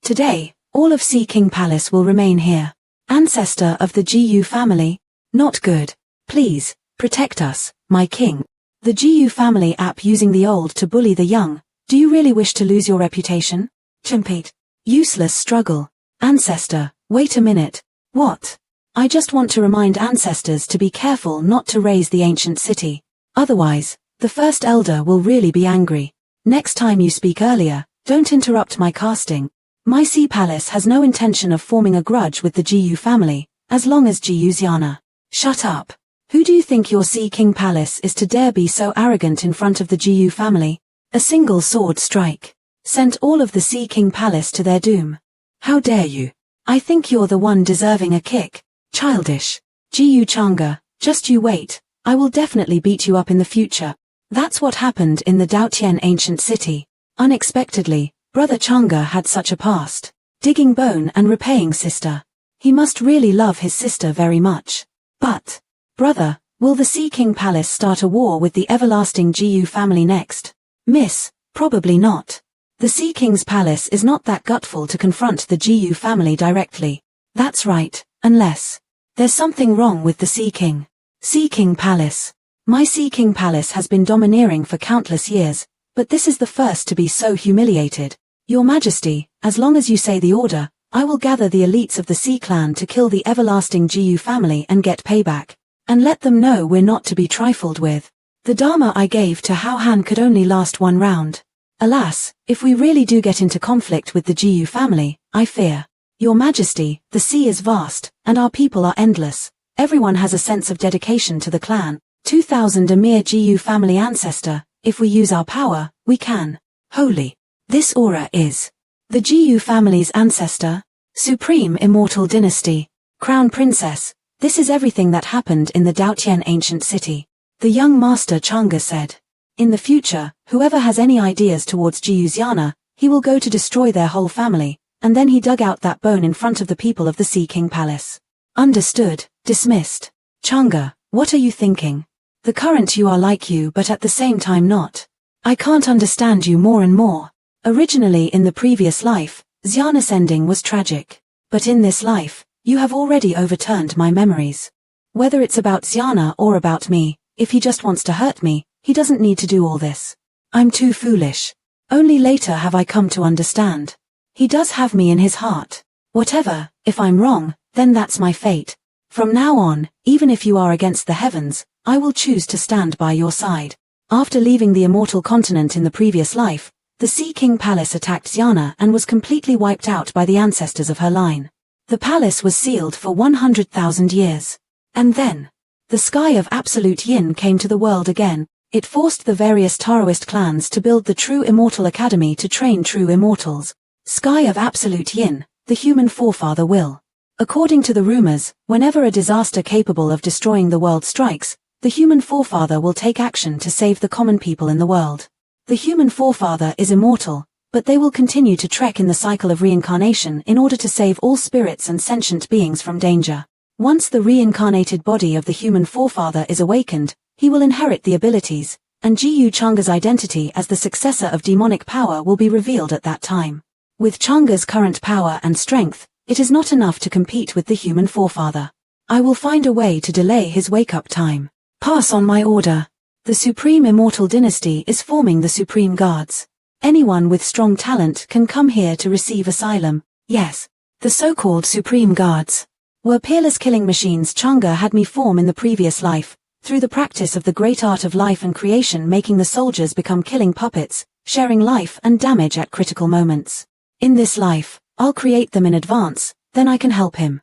Today, all of Sea King Palace will remain here. Ancestor of the Jiyu family? Not good. Please, protect us, my king. The Jiyu family app using the old to bully the young. Do you really wish to lose your reputation? Chemph. Useless struggle. Ancestor, wait a minute. What? I just want to remind ancestors to be careful not to raise the ancient city. Otherwise, the first elder will really be angry. Next time you speak earlier, don't interrupt my casting. My Sea Palace has no intention of forming a grudge with the Jiyu family, as long as Jiyu Xiana. Shut up. Who do you think your Sea King Palace is to dare be so arrogant in front of the Jiyu family? A single sword strike sent all of the Sea King Palace to their doom. How dare you? I think you're the one deserving a kick. Childish. Jiyu Changa, just you wait, I will definitely beat you up in the future. That's what happened in the Daotian ancient city. Unexpectedly, Brother Changa had such a past. Digging bone and repaying sister. He must really love his sister very much. But, brother, will the Sea King Palace start a war with the everlasting Jiyu family next? Miss, probably not. The Sea King's palace is not that gutful to confront the Jiyu family directly. That's right, unless there's something wrong with the Sea King. Sea King Palace. My Sea King Palace has been domineering for countless years, but this is the first to be so humiliated. Your Majesty, as long as you say the order, I will gather the elites of the Sea Clan to kill the everlasting Jiyu family and get payback. And let them know we're not to be trifled with. The Dharma I gave to Hao Han could only last one round. Alas, if we really do get into conflict with the Jiyu family, I fear. Your Majesty, the sea is vast, and our people are endless. Everyone has a sense of dedication to the clan. 2000 a mere Jiyu family ancestor. If we use our power, we can. Holy. This aura is the Jiyu family's ancestor. Supreme immortal dynasty. Crown princess. This is everything that happened in the Daotian ancient city. The young master Changa said. In the future, whoever has any ideas towards Jiyu's yana, he will go to destroy their whole family, and then he dug out that bone in front of the people of the Sea King Palace. Understood, dismissed. Changa, what are you thinking? The current you are like you but at the same time not. I can't understand you more and more. Originally in the previous life, Xiana's ending was tragic. But in this life, you have already overturned my memories. Whether it's about Xiana or about me, if he just wants to hurt me, he doesn't need to do all this. I'm too foolish. Only later have I come to understand. He does have me in his heart. Whatever, if I'm wrong, then that's my fate. From now on, even if you are against the heavens, I will choose to stand by your side. After leaving the immortal continent in the previous life, the Sea King Palace attacked Xiana and was completely wiped out by the ancestors of her line. The palace was sealed for 100,000 years. And then, the sky of absolute yin came to the world again. It forced the various Taoist clans to build the true immortal academy to train true immortals. Sky of absolute yin, the human forefather will. According to the rumors, whenever a disaster capable of destroying the world strikes, the human forefather will take action to save the common people in the world. The human forefather is immortal, but they will continue to trek in the cycle of reincarnation in order to save all spirits and sentient beings from danger. Once the reincarnated body of the human forefather is awakened, he will inherit the abilities, and Jiyu Changa's identity as the successor of demonic power will be revealed at that time. With Changa's current power and strength, it is not enough to compete with the human forefather. I will find a way to delay his wake-up time. Pass on my order. The Supreme Immortal Dynasty is forming the Supreme Guards. Anyone with strong talent can come here to receive asylum. Yes, the so-called Supreme Guards were peerless killing machines Changa had me form in the previous life, through the practice of the great art of life and creation, making the soldiers become killing puppets, sharing life and damage at critical moments. In this life, I'll create them in advance, then I can help him.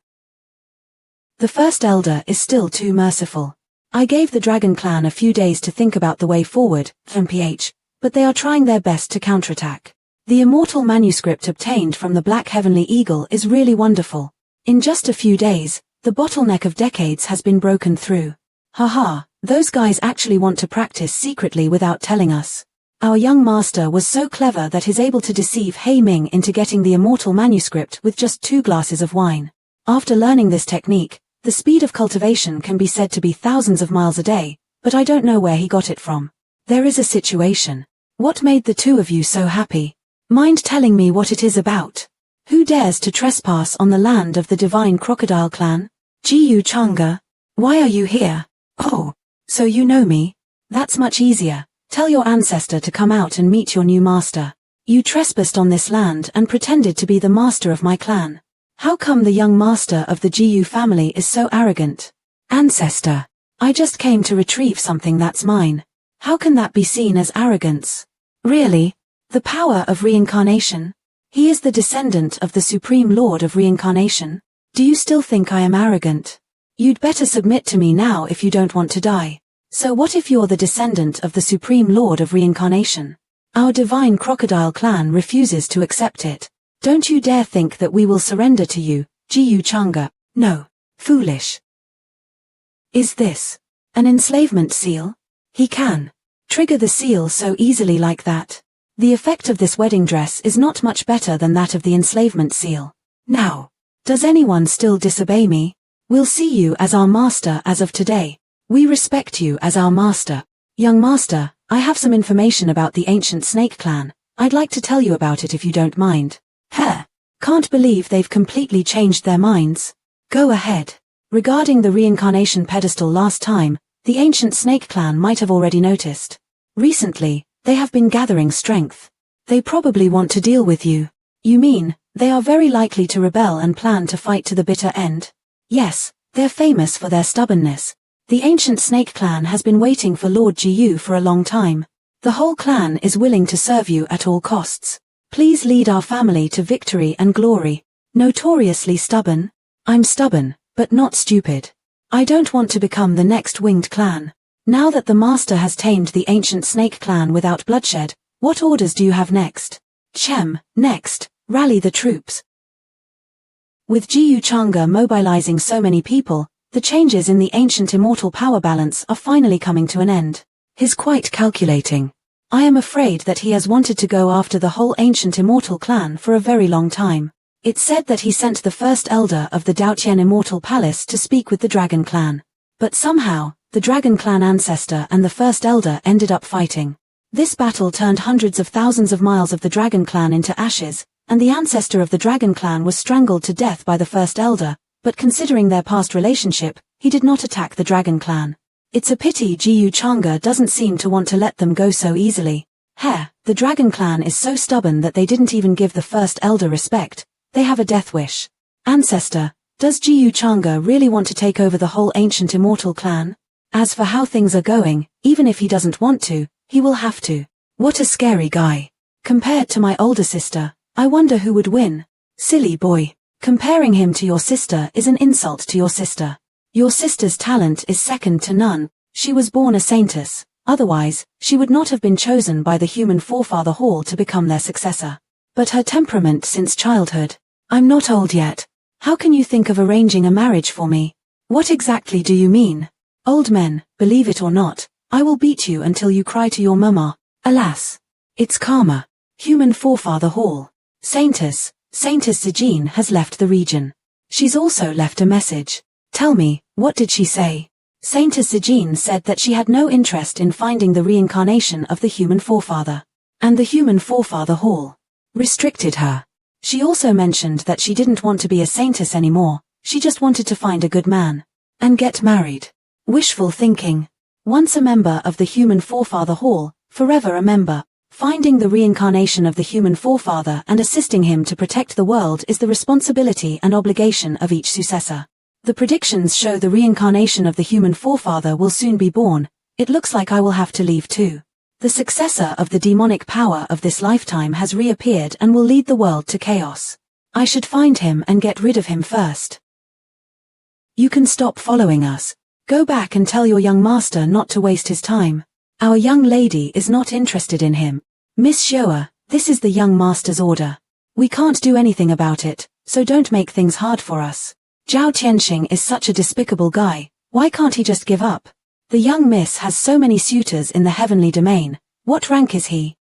The first elder is still too merciful. I gave the Dragon Clan a few days to think about the way forward, MPH, but they are trying their best to counterattack. The immortal manuscript obtained from the Black Heavenly Eagle is really wonderful. In just a few days, the bottleneck of decades has been broken through. Haha, those guys actually want to practice secretly without telling us. Our young master was so clever that he's able to deceive He Ming into getting the immortal manuscript with just 2 glasses of wine. After learning this technique, the speed of cultivation can be said to be thousands of miles a day, but I don't know where he got it from. There is a situation. What made the two of you so happy? Mind telling me what it is about? Who dares to trespass on the land of the divine crocodile clan? Jiyu Changa. Why are you here? Oh, so you know me? That's much easier. Tell your ancestor to come out and meet your new master. You trespassed on this land and pretended to be the master of my clan. How come the young master of the Jiyu family is so arrogant? Ancestor. I just came to retrieve something that's mine. How can that be seen as arrogance? Really? The power of reincarnation? He is the descendant of the Supreme Lord of Reincarnation. Do you still think I am arrogant? You'd better submit to me now if you don't want to die. So what if you're the descendant of the Supreme Lord of Reincarnation? Our divine crocodile clan refuses to accept it. Don't you dare think that we will surrender to you, Jiyu Changa. No. Foolish. Is this an enslavement seal? He can trigger the seal so easily like that. The effect of this wedding dress is not much better than that of the enslavement seal. Now, does anyone still disobey me? We'll see you as our master as of today. We respect you as our master. Young master, I have some information about the ancient snake clan. I'd like to tell you about it if you don't mind. Can't believe they've completely changed their minds. Go ahead. Regarding the reincarnation pedestal last time, the ancient snake clan might have already noticed. Recently, they have been gathering strength. They probably want to deal with you. You mean, they are very likely to rebel and plan to fight to the bitter end? Yes, they're famous for their stubbornness. The ancient snake clan has been waiting for Lord Jiyu for a long time. The whole clan is willing to serve you at all costs. Please lead our family to victory and glory. Notoriously stubborn? I'm stubborn, but not stupid. I don't want to become the next winged clan. Now that the master has tamed the ancient snake clan without bloodshed, what orders do you have next? Next, rally the troops. With Jiyu Changa mobilizing so many people, the changes in the ancient immortal power balance are finally coming to an end. He's quite calculating. I am afraid that he has wanted to go after the whole ancient immortal clan for a very long time. It's said that he sent the first elder of the Daotian Immortal Palace to speak with the Dragon Clan. But somehow, the Dragon Clan ancestor and the first elder ended up fighting. This battle turned hundreds of thousands of miles of the Dragon Clan into ashes, and the ancestor of the Dragon Clan was strangled to death by the first elder, but considering their past relationship, he did not attack the Dragon Clan. It's a pity Jiyu Changa doesn't seem to want to let them go so easily. The Dragon Clan is so stubborn that they didn't even give the first elder respect. They have a death wish. Ancestor, does Jiyu Changa really want to take over the whole ancient immortal clan? As for how things are going, even if he doesn't want to, he will have to. What a scary guy. Compared to my older sister, I wonder who would win. Silly boy. Comparing him to your sister is an insult to your sister. Your sister's talent is second to none. She was born a saintess. Otherwise, she would not have been chosen by the human forefather hall to become their successor. But her temperament since childhood. I'm not old yet. How can you think of arranging a marriage for me? What exactly do you mean? Old men, believe it or not, I will beat you until you cry to your mama. Alas. It's karma. Human forefather hall. Saintess Zijin has left the region. She's also left a message. Tell me, what did she say? Saintess Zijin said that she had no interest in finding the reincarnation of the human forefather. And the human forefather hall restricted her. She also mentioned that she didn't want to be a saintess anymore, she just wanted to find a good man. And get married. Wishful thinking. Once a member of the human forefather hall, forever a member. Finding the reincarnation of the human forefather and assisting him to protect the world is the responsibility and obligation of each successor. The predictions show the reincarnation of the human forefather will soon be born. It looks like I will have to leave too. The successor of the demonic power of this lifetime has reappeared and will lead the world to chaos. I should find him and get rid of him first. You can stop following us. Go back and tell your young master not to waste his time. Our young lady is not interested in him. Miss Showa, this is the young master's order. We can't do anything about it, so don't make things hard for us. Zhao Tianxing is such a despicable guy, why can't he just give up? The young miss has so many suitors in the heavenly domain. What rank is he?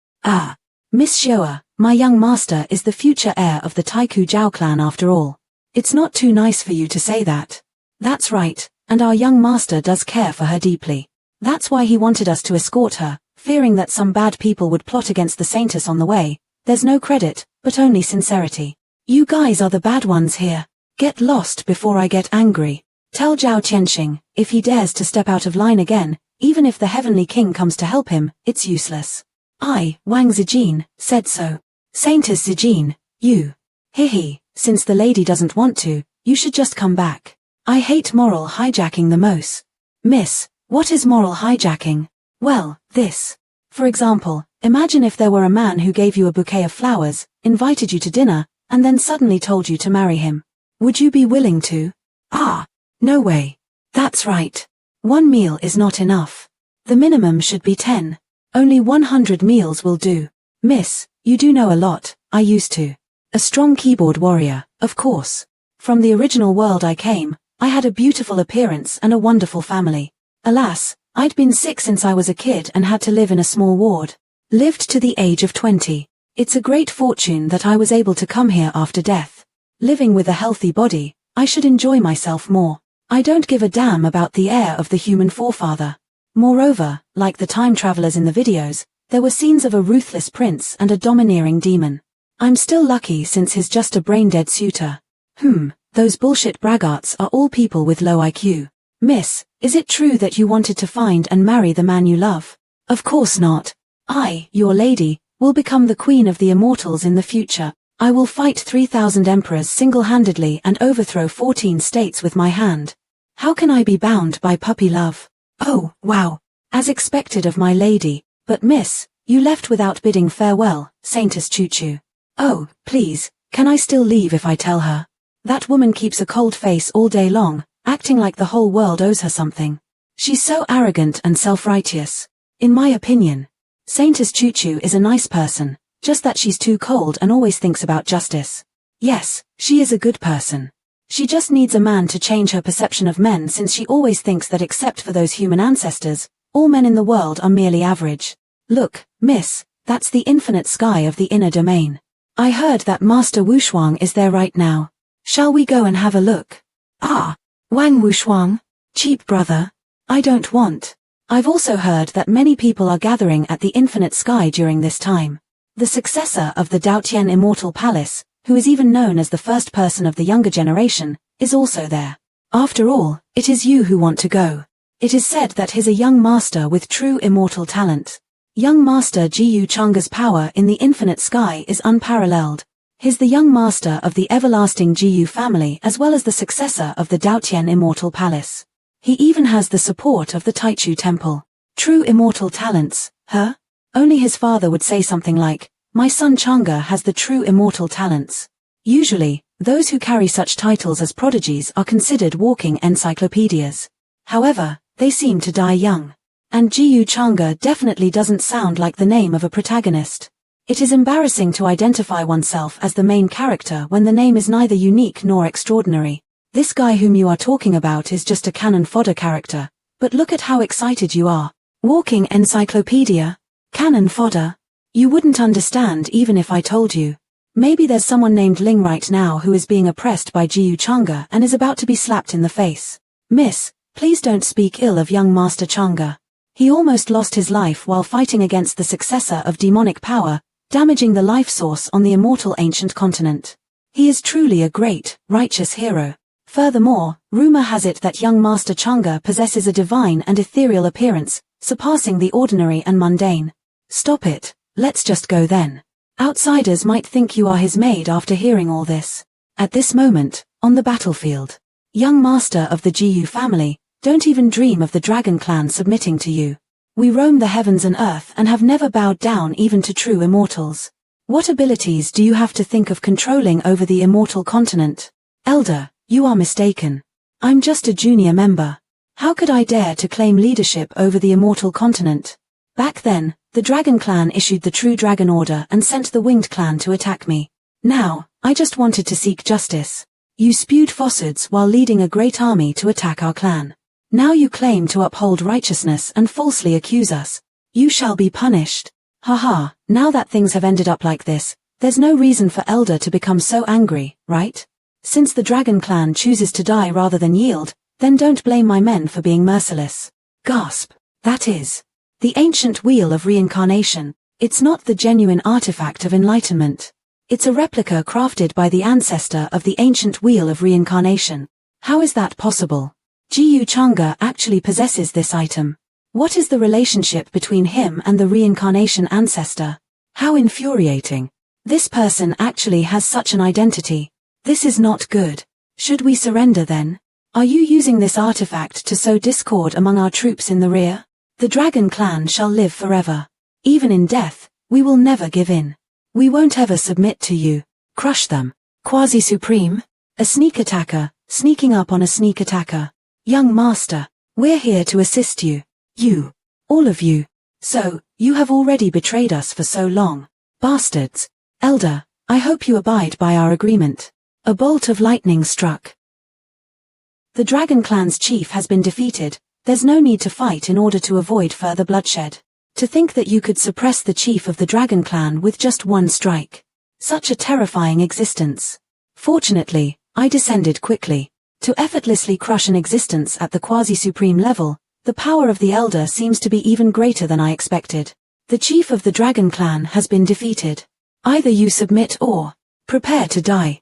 Miss Showa, my young master is the future heir of the Taiku Zhao clan after all. It's not too nice for you to say that. That's right, and our young master does care for her deeply. That's why he wanted us to escort her, fearing that some bad people would plot against the saintess on the way. There's no credit, but only sincerity. You guys are the bad ones here. Get lost before I get angry. Tell Zhao Tianxing, if he dares to step out of line again, even if the Heavenly King comes to help him, it's useless. I, Wang Zijin, said so. Saintess Zijin, you. Since the lady doesn't want to, you should just come back. I hate moral hijacking the most. Miss, what is moral hijacking? Well, this. For example, imagine if there were a man who gave you a bouquet of flowers, invited you to dinner, and then suddenly told you to marry him. Would you be willing to? No way. That's right. 1 meal is not enough. The minimum should be 10. Only 100 meals will do. Miss, you do know a lot. I used to. A strong keyboard warrior, of course. From the original world I came, I had a beautiful appearance and a wonderful family. Alas, I'd been sick since I was a kid and had to live in a small ward. Lived to the age of 20. It's a great fortune that I was able to come here after death. Living with a healthy body, I should enjoy myself more. I don't give a damn about the heir of the human forefather. Moreover, like the time travelers in the videos, there were scenes of a ruthless prince and a domineering demon. I'm still lucky since he's just a brain-dead suitor. Those bullshit braggarts are all people with low IQ. Miss, is it true that you wanted to find and marry the man you love? Of course not. I, your lady, will become the queen of the immortals in the future. I will fight 3,000 emperors single-handedly and overthrow 14 states with my hand. How can I be bound by puppy love? Oh, wow. As expected of my lady, but miss, you left without bidding farewell, Saintess Choo-Choo. Oh, please, can I still leave if I tell her? That woman keeps a cold face all day long, acting like the whole world owes her something. She's so arrogant and self-righteous. In my opinion, Saintess Choo-Choo is a nice person, just that she's too cold and always thinks about justice. Yes, she is a good person. She just needs a man to change her perception of men, since she always thinks that except for those human ancestors, all men in the world are merely average. Look, miss, that's the infinite sky of the inner domain. I heard that Master Wushuang is there right now. Shall we go and have a look? Ah, Wang Wushuang? Cheap brother. I don't want. I've also heard that many people are gathering at the infinite sky during this time. The successor of the Daotian Immortal Palace, who is even known as the first person of the younger generation, is also there. After all, it is you who want to go. It is said that he's a young master with true immortal talent. Young Master Jiyu Changa's power in the infinite sky is unparalleled. He's the young master of the everlasting Jiyu family as well as the successor of the Daotian Immortal Palace. He even has the support of the Taichu Temple. True immortal talents, huh? Only his father would say something like, "My son Changa has the true immortal talents." Usually, those who carry such titles as prodigies are considered walking encyclopedias. However, they seem to die young. And Jiyu Changa definitely doesn't sound like the name of a protagonist. It is embarrassing to identify oneself as the main character when the name is neither unique nor extraordinary. This guy whom you are talking about is just a cannon fodder character, but look at how excited you are. Walking encyclopedia? Cannon fodder? You wouldn't understand even if I told you. Maybe there's someone named Ling right now who is being oppressed by Jiyu Changa and is about to be slapped in the face. Miss, please don't speak ill of young Master Changa. He almost lost his life while fighting against the successor of demonic power, damaging the life source on the immortal ancient continent. He is truly a great, righteous hero. Furthermore, rumor has it that young Master Changa possesses a divine and ethereal appearance, surpassing the ordinary and mundane. Stop it, let's just go then. Outsiders might think you are his maid after hearing all this. At this moment, on the battlefield, young master of the Jiyu family, don't even dream of the dragon clan submitting to you. We roam the heavens and earth and have never bowed down even to true immortals. What abilities do you have to think of controlling over the immortal continent? Elder, you are mistaken. I'm just a junior member. How could I dare to claim leadership over the immortal continent? Back then, the Dragon Clan issued the True Dragon Order and sent the Winged Clan to attack me. Now, I just wanted to seek justice. You spewed falsehoods while leading a great army to attack our clan. Now you claim to uphold righteousness and falsely accuse us. You shall be punished. Haha, now that things have ended up like this, there's no reason for Elder to become so angry, right? Since the Dragon Clan chooses to die rather than yield, then don't blame my men for being merciless. Gasp. That is the ancient wheel of reincarnation. It's not the genuine artifact of enlightenment. It's a replica crafted by the ancestor of the ancient wheel of reincarnation. How is that possible? Jiyu Changa actually possesses this item. What is the relationship between him and the reincarnation ancestor? How infuriating. This person actually has such an identity. This is not good. Should we surrender then? Are you using this artifact to sow discord among our troops in the rear? The Dragon Clan shall live forever. Even in death, we will never give in. We won't ever submit to you. Crush them. Quasi-Supreme? A sneak attacker, sneaking up on a sneak attacker. Young Master, we're here to assist you. You. All of you. So, you have already betrayed us for so long. Bastards. Elder, I hope you abide by our agreement. A bolt of lightning struck. The Dragon Clan's chief has been defeated. There's no need to fight in order to avoid further bloodshed. To think that you could suppress the chief of the Dragon Clan with just one strike. Such a terrifying existence. Fortunately, I descended quickly. To effortlessly crush an existence at the quasi-supreme level, the power of the Elder seems to be even greater than I expected. The chief of the Dragon Clan has been defeated. Either you submit or prepare to die.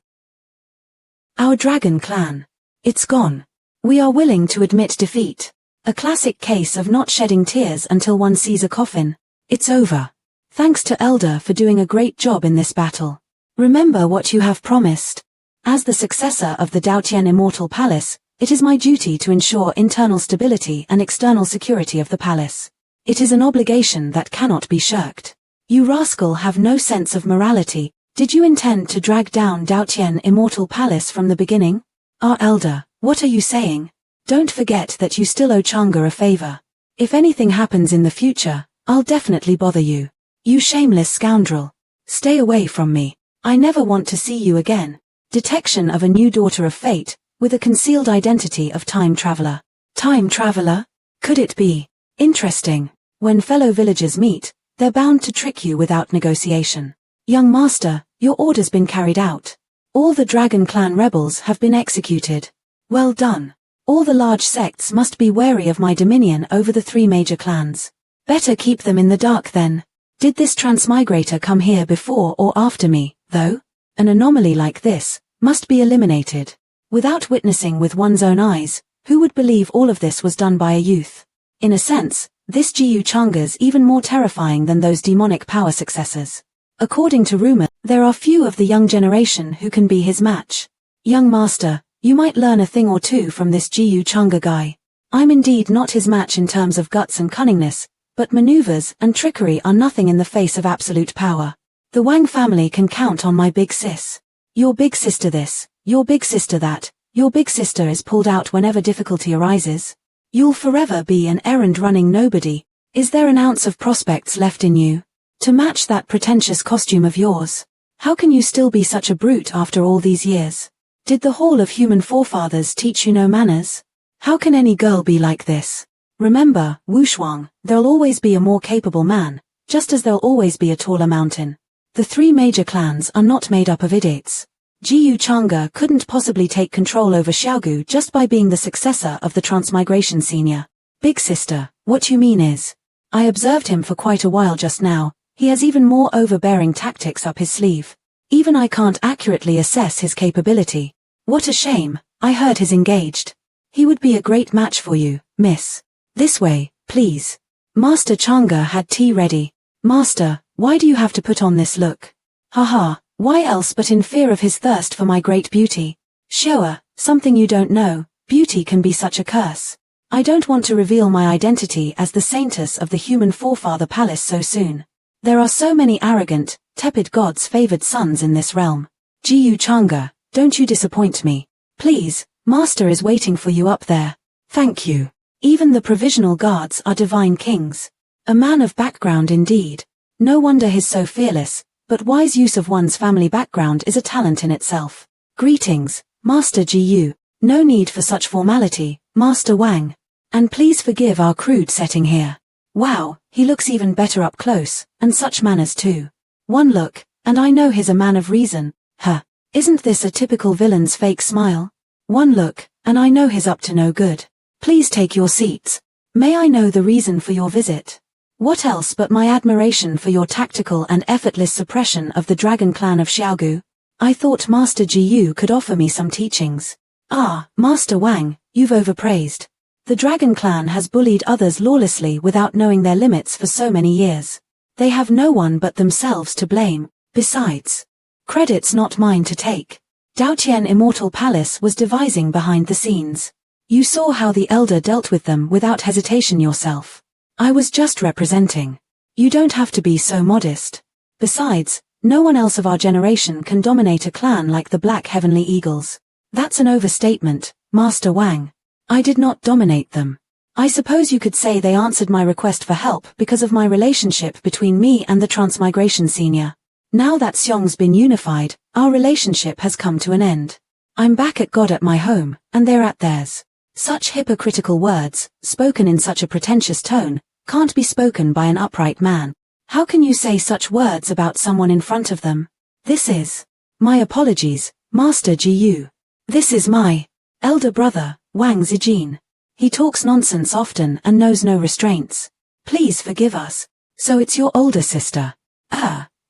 Our Dragon Clan. It's gone. We are willing to admit defeat. A classic case of not shedding tears until one sees a coffin. It's over. Thanks to Elder for doing a great job in this battle. Remember what you have promised. As the successor of the Daotian Immortal Palace, it is my duty to ensure internal stability and external security of the palace. It is an obligation that cannot be shirked. You rascal have no sense of morality. Did you intend to drag down Daotian Immortal Palace from the beginning? Our Elder, what are you saying? Don't forget that you still owe Chang'e a favor. If anything happens in the future, I'll definitely bother you. You shameless scoundrel. Stay away from me. I never want to see you again. Detection of a new daughter of fate, with a concealed identity of time traveler. Time traveler? Could it be? Interesting. When fellow villagers meet, they're bound to trick you without negotiation. Young master, your order's been carried out. All the Dragon Clan rebels have been executed. Well done. All the large sects must be wary of my dominion over the 3 major clans. Better keep them in the dark then. Did this transmigrator come here before or after me, though? An anomaly like this must be eliminated. Without witnessing with one's own eyes, who would believe all of this was done by a youth? In a sense, this Jiyu Chang'e's even more terrifying than those demonic power successors. According to rumor, there are few of the young generation who can be his match. Young master, you might learn a thing or two from this Jiyu Chang'e guy. I'm indeed not his match in terms of guts and cunningness, but maneuvers and trickery are nothing in the face of absolute power. The Wang family can count on my big sis. Your big sister this, your big sister that, your big sister is pulled out whenever difficulty arises. You'll forever be an errand-running nobody. Is there an ounce of prospects left in you? To match that pretentious costume of yours? How can you still be such a brute after all these years? Did the Hall of Human Forefathers teach you no manners? How can any girl be like this? Remember, Wu Shuang, there'll always be a more capable man, just as there'll always be a taller mountain. The 3 major clans are not made up of idiots. Jiyu Chang'e couldn't possibly take control over Xiaogu just by being the successor of the Transmigration Senior. Big sister, what you mean is, I observed him for quite a while just now. He has even more overbearing tactics up his sleeve. Even I can't accurately assess his capability. What a shame, I heard he's engaged. He would be a great match for you, miss. This way, please. Master Chang'e had tea ready. Master, why do you have to put on this look? Haha, why else but in fear of his thirst for my great beauty? Shower, something you don't know, beauty can be such a curse. I don't want to reveal my identity as the saintess of the human forefather palace so soon. There are so many arrogant, tepid gods' favored sons in this realm. Jiyu Chang'e, don't you disappoint me. Please, master is waiting for you up there. Thank you. Even the provisional guards are divine kings. A man of background indeed. No wonder he's so fearless, but wise use of one's family background is a talent in itself. Greetings, Master Jiyu. No need for such formality, Master Wang. And please forgive our crude setting here. Wow, he looks even better up close, and such manners too. One look, and I know he's a man of reason. Huh, isn't this a typical villain's fake smile? One look, and I know he's up to no good. Please take your seats. May I know the reason for your visit? What else but my admiration for your tactical and effortless suppression of the Dragon Clan of Xiaogu? I thought Master Jiyu could offer me some teachings. Ah, Master Wang, you've overpraised. The Dragon Clan has bullied others lawlessly without knowing their limits for so many years. They have no one but themselves to blame. Besides, credit's not mine to take. Daotian Immortal Palace was devising behind the scenes. You saw how the Elder dealt with them without hesitation yourself. I was just representing. You don't have to be so modest. Besides, no one else of our generation can dominate a clan like the Black Heavenly Eagles. That's an overstatement, Master Wang. I did not dominate them. I suppose you could say they answered my request for help because of my relationship between me and the Transmigration Senior. Now that Xiong's been unified, our relationship has come to an end. I'm back at God at my home, and they're at theirs. Such hypocritical words, spoken in such a pretentious tone, can't be spoken by an upright man. How can you say such words about someone in front of them? This is... My apologies, Master Ji. This is my elder brother, Wang Zijin. He talks nonsense often and knows no restraints. Please forgive us. So it's your older sister.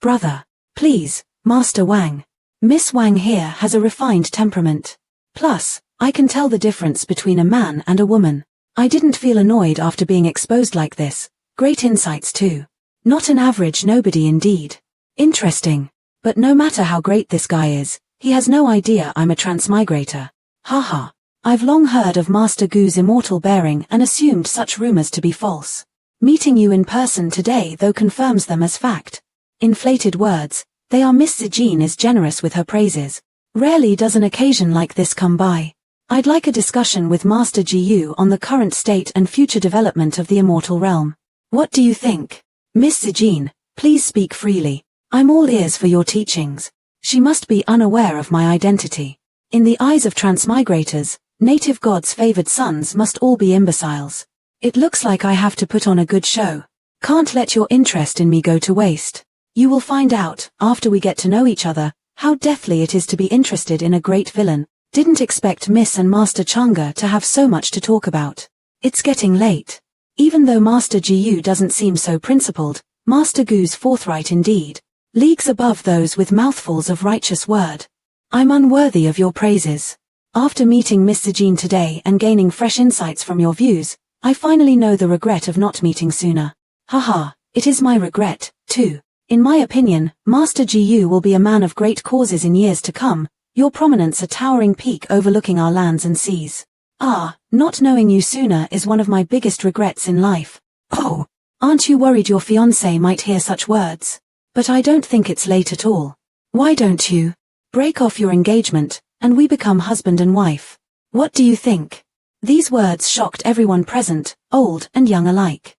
Brother. Please, Master Wang. Miss Wang here has a refined temperament. Plus, I can tell the difference between a man and a woman. I didn't feel annoyed after being exposed like this. Great insights too. Not an average nobody indeed. Interesting. But no matter how great this guy is, he has no idea I'm a transmigrator. Haha. I've long heard of Master Gu's immortal bearing and assumed such rumors to be false. Meeting you in person today though confirms them as fact. Inflated words. They are. Miss Zijin is generous with her praises. Rarely does an occasion like this come by. I'd like a discussion with Master Ji on the current state and future development of the immortal realm. What do you think? Miss Zijin, please speak freely. I'm all ears for your teachings. She must be unaware of my identity. In the eyes of transmigrators, native gods' favored sons must all be imbeciles. It looks like I have to put on a good show. Can't let your interest in me go to waste. You will find out, after we get to know each other, how deathly it is to be interested in a great villain. Didn't expect Miss and Master Changa to have so much to talk about. It's getting late. Even though Master Ji doesn't seem so principled, Master Gu's forthright indeed. Leagues above those with mouthfuls of righteous word. I'm unworthy of your praises. After meeting Miss Zijin today and gaining fresh insights from your views, I finally know the regret of not meeting sooner. Haha, it is my regret, too. In my opinion, Master Ji will be a man of great causes in years to come, your prominence a towering peak overlooking our lands and seas. Not knowing you sooner is one of my biggest regrets in life. Oh, aren't you worried your fiancé might hear such words? But I don't think it's late at all. Why don't you break off your engagement, and we become husband and wife? What do you think? These words shocked everyone present, old and young alike.